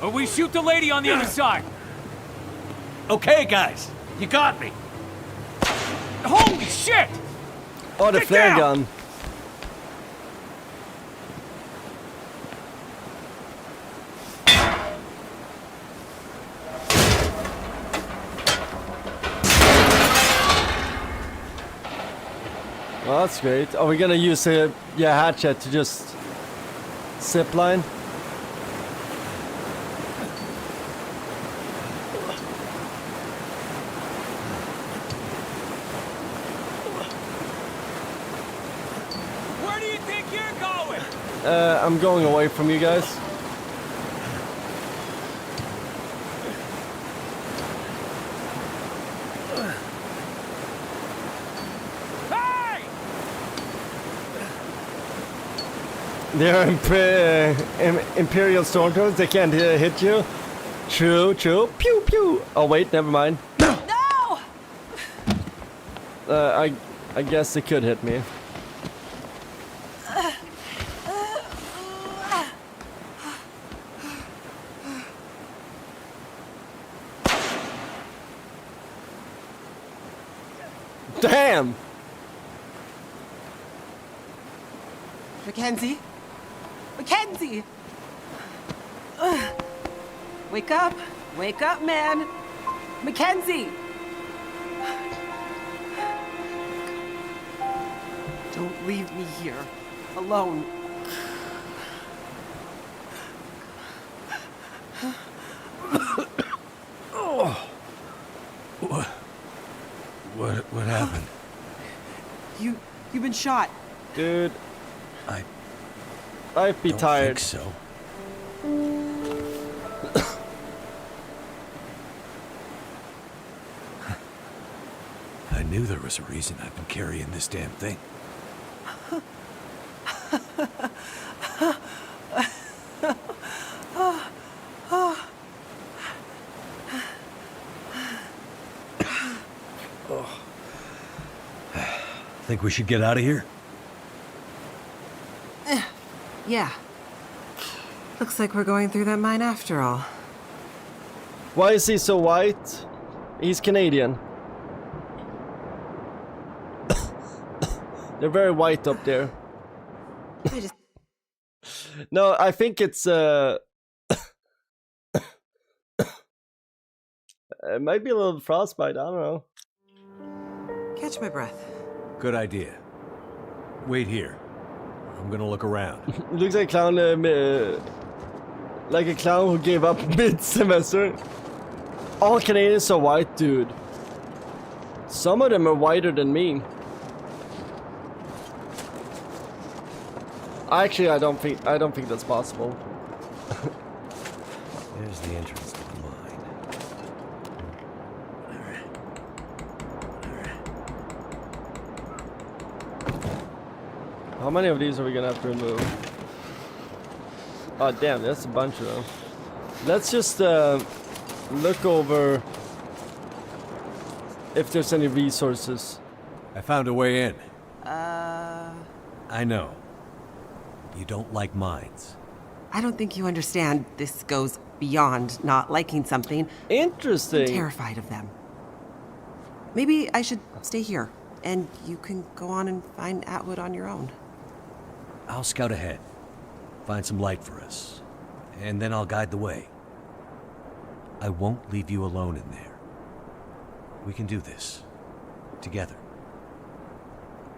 or we shoot the lady on the other side. Okay, guys. You got me. Holy shit! Oh, the Get flare down! gun. Well, that's great. Are we gonna use a hatchet to just zip line? Where do you think you're going? I'm going away from you guys. Hey! They're Imperial Stormtroopers. They can't hit you. True, true. Pew, pew. Oh, wait, never mind. No! I guess they could hit me. Damn! Mackenzie? Mackenzie! Wake up! Wake up, man! Mackenzie! Don't leave me here. Alone. What happened? You've been shot. Dude, I'd be Don't tired. think so. I knew there was a reason I've been carrying this damn thing. Think we should get out of here? Yeah. Looks like we're going through that mine after all. Why is he so white? He's Canadian. They're very white up there. I just... No, I think it's it might be a little frostbite, I don't know. Catch my breath. Good idea. Wait here. I'm gonna look around. It looks like like a clown who gave up mid-semester. All Canadians are white, dude. Some of them are whiter than me. Actually, I don't think that's possible. There's the entrance to the mine. How many of these are we gonna have to remove? Oh damn, that's a bunch of them. Let's just look over if there's any resources. I found a way in. I know. You don't like mines. I don't think you understand. This goes beyond not liking something. Interesting. I'm terrified of them. Maybe I should stay here, and you can go on and find Atwood on your own. I'll scout ahead. Find some light for us. And then I'll guide the way. I won't leave you alone in there. We can do this. Together.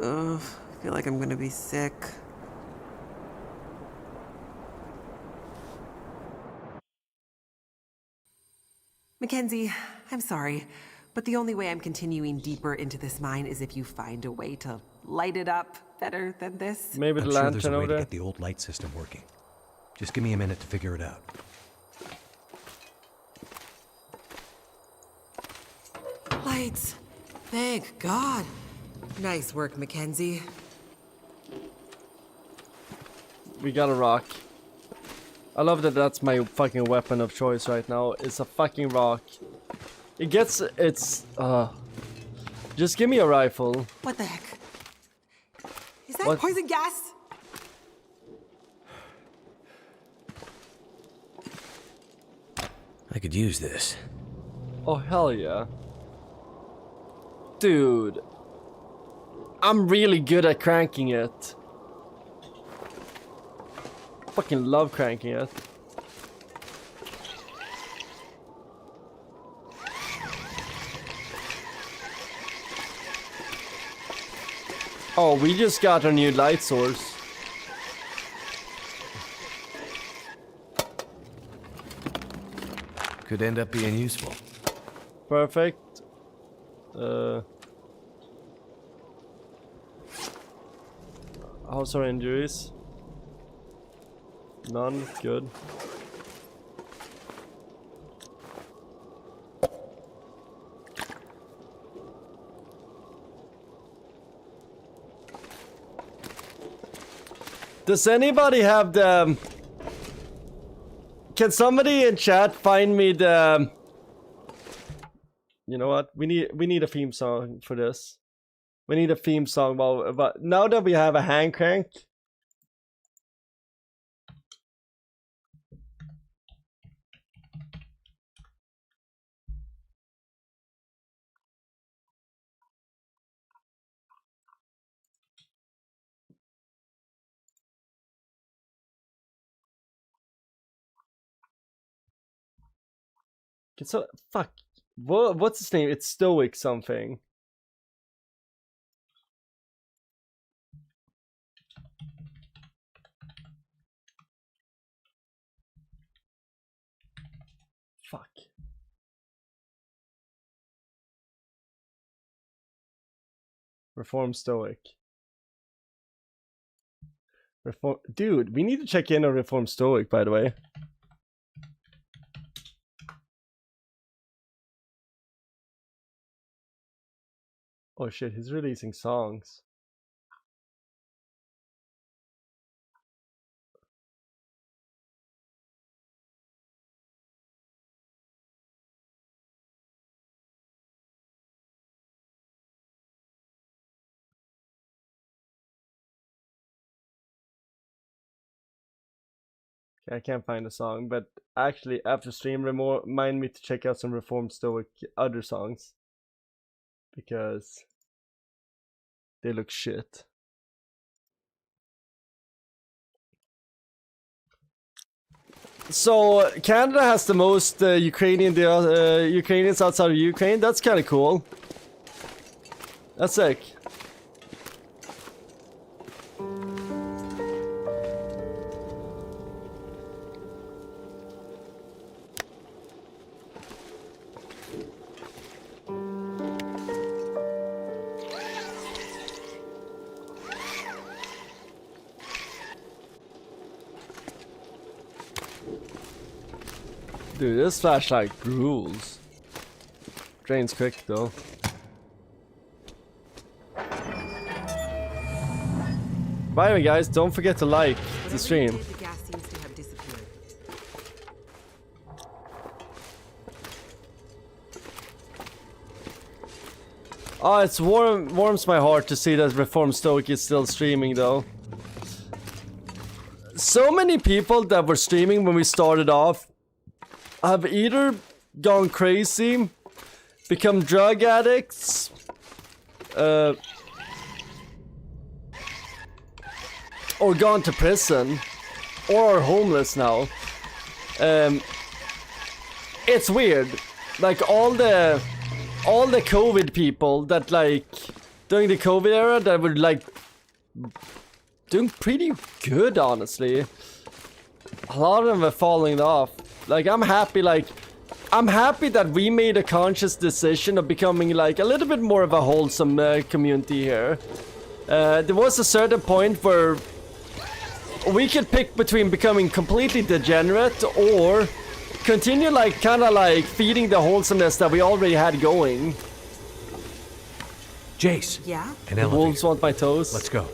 Ugh, I feel like I'm gonna be sick. Mackenzie, I'm sorry, but the only way I'm continuing deeper into this mine is if you find a way to light it up better than this. Maybe the I'm sure there's lantern a way over to there. get the old light system working. Just give me a minute to figure it out. lights. Thank God. Nice work, Mackenzie. We got a rock. I love that that's my fucking weapon of choice right now. It's a fucking rock. It gets... Just give me a rifle. What the heck? Is that What? poison gas? I could use this. Oh, hell yeah. Dude. I'm really good at cranking it. Fucking love cranking it. Oh, we just got a new light source. Could end up being useful. Perfect. How's our injuries? None. Good. Does anybody have the... Can somebody in chat find me the... You know what? We need a theme song for this. We need a theme song. But now that we have a hand crank... So fuck. What's his name? It's Stoic something. Fuck. Reform Stoic. Reform. Dude, we need to check in on Reform Stoic, by the way. Oh shit, he's releasing songs. Okay, I can't find a song, but actually after stream remind me to check out some Reform Stoic other songs. Because they look shit. So Canada has the most Ukrainians outside of Ukraine. That's kind of cool. That's sick. Dude, this flashlight rules. Drains quick though. By the way guys, don't forget to like the stream. The gas seems to have disappeared. Oh, it's warms my heart to see that Reform Stoic is still streaming though. So many people that were streaming when we started off have either gone crazy, become drug addicts, or gone to prison, or are homeless now. It's weird. Like all the COVID people that like during the COVID era that were like doing pretty good, honestly. A lot of them are falling off. Like I'm happy that we made a conscious decision of becoming like a little bit more of a wholesome community here. There was a certain point where we could pick between becoming completely degenerate or continue like kind of like feeding the wholesomeness that we already had going. Jace. Yeah? An The elevator. wolves want my toes. Let's go.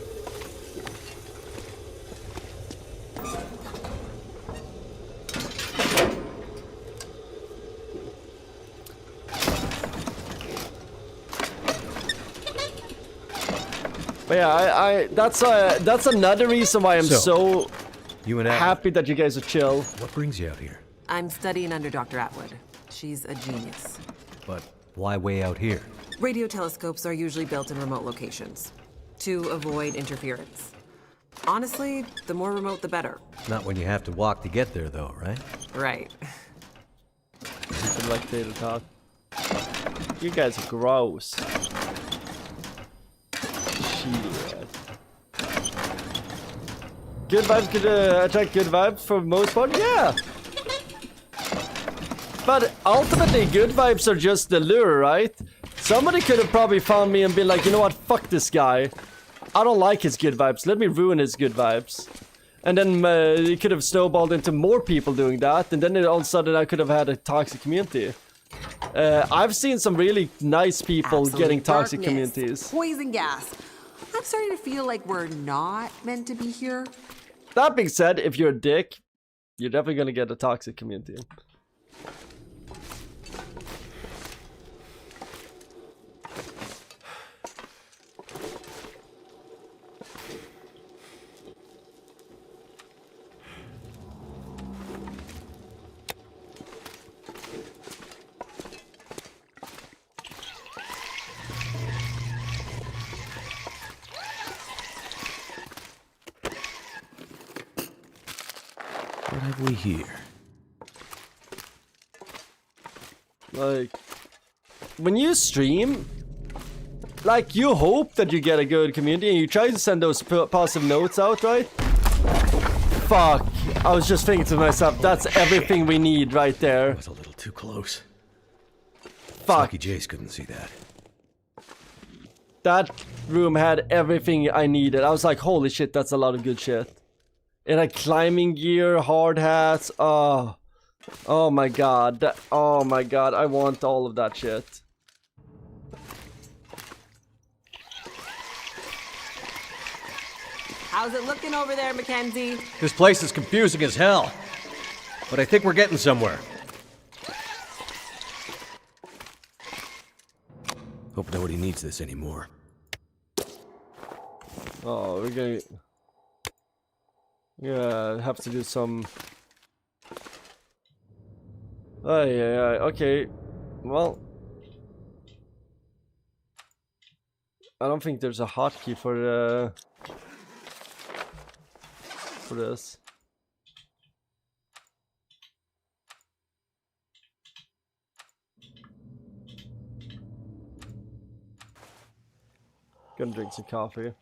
But yeah, that's another reason why I'm so You and Atwood, happy that you guys are chill. what brings you out here? I'm studying under Dr. Atwood. She's a genius. But why way out here? Radio telescopes are usually built in remote locations to avoid interference. Honestly, the more remote, the better. Not when you have to walk to get there, though, right? Right. People like data talk. You guys are gross. Shit. Good vibes could attract good vibes for the most part, yeah. But ultimately, good vibes are just the lure, right? Somebody could have probably found me and been like, you know what, fuck this guy. I don't like his good vibes, let me ruin his good vibes. And then it could have snowballed into more people doing that, and then all of a sudden I could have had a toxic community. I've seen some really nice people Absolute getting toxic darkness, communities. Poison gas. I'm starting to feel like we're not meant to be here. That being said, if you're a dick, you're definitely gonna get a toxic community. What have we here? Like, when you stream, like, you hope that you get a good community and you try to send those positive notes out, right? Fuck, I was just thinking to myself, that's everything we need right there. That was a little too close. Fuck, Lucky Jace couldn't see that. that room had everything I needed. I was like, holy shit, that's a lot of good shit. It had climbing gear, hard hats, oh my god, oh my god, I want all of that shit. How's it looking over there, Mackenzie? This place is confusing as hell. But I think we're getting somewhere. Hope nobody needs this anymore. Oh, we're gonna... Yeah, have to do some... Oh, yeah, okay. Well... I don't think there's a hotkey for this. Gonna drink some coffee.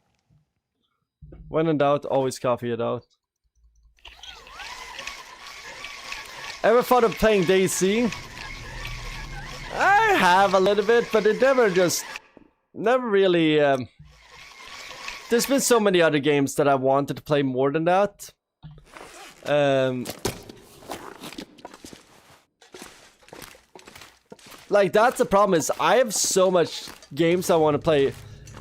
When in doubt, always coffee it out. Ever thought of playing DayZ? I have a little bit, but it never really, there's been so many other games that I wanted to play more than that. Like, that's the problem, is I have so much games I want to play.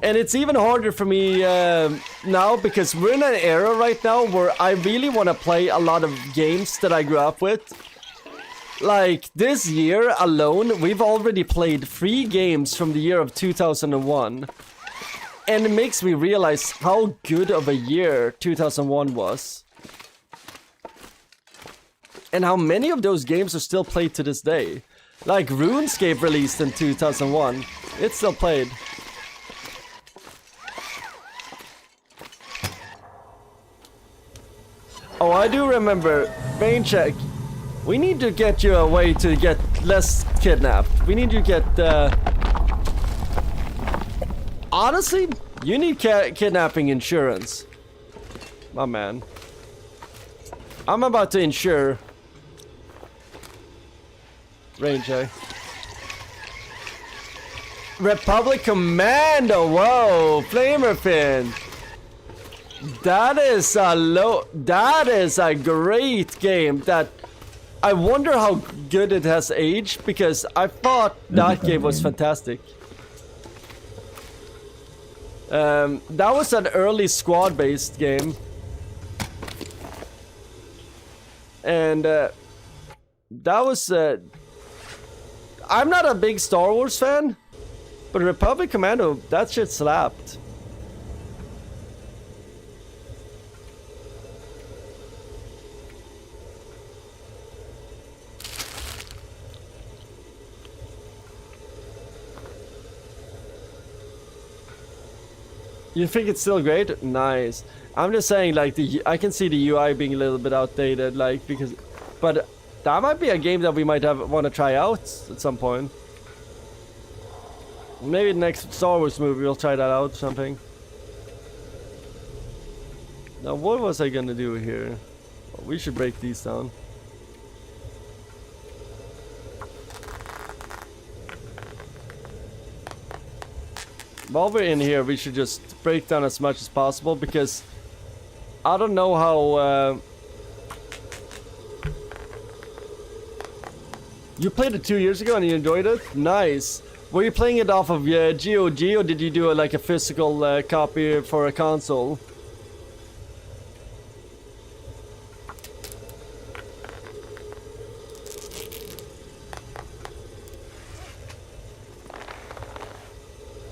And it's even harder for me now, because we're in an era right now where I really want to play a lot of games that I grew up with. Like, this year alone, we've already played 3 games from the year of 2001. And it makes me realize how good of a year 2001 was. And how many of those games are still played to this day. Like, RuneScape released in 2001. It's still played. Oh, I do remember, Rain Check. We need to get you a way to get less kidnapped. We need you to get, honestly, you need kidnapping insurance. My man. I'm about to insure. Rain Check. Republic Commando, whoa, Flamer Fin. That is a great game. That I wonder how good it has aged, because I thought that game was fantastic. That was an early squad-based game. And that was... I'm not a big Star Wars fan, but Republic Commando, that shit slapped. You think it's still great? Nice. I'm just saying, like, I can see the UI being a little bit outdated, like, because... But that might be a game that we might want to try out at some point. Maybe the next Star Wars movie we'll try that out or something. Now, what was I gonna do here? Well, we should break these down. While we're in here, we should just break down as much as possible, because I don't know how... You played it 2 years ago and you enjoyed it? Nice. Were you playing it off of GOG, or did you do like a physical copy for a console?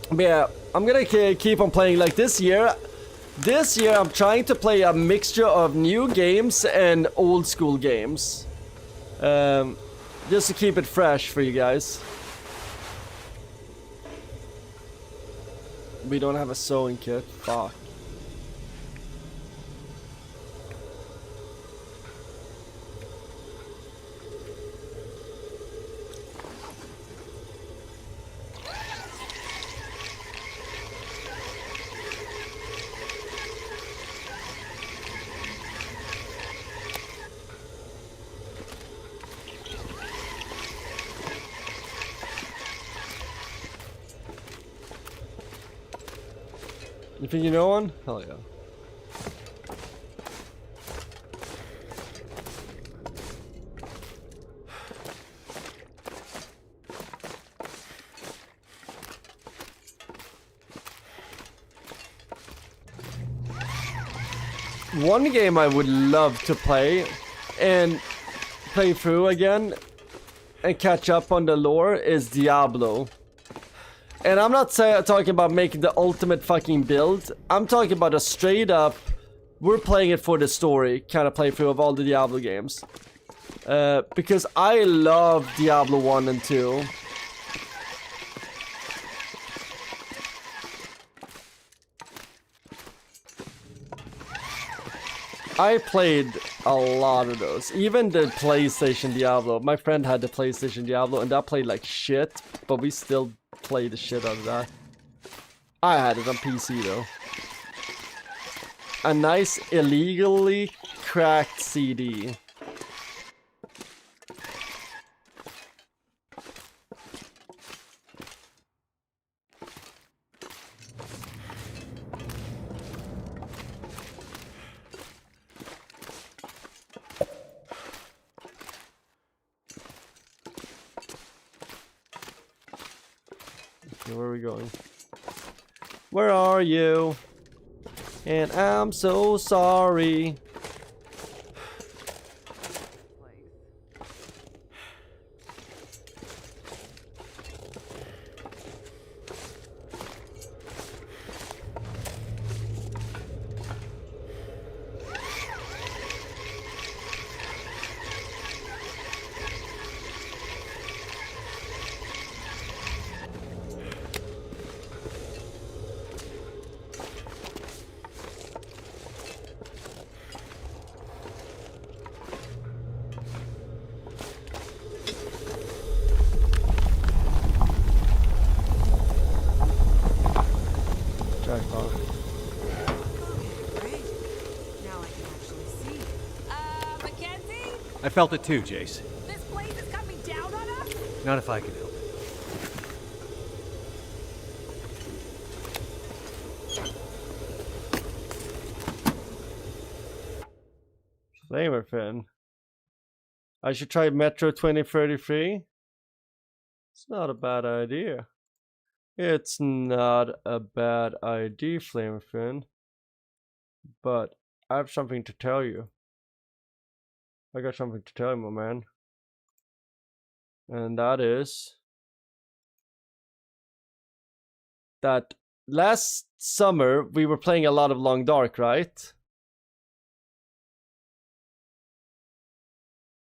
But yeah, I'm gonna keep on playing like this year. This year I'm trying to play a mixture of new games and old school games. Just to keep it fresh for you guys. We don't have a sewing kit. Fuck. You think you know one? Hell yeah. One game I would love to play and play through again and catch up on the lore is Diablo. And I'm not talking about making the ultimate fucking build. I'm talking about a straight up, we're playing it for the story kind of playthrough of all the Diablo games. Because I love Diablo 1 and 2. I played a lot of those. Even the PlayStation Diablo. My friend had the PlayStation Diablo and that played like shit, but we still play the shit out of that. I had it on PC though. A nice illegally cracked CD. Where are we going? Where are you? And I'm so sorry. I felt it too, Jace. This place is coming down on us? Not if I can help it. Flamer Fin. I should try Metro 2033. It's not a bad idea. It's not a bad idea, Flamerfin. But I have something to tell you. I got something to tell you, my man. And that is that last summer we were playing a lot of Long Dark, right?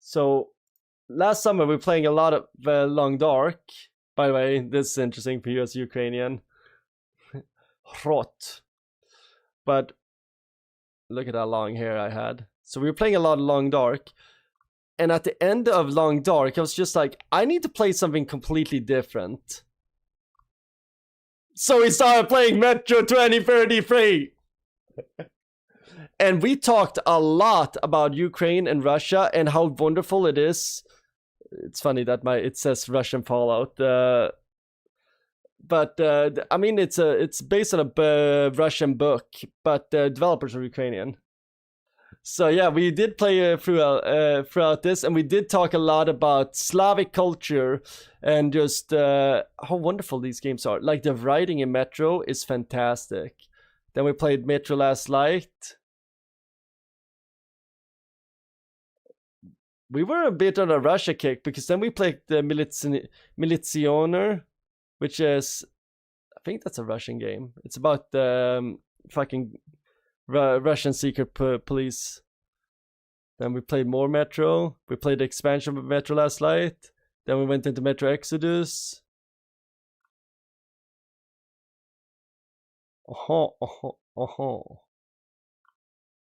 So last summer we were playing a lot of Long Dark. By the way, this is interesting for you as Ukrainian. Rot. But look at that long hair I had. So we were playing a lot of Long Dark. And at the end of Long Dark, I was just like, I need to play something completely different. So we started playing Metro 2033. And we talked a lot about Ukraine and Russia and how wonderful it is. It's funny that it says Russian Fallout. But I mean, it's based on a Russian book, but the developers are Ukrainian. So yeah, we did play throughout this, and we did talk a lot about Slavic culture and just how wonderful these games are. Like the writing in Metro is fantastic. Then we played Metro Last Light. We were a bit on a Russia kick because then we played the Militsioner, which is, I think that's a Russian game. It's about the fucking Russian secret police. Then we played more Metro. We played the expansion of Metro Last Light. Then we went into Metro Exodus. And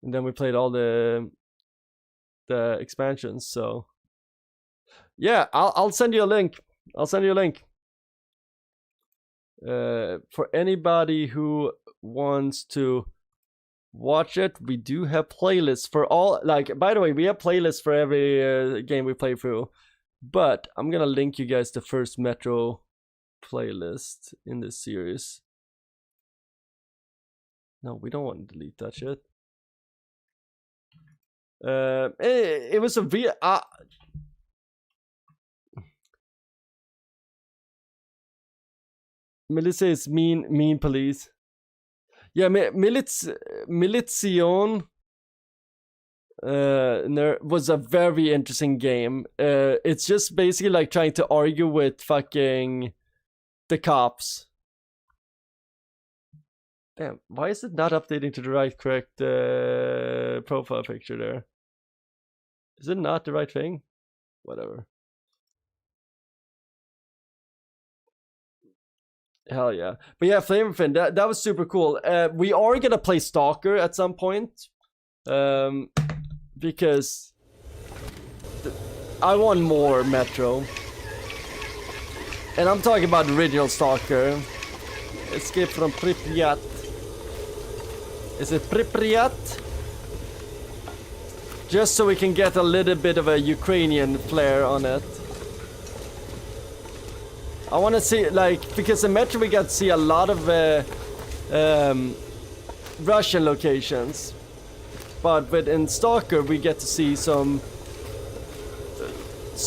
then we played all the expansions. So yeah, I'll send you a link. I'll send you a link. For anybody who wants to watch it, we do have playlists for all, like, by the way, we have playlists for every game we play through, but I'm gonna link you guys the first Metro playlist in this series. No, we don't want to delete that shit. It was a real Melissa is mean police. Yeah, Militsion was a very interesting game. It's just basically like trying to argue with fucking the cops. Damn, why is it not updating to the correct profile picture there? Is it not the right thing? Whatever. Hell yeah. But yeah, Flamerfin, that was super cool. We are gonna play Stalker at some point. Because I want more Metro. And I'm talking about the original Stalker. Escape from Pripyat. Is it Pripyat? Just so we can get a little bit of a Ukrainian flair on it. I want to see, like, because in Metro we got to see a lot of Russian locations, but in Stalker we get to see some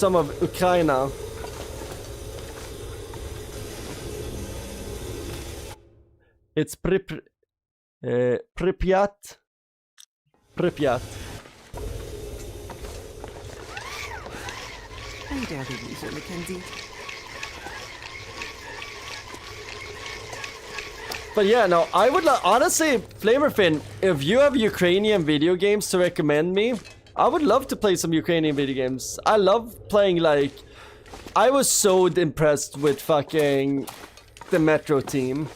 of Ukraine. It's Pripyat. How dare they use it, Mackenzie? But yeah, no, I would honestly, Flamerfin, if you have Ukrainian video games to recommend me, I would love to play some Ukrainian video games. I love playing, like, I was so impressed with fucking the Metro team.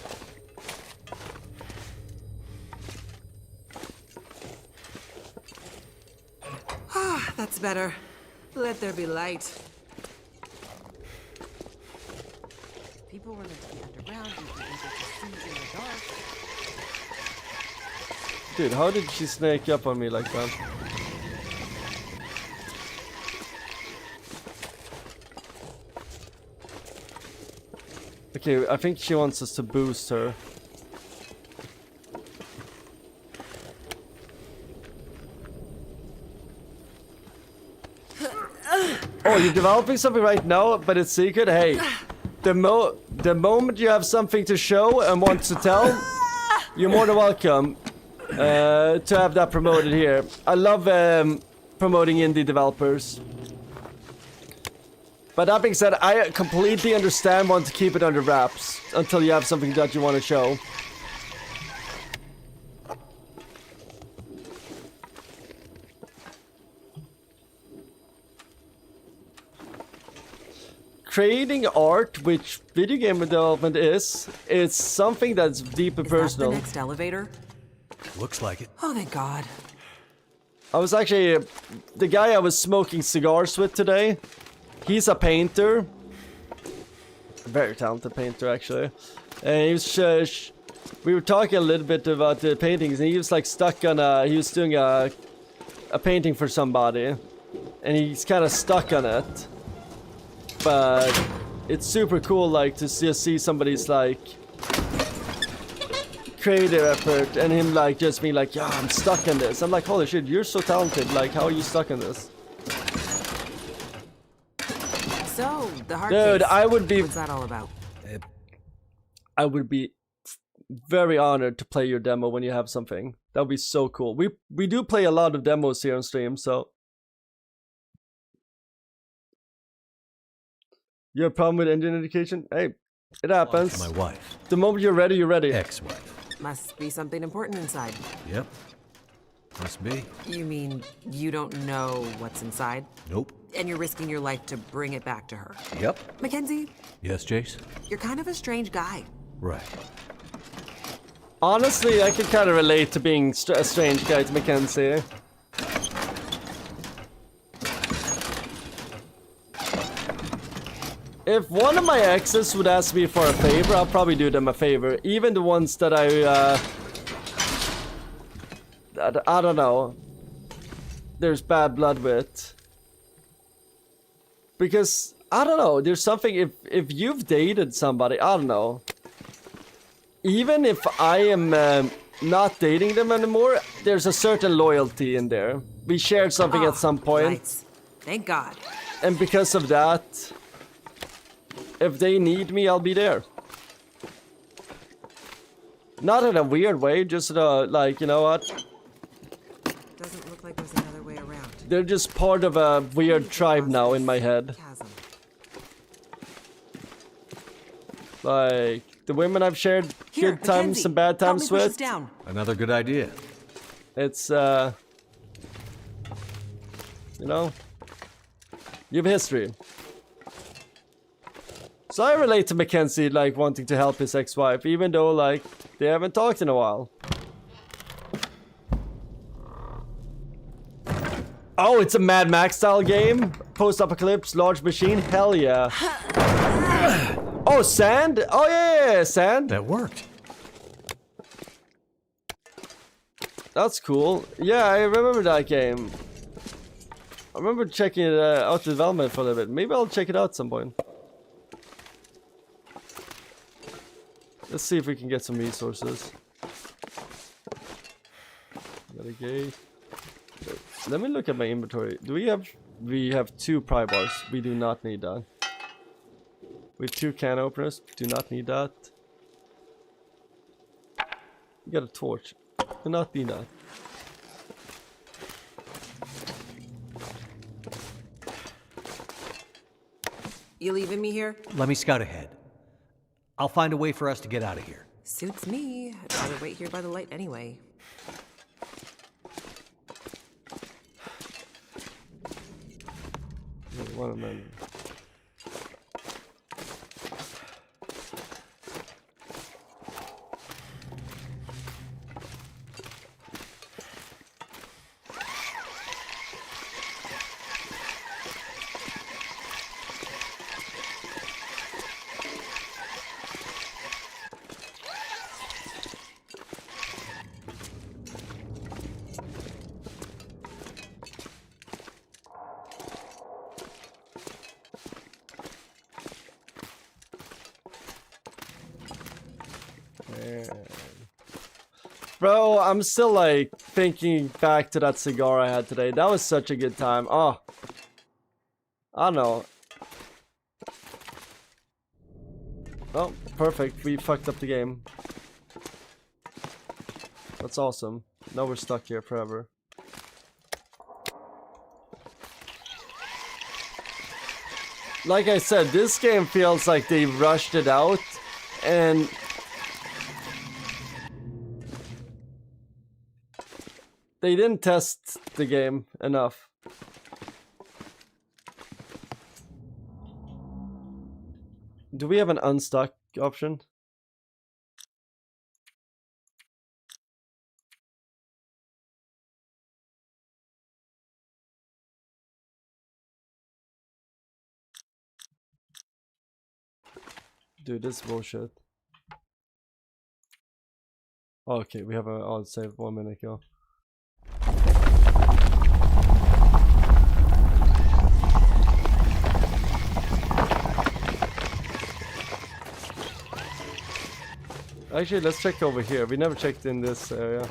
Ah, that's better. Let there be light. People were meant to be underground. Dude, how did she snake up on me like that? Okay, I think she wants us to boost her. Oh, you're developing something right now, but it's secret? Hey, the moment you have something to show and want to tell, you're more than welcome to have that promoted here. I love promoting indie developers. But that being said, I completely understand wanting to keep it under wraps until you have something that you want to show. Creating art, which video game development is, it's something that's deep and personal. Is that the next elevator? Looks like it. Oh, thank God. I was actually... the guy I was smoking cigars with today, he's a painter. A very talented painter, actually. And he was... we were talking a little bit about the paintings, and he was like stuck on a... he was doing a painting for somebody. And he's kind of stuck on it. But it's super cool, like, to see somebody's, like, creative effort, and him, like, just being like, yeah, I'm stuck in this. I'm like, holy shit, you're so talented. Like, how are you stuck in this? So, the hard Dude, case. I would be... What's that all about? I would be very honored to play your demo when you have something. That would be so cool. We do play a lot of demos here on stream, so... You have a problem with engine education? Hey, it happens. My wife. The moment you're ready, you're ready. Ex-wife. Must be something important inside. Yep. Must be. You mean you don't know what's inside? Nope. And you're risking your life to bring it back to her? Yep. Mackenzie, Yes, Jace? you're kind of a strange guy. Right. Honestly, I can kind of relate to being a strange guy to Mackenzie. If one of my exes would ask me for a favor, I'll probably do them a favor. Even the ones that I don't know, there's bad blood with. Because, I don't know, there's something, if you've dated somebody, I don't know. Even if I am not dating them anymore, there's a certain loyalty in there. We shared something at some point. Nice. Thank God. And because of that, if they need me, I'll be there. Not in a weird way, just like, you know what? Doesn't look like there's another way around. They're just part of a weird tribe now in my head. Chasm. Like, the women I've shared Here, good times Mackenzie, and bad help me times push with. this down. Another good idea. It's, you know, you have history. So I relate to Mackenzie, like, wanting to help his ex-wife, even though, like, they haven't talked in a while. Oh, it's a Mad Max style game? Post-apocalypse, large machine? Hell yeah. Oh, sand? Oh, yeah, sand. That worked. That's cool. Yeah, I remember that game. I remember checking it out the development for a little bit. Maybe I'll check it out at some point. Let's see if we can get some resources. Got a gate. Let me look at my inventory. Do we have... We have 2 pry bars. We do not need that. We have 2 can openers. Do not need that. We got a torch. Do not need that. You leaving me here? Let me scout ahead. I'll find a way for us to get out of here. Suits me. I'd rather wait here by the light anyway. One minute. Bro, I'm still like thinking back to that cigar I had today. That was such a good time. Oh, I don't know. Oh, perfect. We fucked up the game. That's awesome. Now we're stuck here forever. Like I said, this game feels like they rushed it out and they didn't test the game enough. Do we have an unstuck option? Dude, this is bullshit. Okay, we have a odd save 1 minute ago. Actually, let's check over here. We never checked in this area.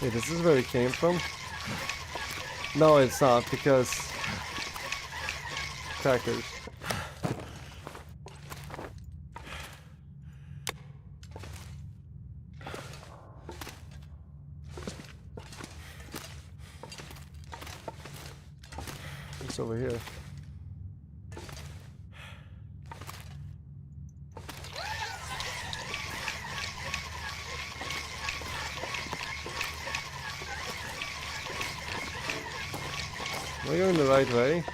Hey, this is where it came from? No, it's not, because crackers. It's over here. We're going the right way.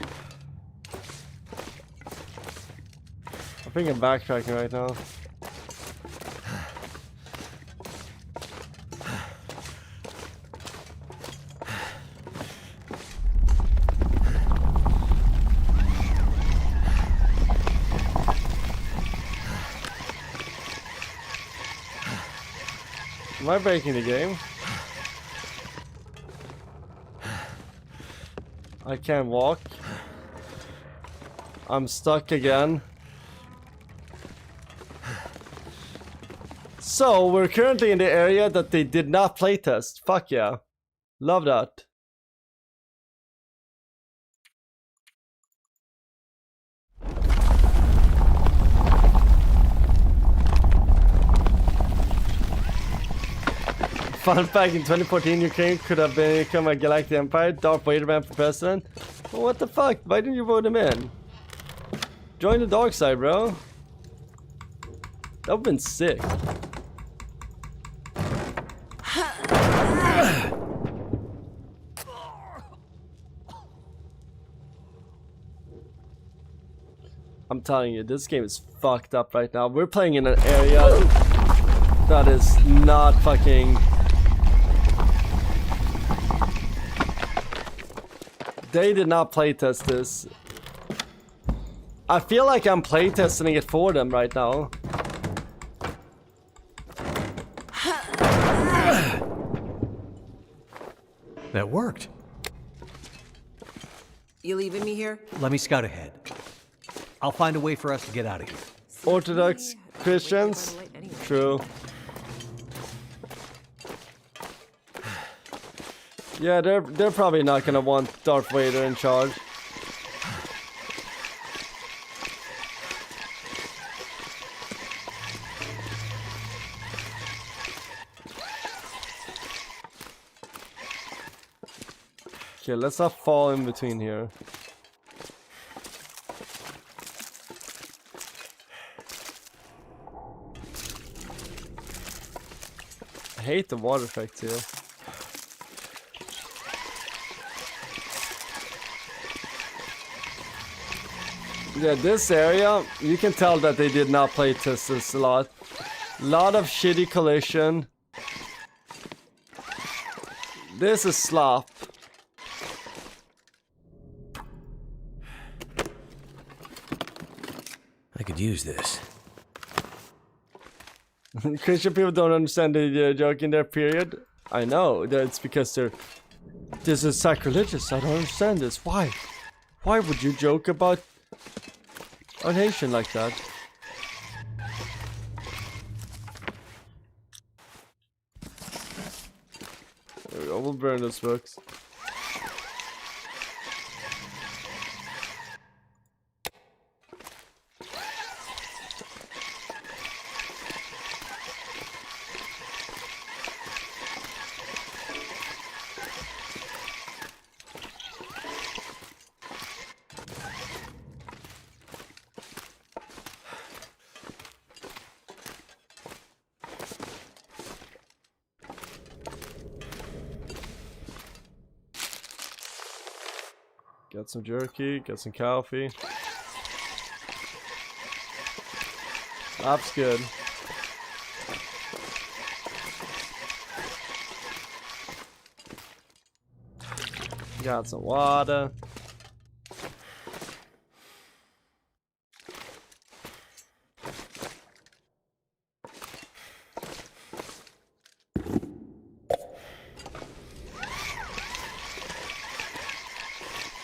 I think I'm backtracking right now. Am I breaking the game? I can't walk. I'm stuck again. So, we're currently in the area that they did not playtest. Fuck yeah. Love that. Fun fact, in 2014, Ukraine could have become a galactic empire. Darth Vader ran for president. Well, what the fuck? Why didn't you vote him in? Join the dark side, bro. That would've been sick. I'm telling you, this game is fucked up right now. We're playing in an area that is not fucking... They did not playtest this. I feel like I'm playtesting it for them right now. That worked. You leaving me here? Let me scout ahead. I'll find a way for us to get out of here. Orthodox Christians? True. Yeah, they're probably not gonna want Darth Vader in charge. Okay, let's not fall in between here. I hate the water effect here. Yeah, this area, you can tell that they did not play test this a lot. Lot of shitty collision. This is slop. I could use this. Christian people don't understand the joke in their period. I know, that's because this is sacrilegious. I don't understand this. Why? Why would you joke about a nation like that? we'll burn those books. Got some jerky, got some coffee. That's good. Got some water.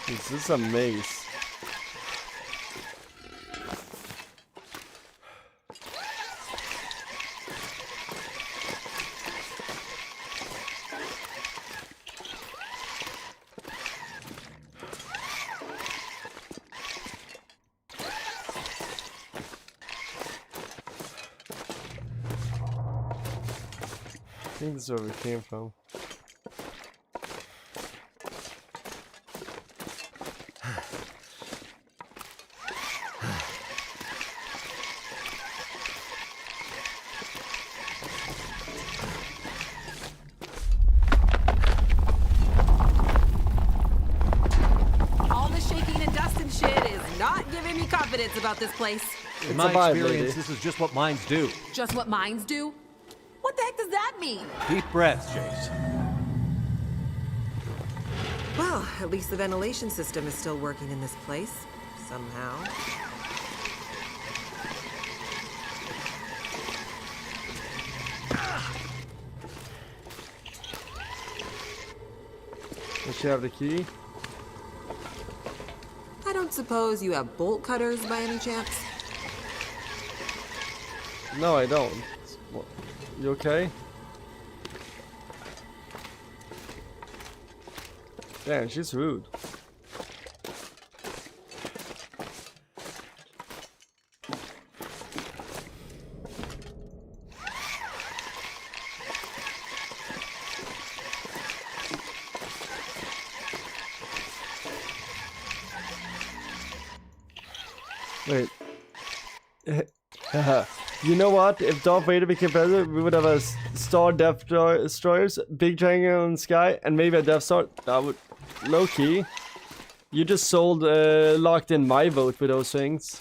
This is a maze. I think this is where we came from. About this place. In my experience, this is just what mines do. Just what mines do? What the heck does that mean? Deep breaths, Jace. Well, at least the ventilation system is still working in this place. Somehow. Does she have the key? I don't suppose you have bolt cutters by any chance? No, I don't. What? You okay? Damn, she's rude. Wait. You know what? If Darth Vader became president, we would have a Star Death Destroyers, big triangle in the sky, and maybe a Death Star. That would... Low key. You just sold, locked in my vote with those things.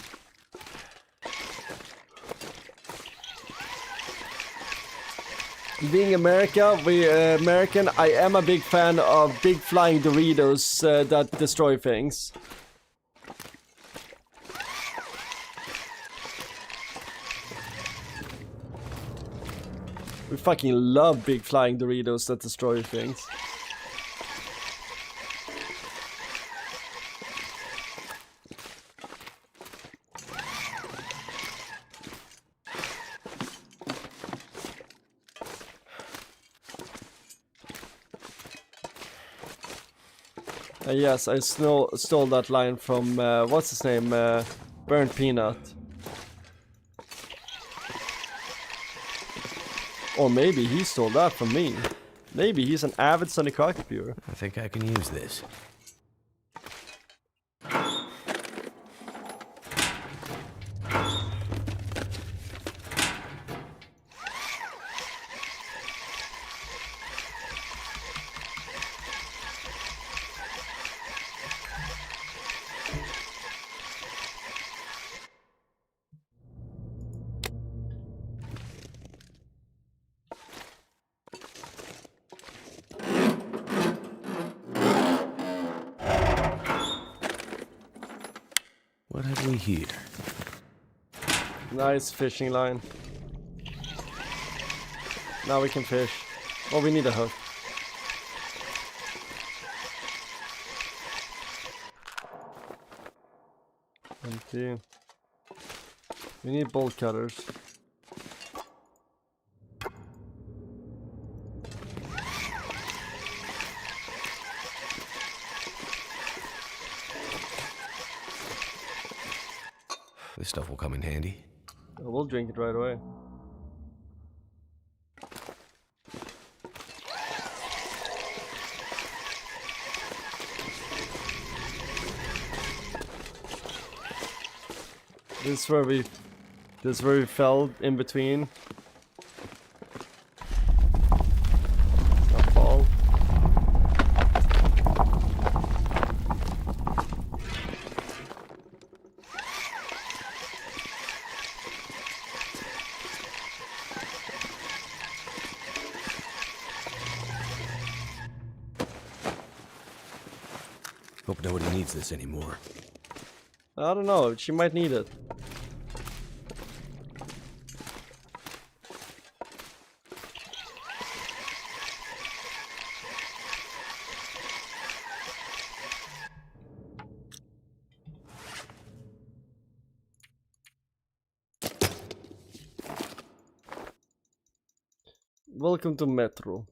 Being American, I am a big fan of big flying Doritos that destroy things. We fucking love big flying Doritos that destroy things. Yes, I stole that line from, what's his name? Burnt Peanut. Or maybe he stole that from me. Maybe he's an avid Sonny Crockett viewer. I think I can use this. What have we here? Nice fishing line. Now we can fish. Oh, we need a hook. Empty. We need bolt cutters. This stuff will come in handy. We'll drink it right away. This is where we fell in between. Not fall. Hope nobody needs this anymore. I don't know, she might need it. Welcome to Metro.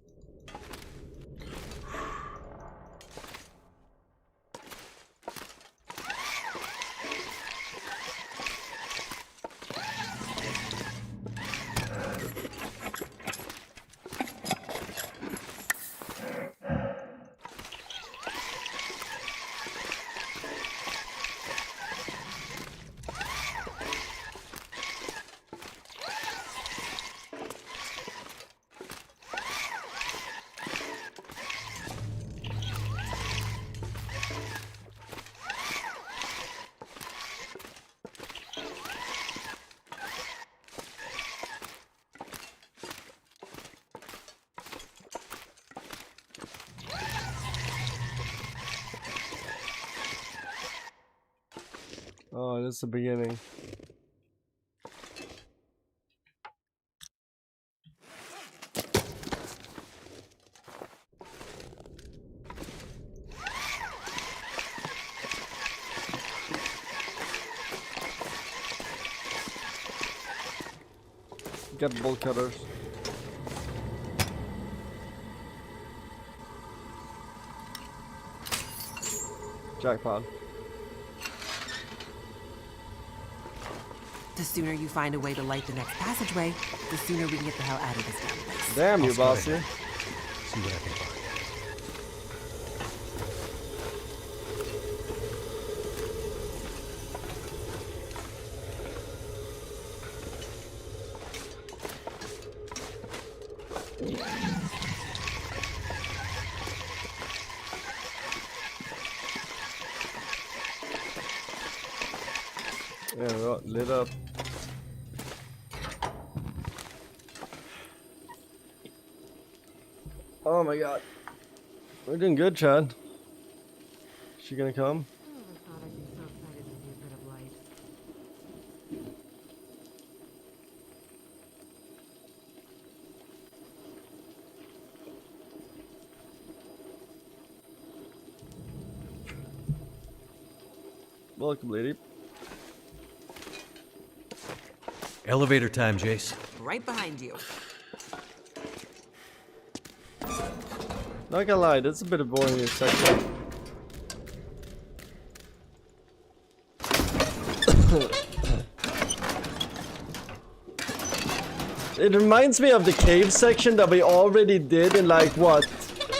Oh, that's the beginning. Get bolt cutters. Jackpot. The sooner you find a way to light the next passageway, the sooner we can get the hell out of this damn place. Damn you, I'll start bossy. ahead. See what I can find. Yeah, right, lit up. Oh my god. We're doing good, Chad. She gonna come? Welcome, lady. Elevator time, Jace. Right behind you. Not gonna lie, that's a bit of boring in this section. It reminds me of the cave section that we already did in like what?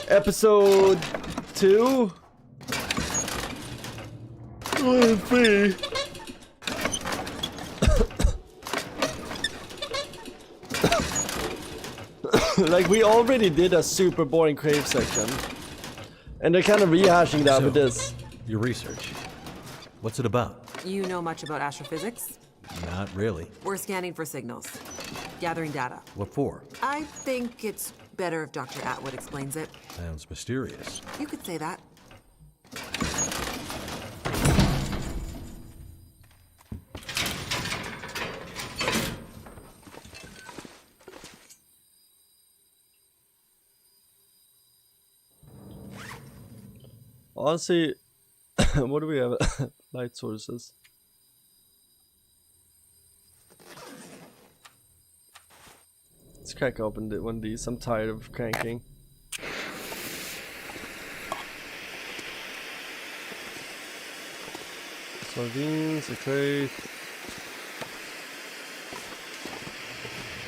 Episode 2? Or 3? Like we already did a super boring cave section. And they're kind of rehashing that with this. Your research. What's it about? You know much about astrophysics? Not really. We're scanning for signals. Gathering data. What for? I think it's better if Dr. Atwood explains it. Sounds mysterious. You could say that. Honestly, what do we have? Light sources. Let's crack open one of these. I'm tired of cranking. Sardines, a crate.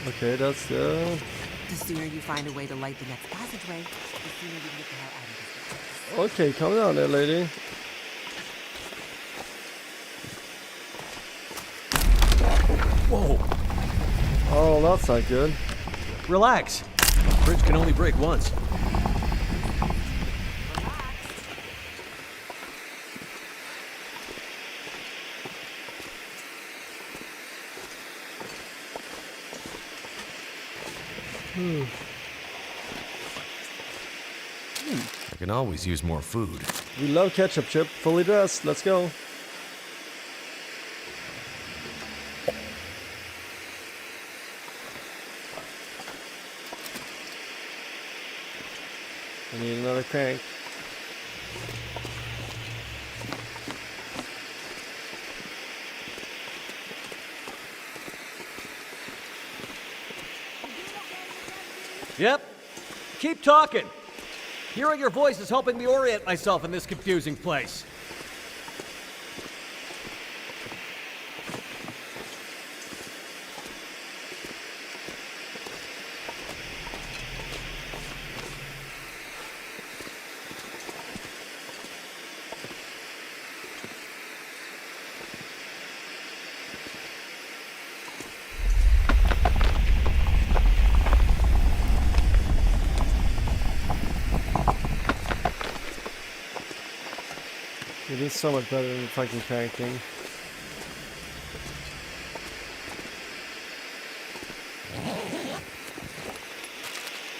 Okay, that's good. The sooner you find a way to light the next passageway, the sooner we can get the hell out of this place. Okay, calm down there, lady. Whoa! Oh, that's not good. Relax. Bridge can only break once. I can always use more food. We love ketchup, Chip. Fully dressed. Let's go. I need another crank. Yep. Keep talking. Hearing your voice is helping me orient myself in this confusing place. It is so much better than fucking cranking.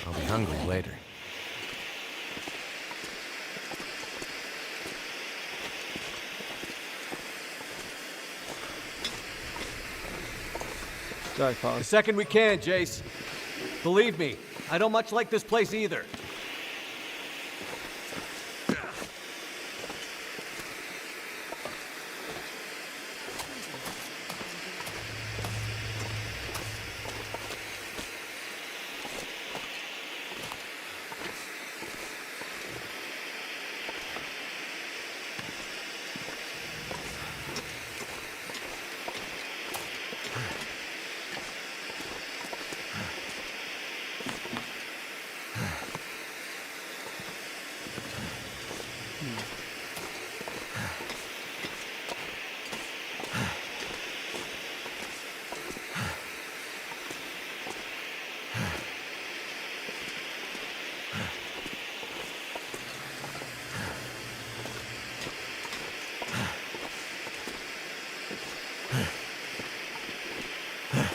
I'll be hungry later. Jackpot. The second we can, Jace. Believe me, I don't much like this place either.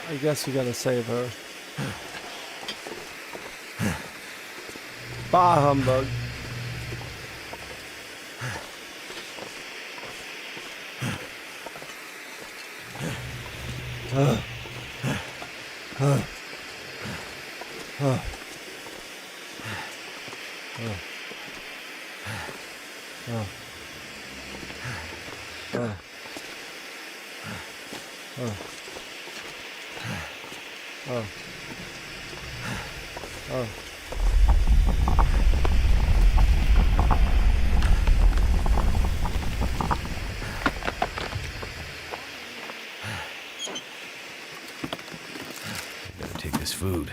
I guess you gotta save her. Bah humbug. Gotta take this food.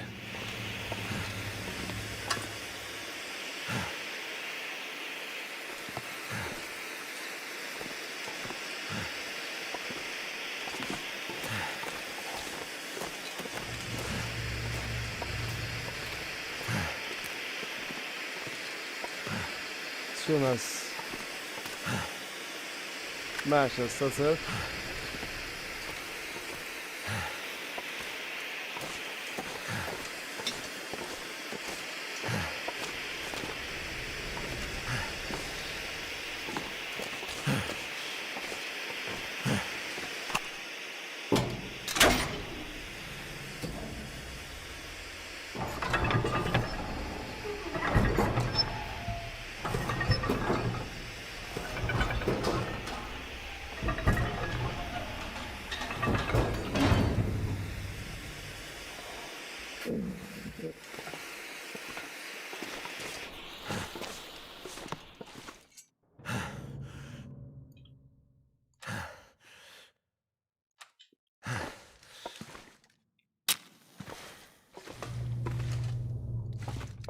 It's real nice. Smash this, that's it.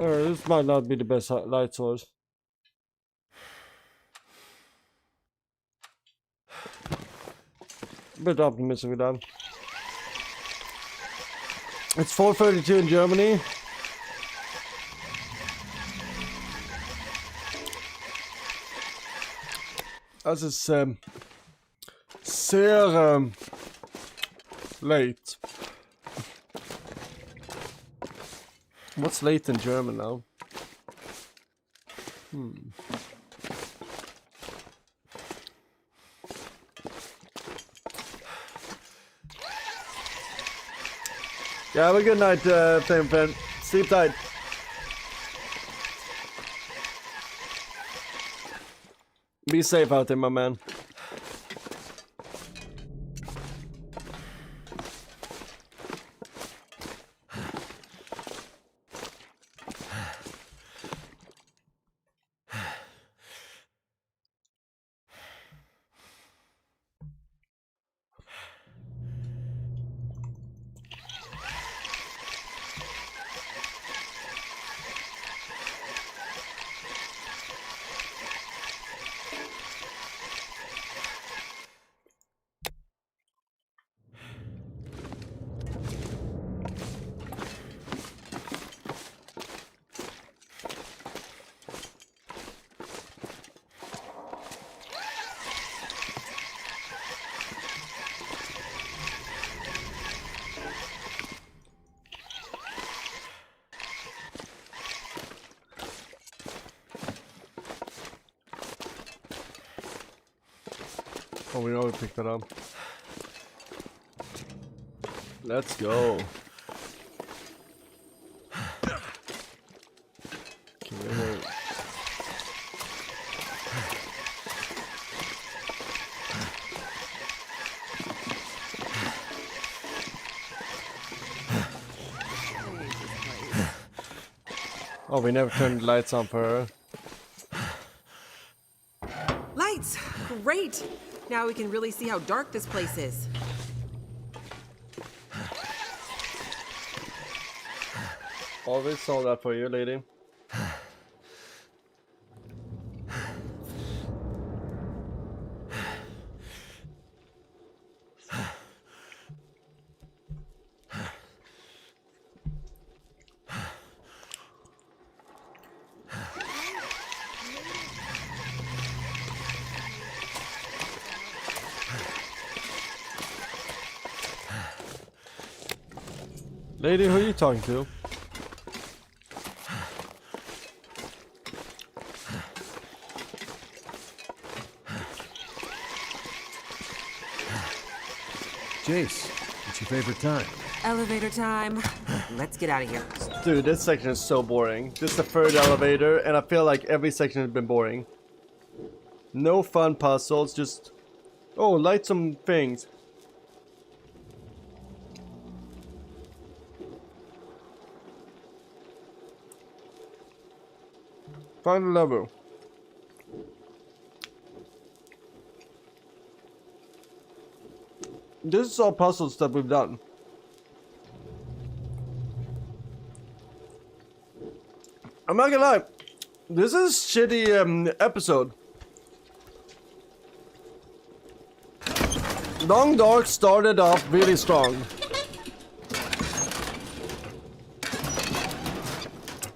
This might not be the best light source. Bit optimistic with that. It's 4:32 in Germany. Das ist sehr late. What's late in German now? Yeah, have a good night, fan. Sleep tight. Be safe out there, my man. Oh, we already picked that up. Let's go. Okay, wait. Oh, we never turned the lights on for her. Lights! Great! Now we can really see how dark this place is. Always saw that for you, lady. Lady, who are you talking to? Jace, what's your favorite time? Elevator time. Let's get out of here. Dude, this section is so boring. This is the third elevator, and I feel like every section has been boring. No fun puzzles, just... Oh, light some things. Find a level. This is all puzzles that we've done. I'm not gonna lie. This is a shitty episode. Long Dark started off really strong.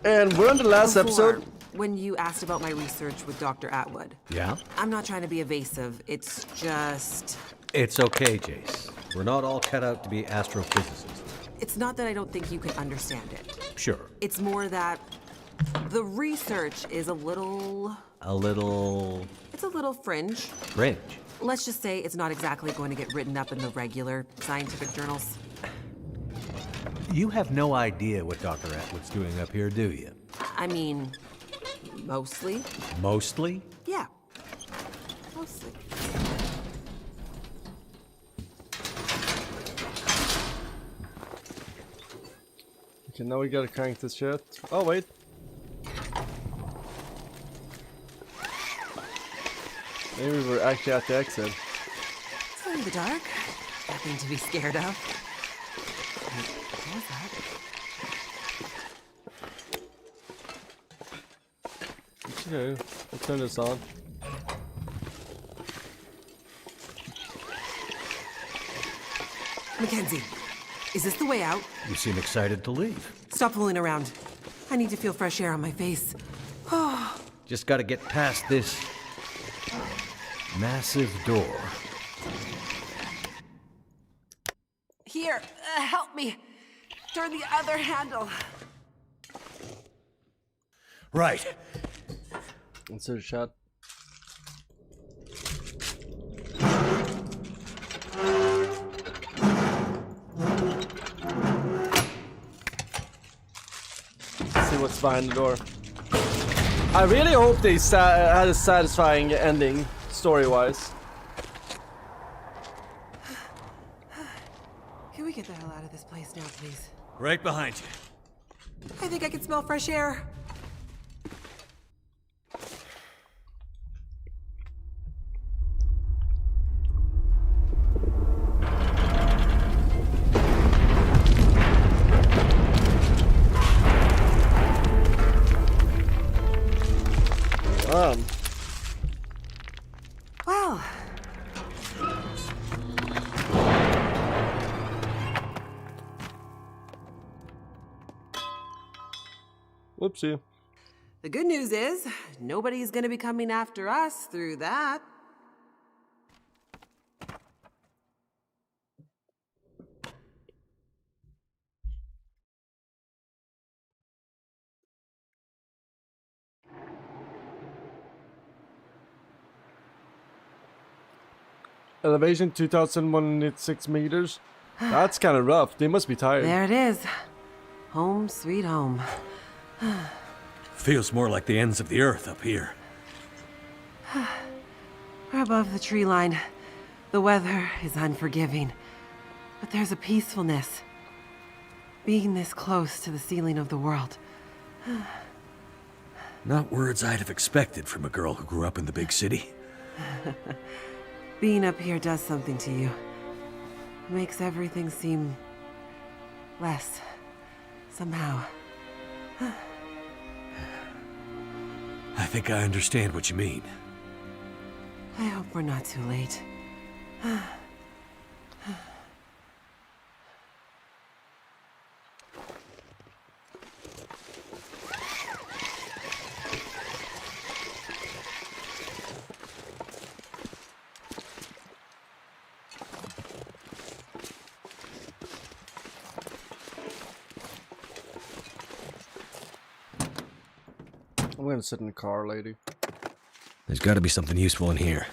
And we're on the last episode. When you asked about my research with Dr. Atwood. Yeah? I'm not trying to be evasive. It's just... It's okay, Jace. We're not all cut out to be astrophysicists. It's not that I don't think you can understand it. Sure. It's more that the research is a little... It's a little fringe. Fringe. Let's just say it's not exactly going to get written up in the regular scientific journals. You have no idea what Dr. Atwood's doing up here, do you? I mean, mostly. Mostly? Yeah. Mostly. Okay, now we gotta crank this shit. Oh, wait. Maybe we're actually at the exit. It's in the dark. Nothing to be scared of. What was that? Okay, I'll turn this on. Mackenzie, is this the way out? You seem excited to leave. Stop fooling around. I need to feel fresh air on my face. Just gotta get past this massive door. Here, help me. Turn the other handle. Right. Insert a shot. Let's see what's behind the door. I really hope they had a satisfying ending, story-wise. Can we get the hell out of this place now, please? Right behind you. I think I can smell fresh air. Well, Whoopsie. the good news is nobody's gonna be coming after us through that. Elevation 2,106 meters. That's kind of rough. They must be tired. There it is. Home sweet home. Feels more like the ends of the earth up here. We're above the tree line. The weather is unforgiving, but there's a peacefulness. Being this close to the ceiling of the world. Not words I'd have expected from a girl who grew up in the big city. Being up here does something to you. Makes everything seem less, somehow. I think I understand what you mean. I hope we're not too late. I'm gonna sit in the car, lady. There's gotta be something useful in here.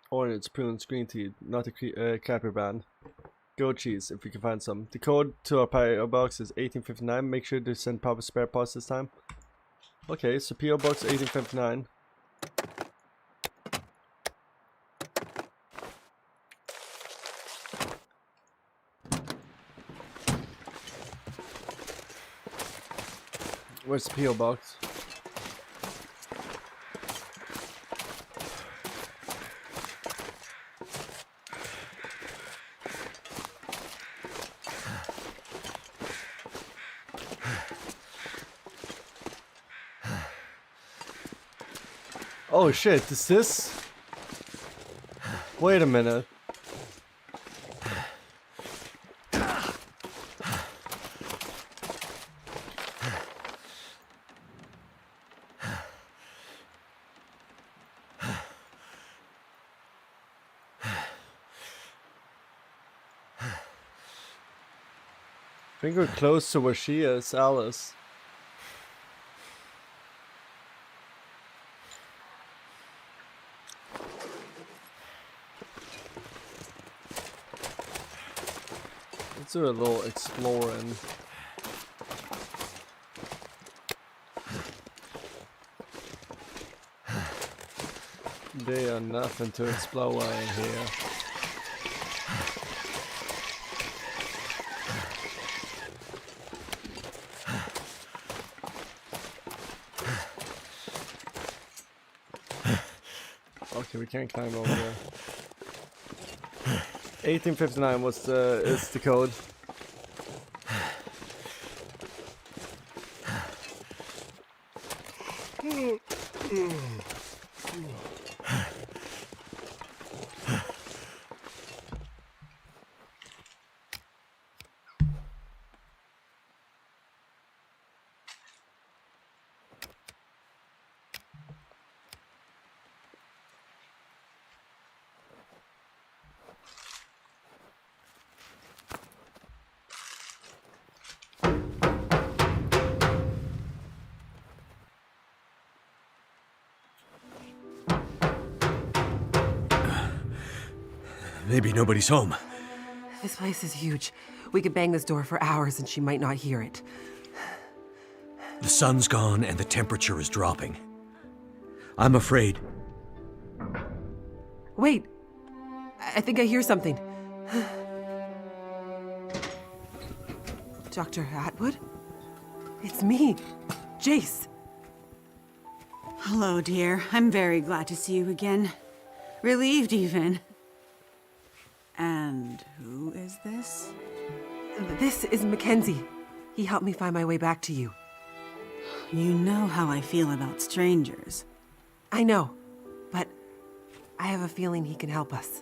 Orange, prunes, green tea, not a capper band. Goat cheese, if we can find some. The code to our PO box is 1859. Make sure to send proper spare parts this time. Okay, so PO box 1859. Where's the PO box? Oh shit, is this? Wait a minute. I think we're close to where she is, Alice. Let's do a little exploring. There are nothing to explore in here. Okay, we can't climb over there. 1859 was is the code. Maybe nobody's home. This place is huge. We could bang this door for hours and she might not hear it. The sun's gone and the temperature is dropping. I'm afraid. Wait. I think I hear something. Dr. Atwood? It's me, Jace. Hello, dear. I'm very glad to see you again. Relieved, even. And who is this? This is Mackenzie. He helped me find my way back to you. You know how I feel about strangers. I know, but I have a feeling he can help us.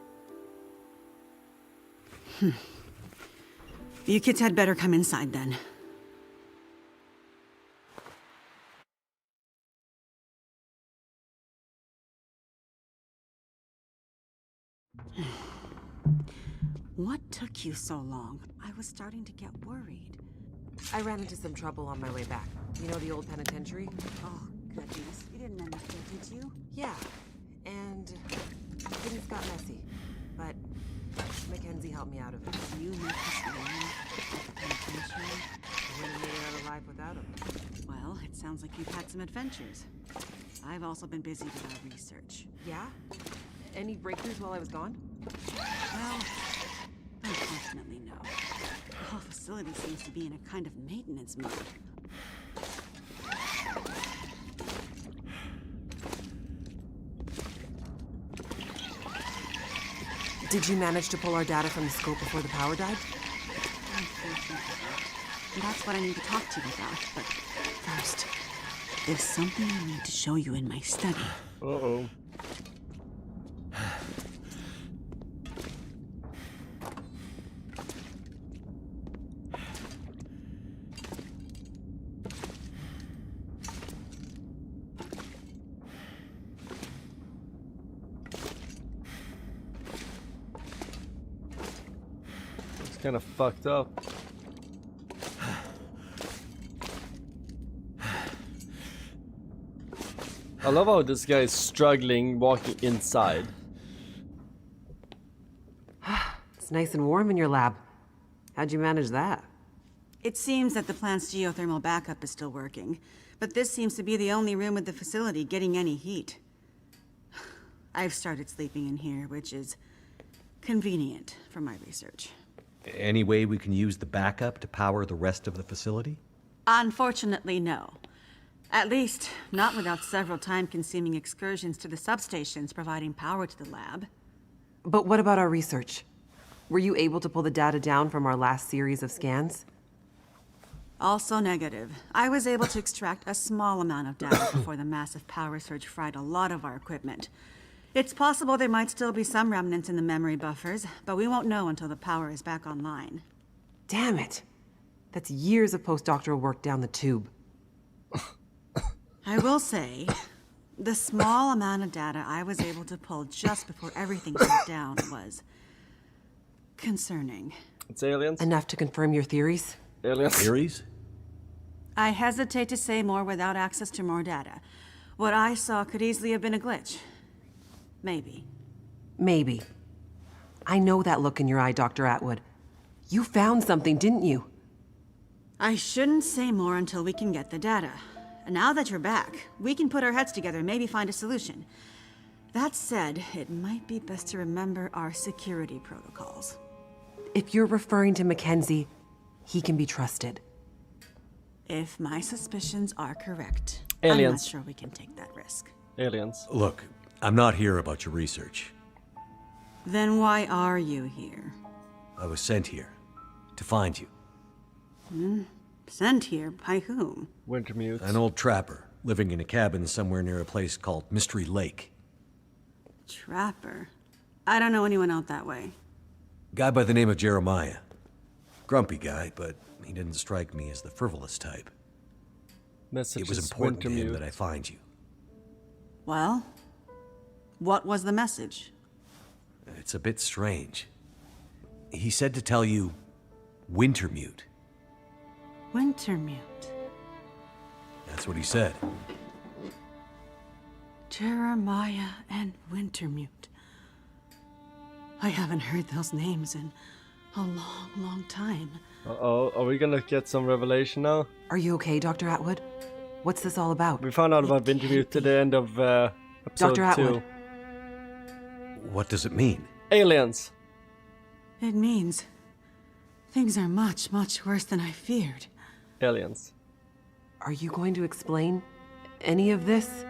You kids had better come inside then. What took you so long? I was starting to get worried. I ran into some trouble on my way back. You know the old penitentiary? Oh, goodness. You didn't end up there, did you? Yeah, and things got messy, but Mackenzie helped me out of it. You met this man at the penitentiary? I wouldn't have made it out alive without him. Well, it sounds like you've had some adventures. I've also been busy with our research. Yeah? Any breakthroughs while I was gone? Well, unfortunately, no. The whole facility seems to be in a kind of maintenance mode. Did you manage to pull our data from the scope before the power died? Unfortunately. And that's what I need to talk to you about. But first, there's something I need to show you in my study. Uh-oh. It's kind of fucked up. I love how this guy is struggling walking inside. It's nice and warm in your lab. How'd you manage that? It seems that the plant's geothermal backup is still working, but this seems to be the only room with the facility getting any heat. I've started sleeping in here, which is convenient for my research. Any way we can use the backup to power the rest of the facility? Unfortunately, no. At least, not without several time-consuming excursions to the substations providing power to the lab. But what about our research? Were you able to pull the data down from our last series of scans? Also negative. I was able to extract a small amount of data before the massive power surge fried a lot of our equipment. It's possible there might still be some remnants in the memory buffers, but we won't know until the power is back online. Damn it. That's years of postdoctoral work down the tube. I will say, the small amount of data I was able to pull just before everything shut down was concerning. It's aliens. Enough to confirm your theories? Aliens. Theories? I hesitate to say more without access to more data. What I saw could easily have been a glitch. Maybe. Maybe. I know that look in your eye, Dr. Atwood. You found something, didn't you? I shouldn't say more until we can get the data. And now that you're back, we can put our heads together and maybe find a solution. That said, it might be best to remember our security protocols. If you're referring to Mackenzie, he can be trusted. If my suspicions are correct, Aliens. I'm not sure we can take that risk. Aliens. Look, I'm not here about your research. Then why are you here? I was sent here to find you. Sent here by whom? Wintermute. An old trapper living in a cabin somewhere near a place called Mystery Lake. Trapper? I don't know anyone out that way. Guy by the name of Jeremiah. Grumpy guy, but he didn't strike me as the frivolous type. Message It was is important to him Wintermute. that I find you. Well, what was the message? It's a bit strange. He said to tell you Wintermute. Wintermute. That's what he said. Jeremiah and Wintermute. I haven't heard those names in a long, long time. Uh-oh, are we gonna get some revelation now? Are you okay, Dr. Atwood? What's this all about? We found out about Wintermute at the end of episode Dr. 2. Atwood. What does it mean? Aliens. It means things are much, much worse than I feared. Aliens. Are you going to explain any of this?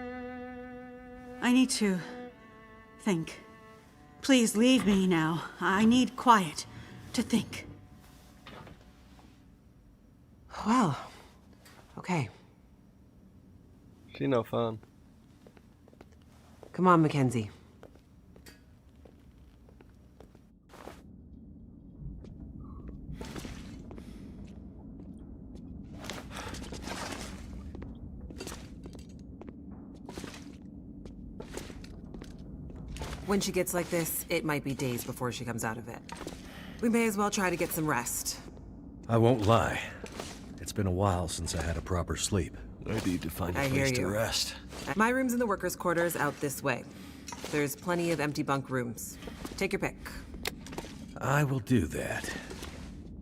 I need to think. Please leave me now. I need quiet to think. Well, okay. She no fun. Come on, Mackenzie. When she gets like this, it might be days before she comes out of it. We may as well try to get some rest. I won't lie. It's been a while since I had a proper sleep. I need to find a I hear place to you. rest. My room's in the workers' quarters out this way. There's plenty of empty bunk rooms. Take your pick. I will do that.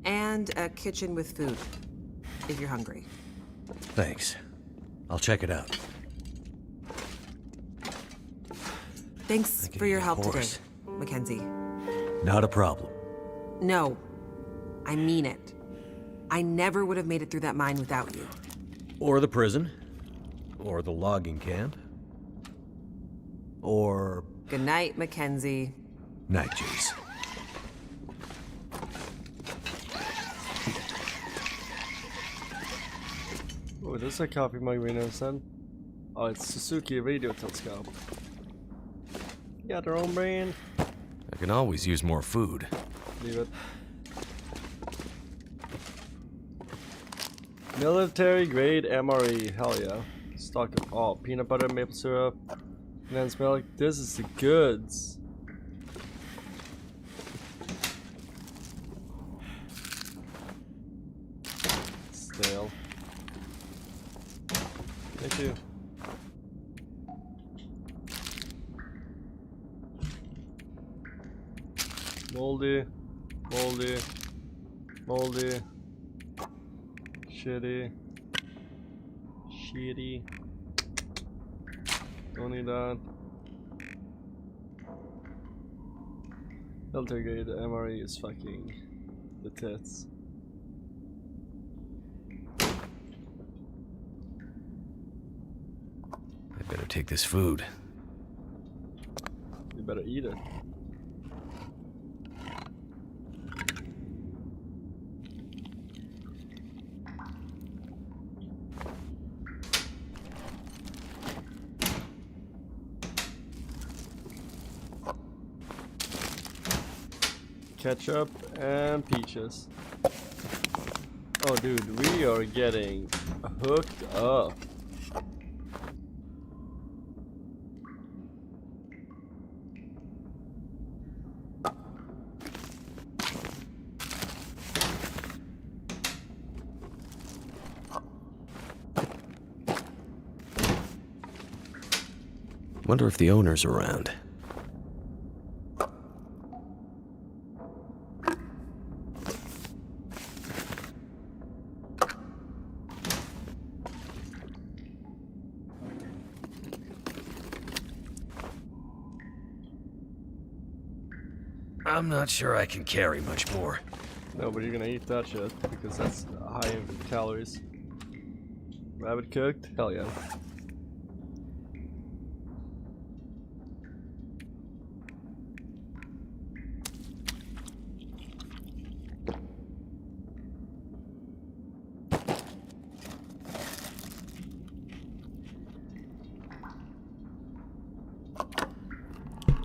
And a kitchen with food, if you're hungry. Thanks. I'll check it out. Thanks for your help today, horse. Mackenzie. Not a problem. No, I mean it. I never would have made it through that mine without you. Or the prison. Or the logging camp. Or... Good night, Mackenzie. Night, Jace. Oh, this is a coffee mug we never sent. Oh, it's Suzuki radio telescope. Got their own brand. I can always use more food. Leave it. Military grade MRE, hell yeah. Stock of all peanut butter, maple syrup, condensed milk. This is the goods. Stale. Thank you. Moldy, moldy, moldy, shitty, shitty. Don't need that. Military grade MRE is fucking the tits. I better take this food. You better eat it. Ketchup and peaches. Oh dude, we are getting hooked up. Wonder if the owner's around. I'm not sure I can carry much more. No, but you're gonna eat that shit because that's high in calories. Rabbit cooked? Hell yeah.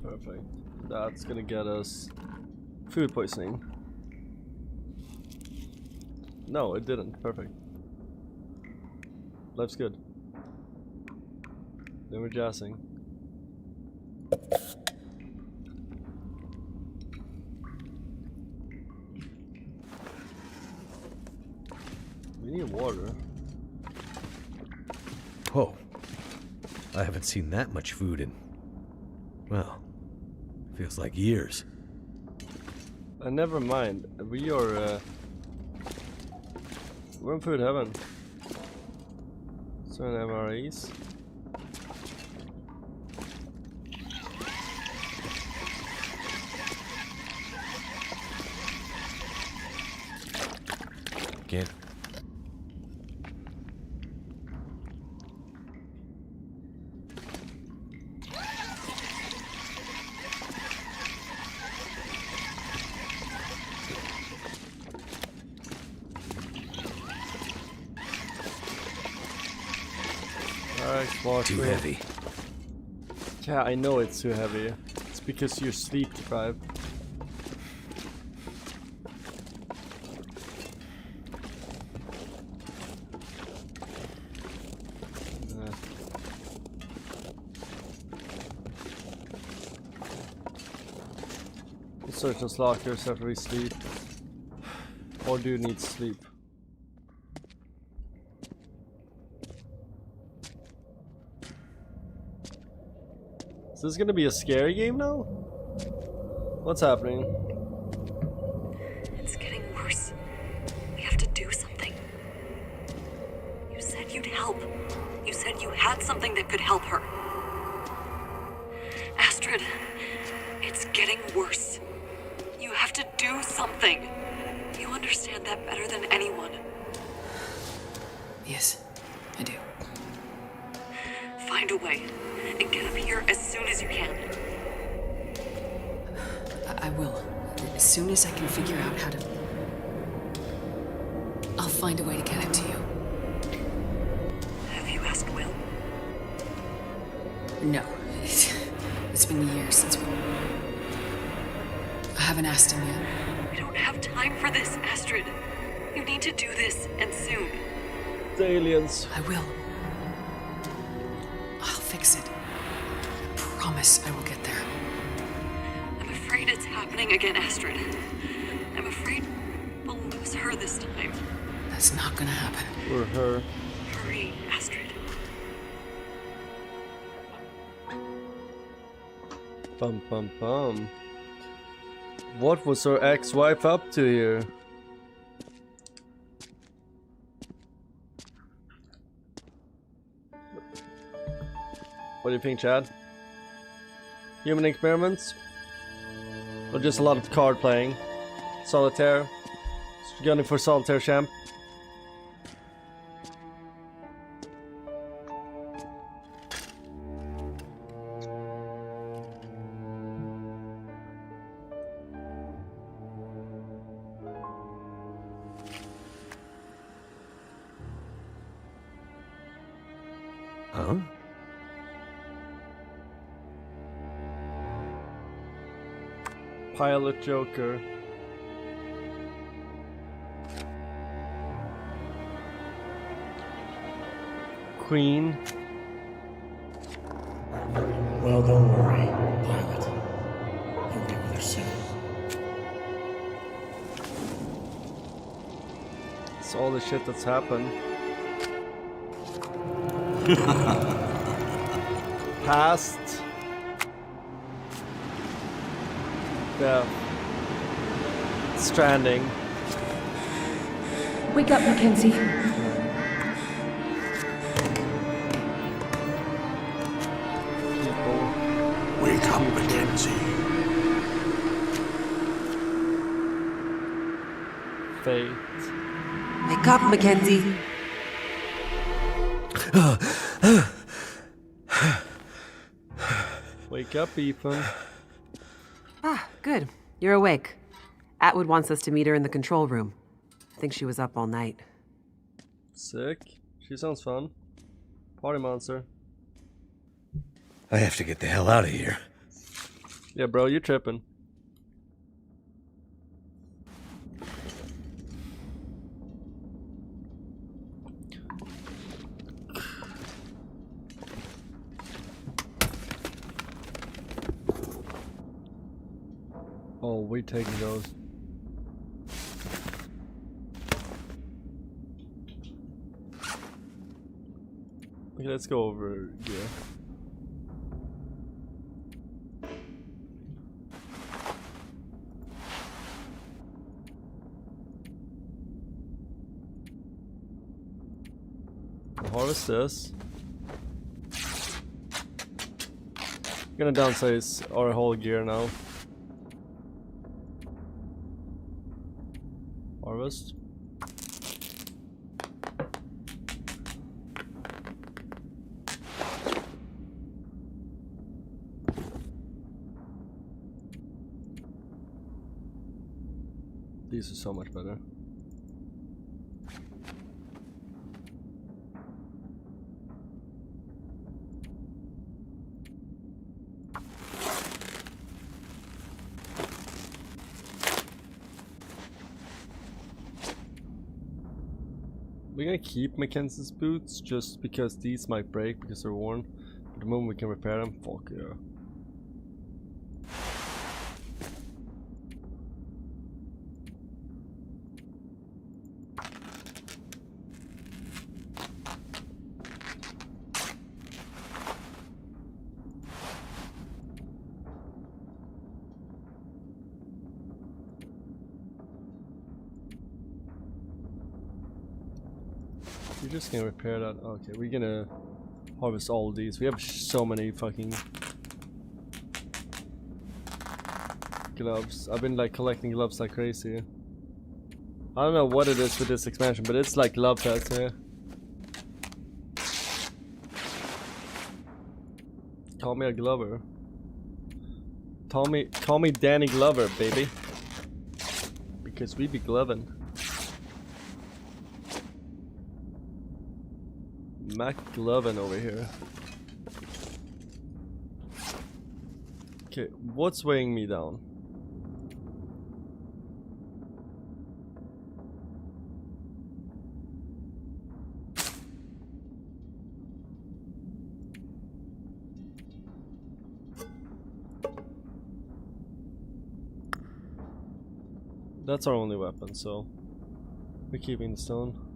Perfect. That's gonna get us food poisoning. No, it didn't. Perfect. Life's good. Then we're jazzing. We need water. Whoa. I haven't seen that much food in... well, feels like years. Never mind. We are we're in food heaven. So in MREs. Get. Too heavy. Yeah, I know it's too heavy. It's because you're sleep deprived. We'll search those lockers after we sleep. Or do you need sleep? Is this gonna be a scary game now? What's happening? It's getting worse. We have to do something. You said you'd help. You said you had something that could help her. Astrid, it's getting worse. You have to do something. You understand that better than anyone. Yes, I do. Find a way and get up here as soon as you can. I will. As soon as I can figure out how to... I'll find a way to get it to you. Have you asked Will? No. It's been years since we... I haven't asked him yet. We don't have time for this, Astrid. You need to do this, and soon. The aliens. I will. I'll fix it. I promise I will get there. I'm afraid it's happening again, Astrid. I'm afraid we'll lose her this time. That's not gonna happen. Or her. Hurry, Astrid. Bum bum bum. What was her ex-wife up to here? What do you think, Chad? Human experiments? Or just a lot of card playing? Solitaire? Gunning for solitaire, champ? Huh? Pilot Joker. Queen. Well, don't worry, Pilot. You'll get with her soon. It's all the shit that's happened. Past. Death. Stranding. Wake up, Mackenzie. People. Wake up, Mackenzie. Fate. Wake up, Mackenzie. Wake up, Ethan. Ah, good. You're awake. Atwood wants us to meet her in the control room. I think she was up all night. Sick. She sounds fun. Party monster. I have to get the hell out of here. Yeah, bro, you tripping. Oh, we taking those. Okay, let's go over here. harvest this. Gonna downsize our whole gear now. Harvest. These are so much better. We're gonna keep Mackenzie's boots just because these might break because they're worn. But the moment we can repair them, fuck yeah. We're just gonna repair that. Okay, we're gonna harvest all these. We have so many fucking gloves. I've been like collecting gloves like crazy. I don't know what it is with this expansion, but it's like glove fest here. Call me a glover. Call me Danny Glover, baby. Because we be gloving. Mac Glovin over here. Okay, what's weighing me down? That's our only weapon, so we're keeping the stone.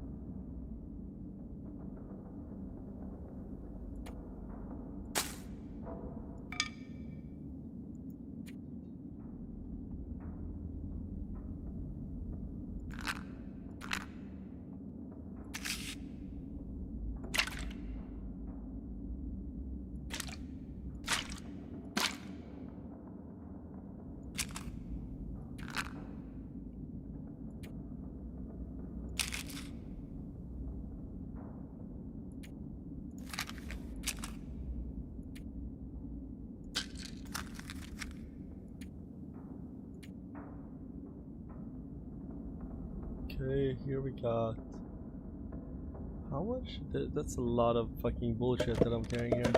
Okay, here we got... How much? That's a lot of fucking bullshit that I'm carrying here.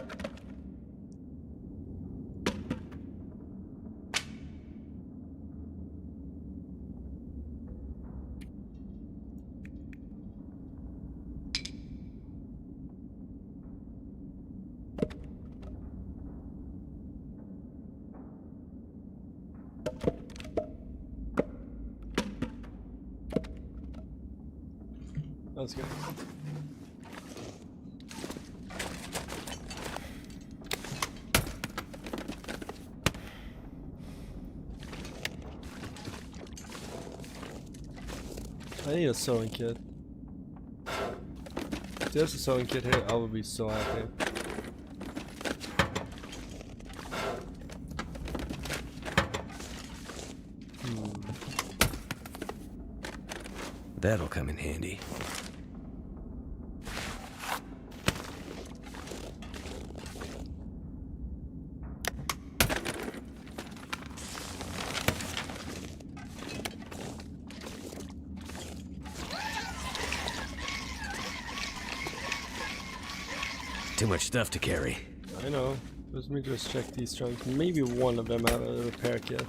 That's good. I need a sewing kit. If there's a sewing kit here, I would be so happy. That'll come in handy. Too much stuff to carry. I know. Let me just check these trunks. Maybe one of them have a repair kit.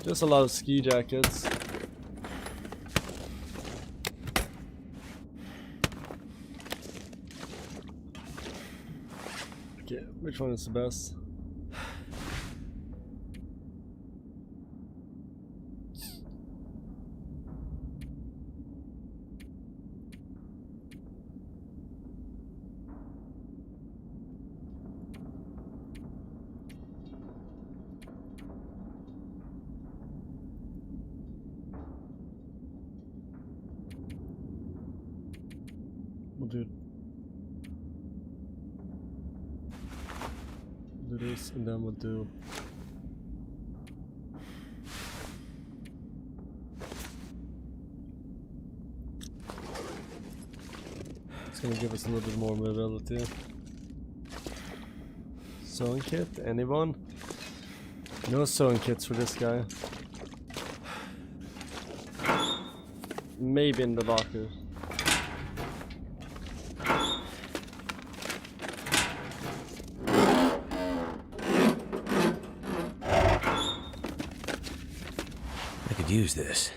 Just a lot of ski jackets. Okay, which one is the best? do this, and then we'll do. It's gonna give us a little bit more mobility. Sewing kit? Anyone? No sewing kits for this guy. Maybe in the locker. I could use this.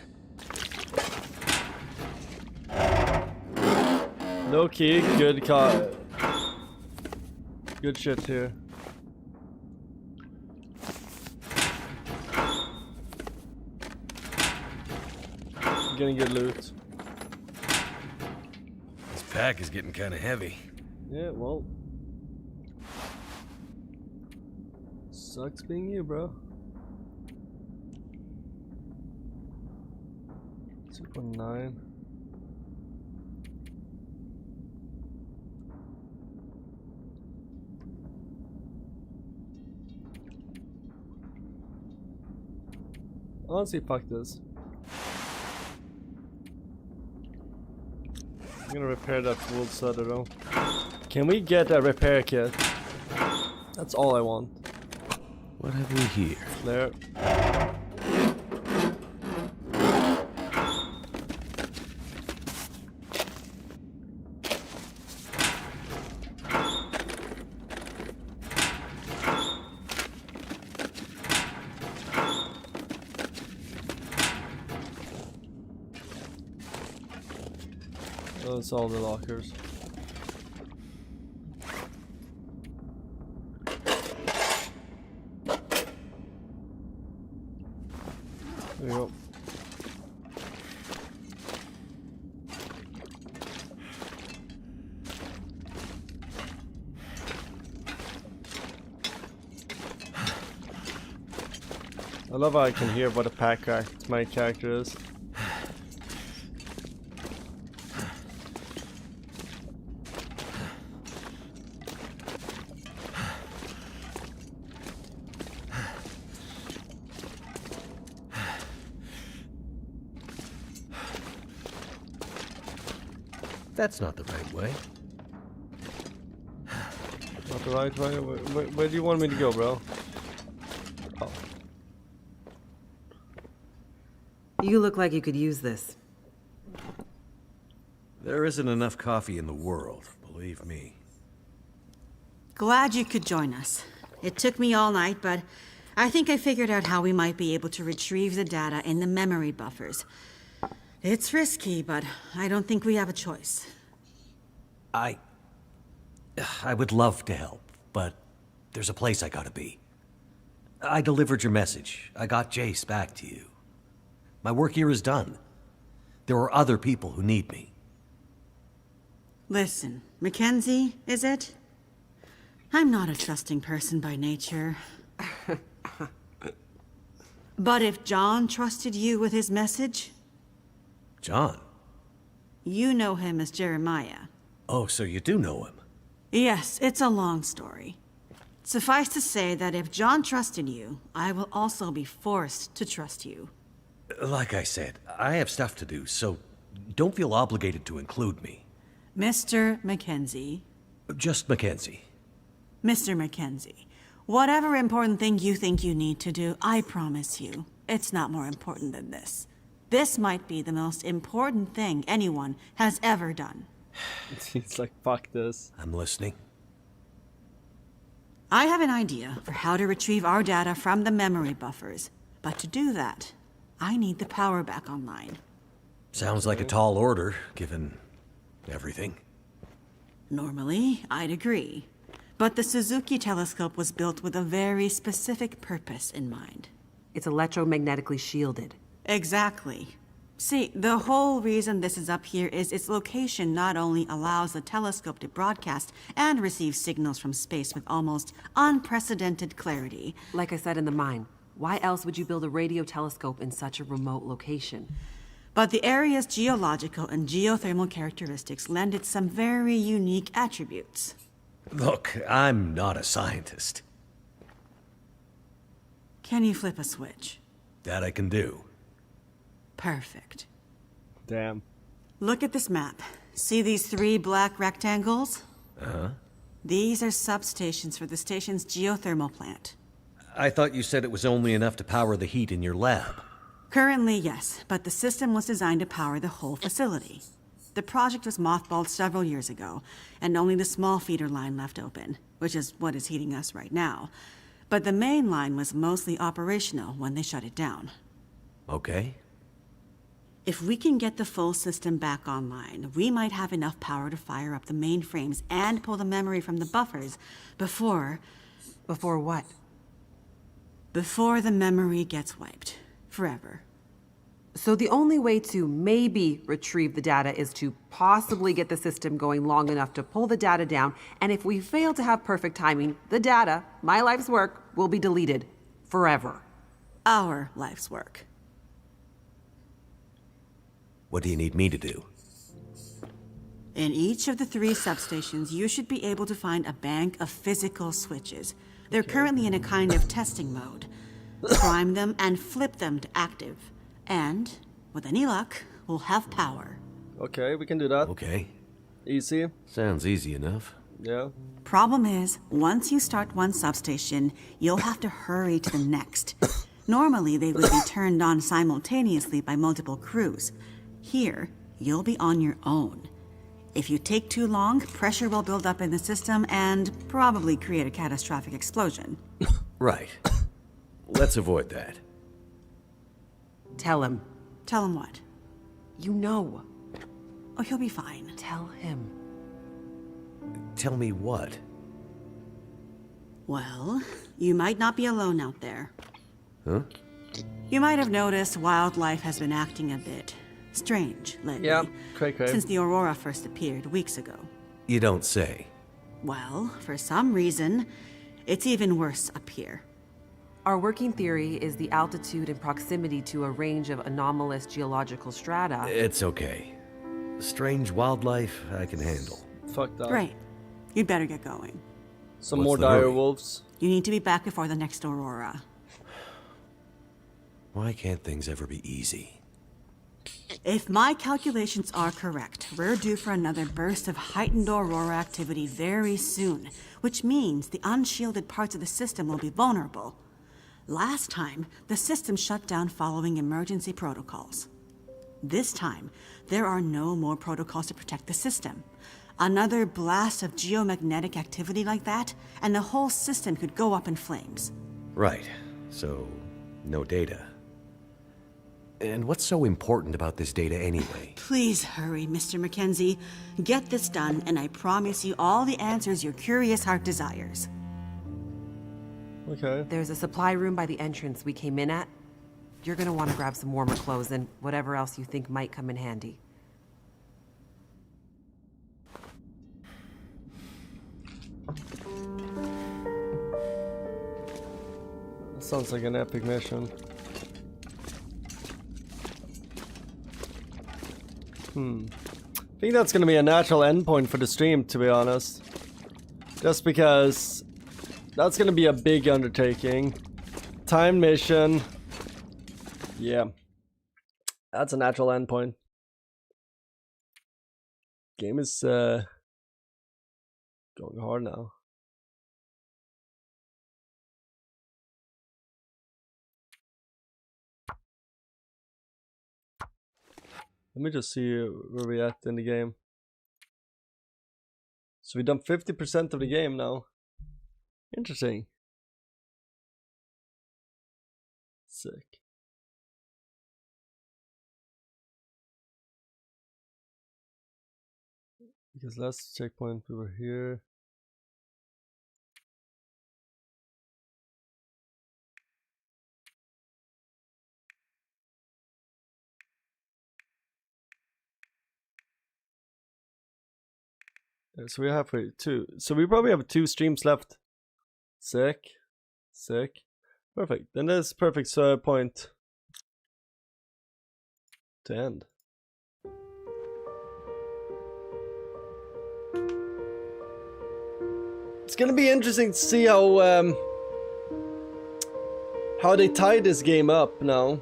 Low key, good shit here. Getting good loot. This pack is getting kind of heavy. Yeah, well. Sucks being you, bro. 2.9. Honestly, fuck this. I'm gonna repair that wool sweater though. Can we get a repair kit? That's all I want. What have we here? There. That's all the lockers. There you go. I love how I can hear what a pack crack my character is. That's not the right way. Not the right way? Where do you want me to go, bro? Oh. You look like you could use this. There isn't enough coffee in the world, believe me. Glad you could join us. It took me all night, but I think I figured out how we might be able to retrieve the data in the memory buffers. It's risky, but I don't think we have a choice. I would love to help, but there's a place I gotta be. I delivered your message. I got Jace back to you. My work here is done. There are other people who need me. Listen, Mackenzie, is it? I'm not a trusting person by nature. But if John trusted you with his message... John? You know him as Jeremiah. Oh, so you do know him? Yes, it's a long story. Suffice to say that if John trusted you, I will also be forced to trust you. Like I said, I have stuff to do, so don't feel obligated to include me. Mr. Mackenzie. Just Mackenzie. Mr. Mackenzie, whatever important thing you think you need to do, I promise you, it's not more important than this. This might be the most important thing anyone has ever done. He's like, fuck this. I'm listening. I have an idea for how to retrieve our data from the memory buffers. But to do that, I need the power back online. Sounds like a tall order, given everything. Normally, I'd agree. But the Suzuki telescope was built with a very specific purpose in mind. It's electromagnetically shielded. Exactly. See, the whole reason this is up here is its location not only allows the telescope to broadcast and receive signals from space with almost unprecedented clarity. Like I said in the mine, why else would you build a radio telescope in such a remote location? But the area's geological and geothermal characteristics lend it some very unique attributes. Look, I'm not a scientist. Can you flip a switch? That I can do. Perfect. Damn. Look at this map. See these 3 black rectangles? Uh-huh. These are substations for the station's geothermal plant. I thought you said it was only enough to power the heat in your lab. Currently, yes, but the system was designed to power the whole facility. The project was mothballed several years ago, and only the small feeder line left open, which is what is heating us right now. But the main line was mostly operational when they shut it down. Okay. If we can get the full system back online, we might have enough power to fire up the mainframes and pull the memory from the buffers before... Before what? Before the memory gets wiped. Forever. So the only way to maybe retrieve the data is to possibly get the system going long enough to pull the data down, and if we fail to have perfect timing, the data, my life's work, will be deleted. Forever. Our life's work. What do you need me to do? In each of the 3 substations, you should be able to find a bank of physical switches. They're currently in a kind of testing mode. Prime them and flip them to active. And, with any luck, we'll have power. Okay, we can do that. Okay. Easy. Sounds easy enough. Yeah. Problem is, once you start one substation, you'll have to hurry to the next. Normally, they would be turned on simultaneously by multiple crews. Here, you'll be on your own. If you take too long, pressure will build up in the system and probably create a catastrophic explosion. Right. Let's avoid that. Tell him. Tell him what? You know. Oh, he'll be fine. Tell him. Tell me what? Well, you might not be alone out there. Huh? You might have noticed wildlife has been acting a bit strange lately. Yeah, cray. Since the aurora first appeared weeks ago. You don't say. Well, for some reason, it's even worse up here. Our working theory is the altitude and proximity to a range of anomalous geological strata. It's okay. Strange wildlife I can handle. Fuck that. Great. You'd better get going. Some What's more the dire hurry? wolves. You need to be back before the next aurora. Why can't things ever be easy? If my calculations are correct, we're due for another burst of heightened aurora activity very soon, which means the unshielded parts of the system will be vulnerable. Last time, the system shut down following emergency protocols. This time, there are no more protocols to protect the system. Another blast of geomagnetic activity like that, and the whole system could go up in flames. Right. So, no data. And what's so important about this data anyway? Please hurry, Mr. Mackenzie. Get this done, and I promise you all the answers your curious heart desires. Okay. There's a supply room by the entrance we came in at. You're gonna want to grab some warmer clothes and whatever else you think might come in handy. Sounds like an epic mission. I think that's gonna be a natural endpoint for the stream, to be honest. Just because that's gonna be a big undertaking. Time mission. Yeah. That's a natural endpoint. Game is going hard now. Let me just see where we at in the game. So we've done 50% of the game now. Interesting. Sick. Because last checkpoint we were here. So we're halfway two. So we probably have 2 streams left. Sick. Sick. Perfect. Then that's perfect point. to end. It's gonna be interesting to see how they tie this game up now.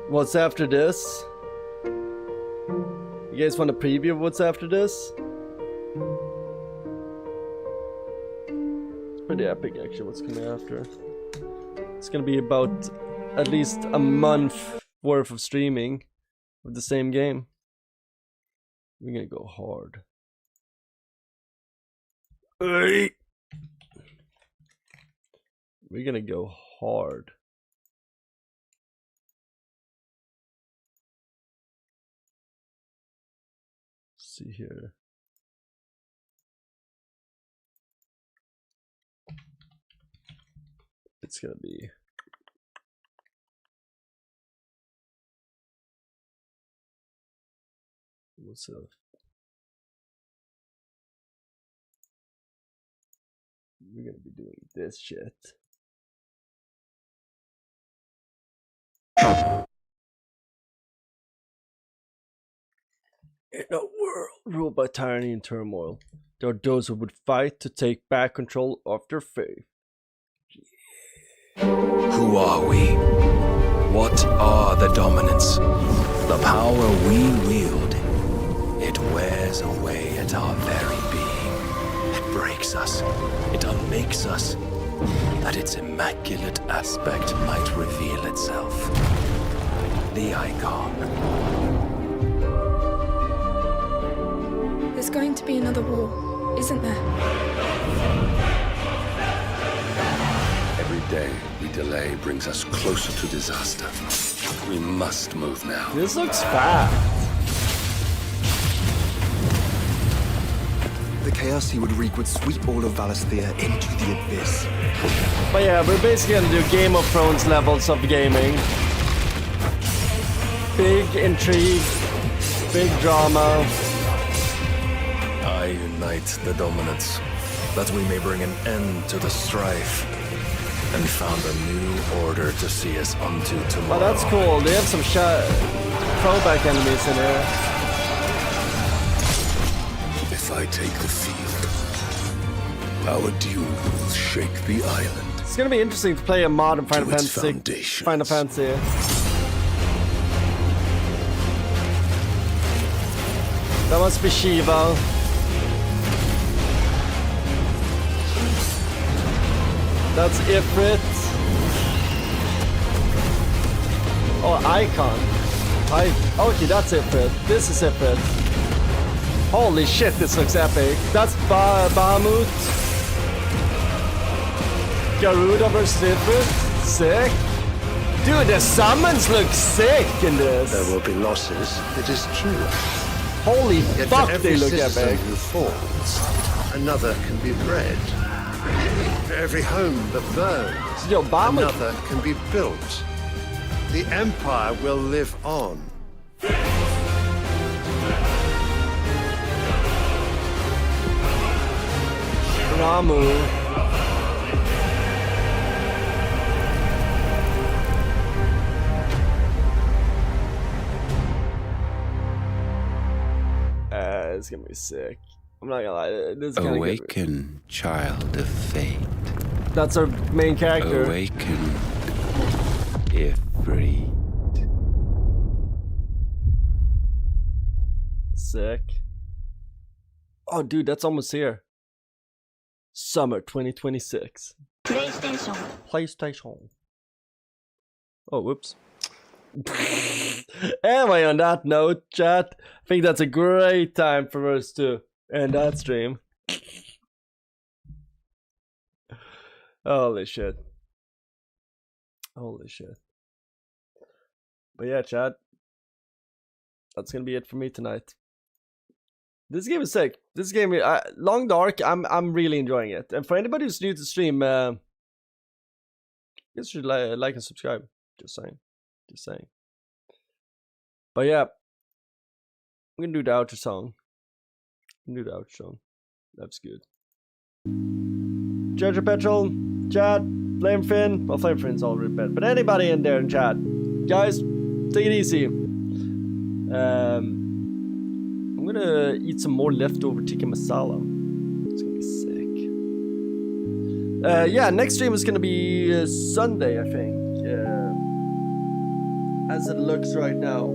What's after this? You guys want a preview of what's after this? It's pretty epic actually what's coming after. It's gonna be about at least a month worth of streaming of the same game. We're gonna go hard. We're gonna go hard. Let's see here. It's gonna be what's up? We're gonna be doing this shit. In a world ruled by tyranny and turmoil, there are those who would fight to take back control of their faith. Who are we? What are the dominants? The power we wield, it wears away at our very being. It breaks us. It unmakes us, that its immaculate aspect might reveal itself. The icon. There's going to be another war, isn't there? Every day we delay brings us closer to disaster. We must move now. This looks fast. The chaos he would wreak would sweep all of Valisthea into the abyss. But yeah, we're basically gonna do Game of Thrones levels of gaming. Big intrigue, big drama. I unite the dominants, that we may bring an end to the strife, and found a new order to see us unto tomorrow. Oh, that's cool. They have some throwback enemies in here. If I take the field, our duel will shake the island. It's gonna be interesting to play a modern Final Fantasy. Final Fantasy. That must be Shiva. That's Ifrit. Oh, Icon. Okay, that's Ifrit. This is Ifrit. Holy shit, this looks epic. That's Bahamut. Garuda versus Ifrit. Sick. Dude, the summons look sick in this. There will be losses, it is true. Holy Yet fuck, for every they look citizen epic. who falls, another can be bred. For every home that burns, Yo, another can be built. The Empire will live on. Ramu. It's gonna be sick. I'm not gonna lie. This is gonna Awaken, child of fate. That's our main character. Awaken, Ifrit. Sick. Oh, dude, that's almost here. Summer 2026. PlayStation. Oh, whoops. Anyway, on that note, chat, I think that's a great time for us to end that stream. Holy shit. Holy shit. But yeah, chat, that's gonna be it for me tonight. This game is sick. This game, Long Dark, I'm really enjoying it. And for anybody who's new to stream, you guys should like and subscribe. Just saying. Just saying. But yeah, I'm gonna do the outro song. That's good. Treasure Petrol, chat, Flame Fin. Well, Flame Fin's already bed, but anybody in there in chat, guys, take it easy. I'm gonna eat some more leftover tikka masala. It's gonna be sick. Yeah, next stream is gonna be Sunday, I think. As it looks right now.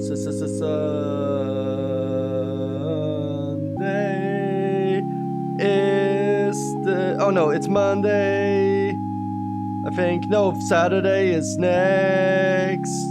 Sunday is the... Oh no, it's Monday. I think. No, Saturday is next.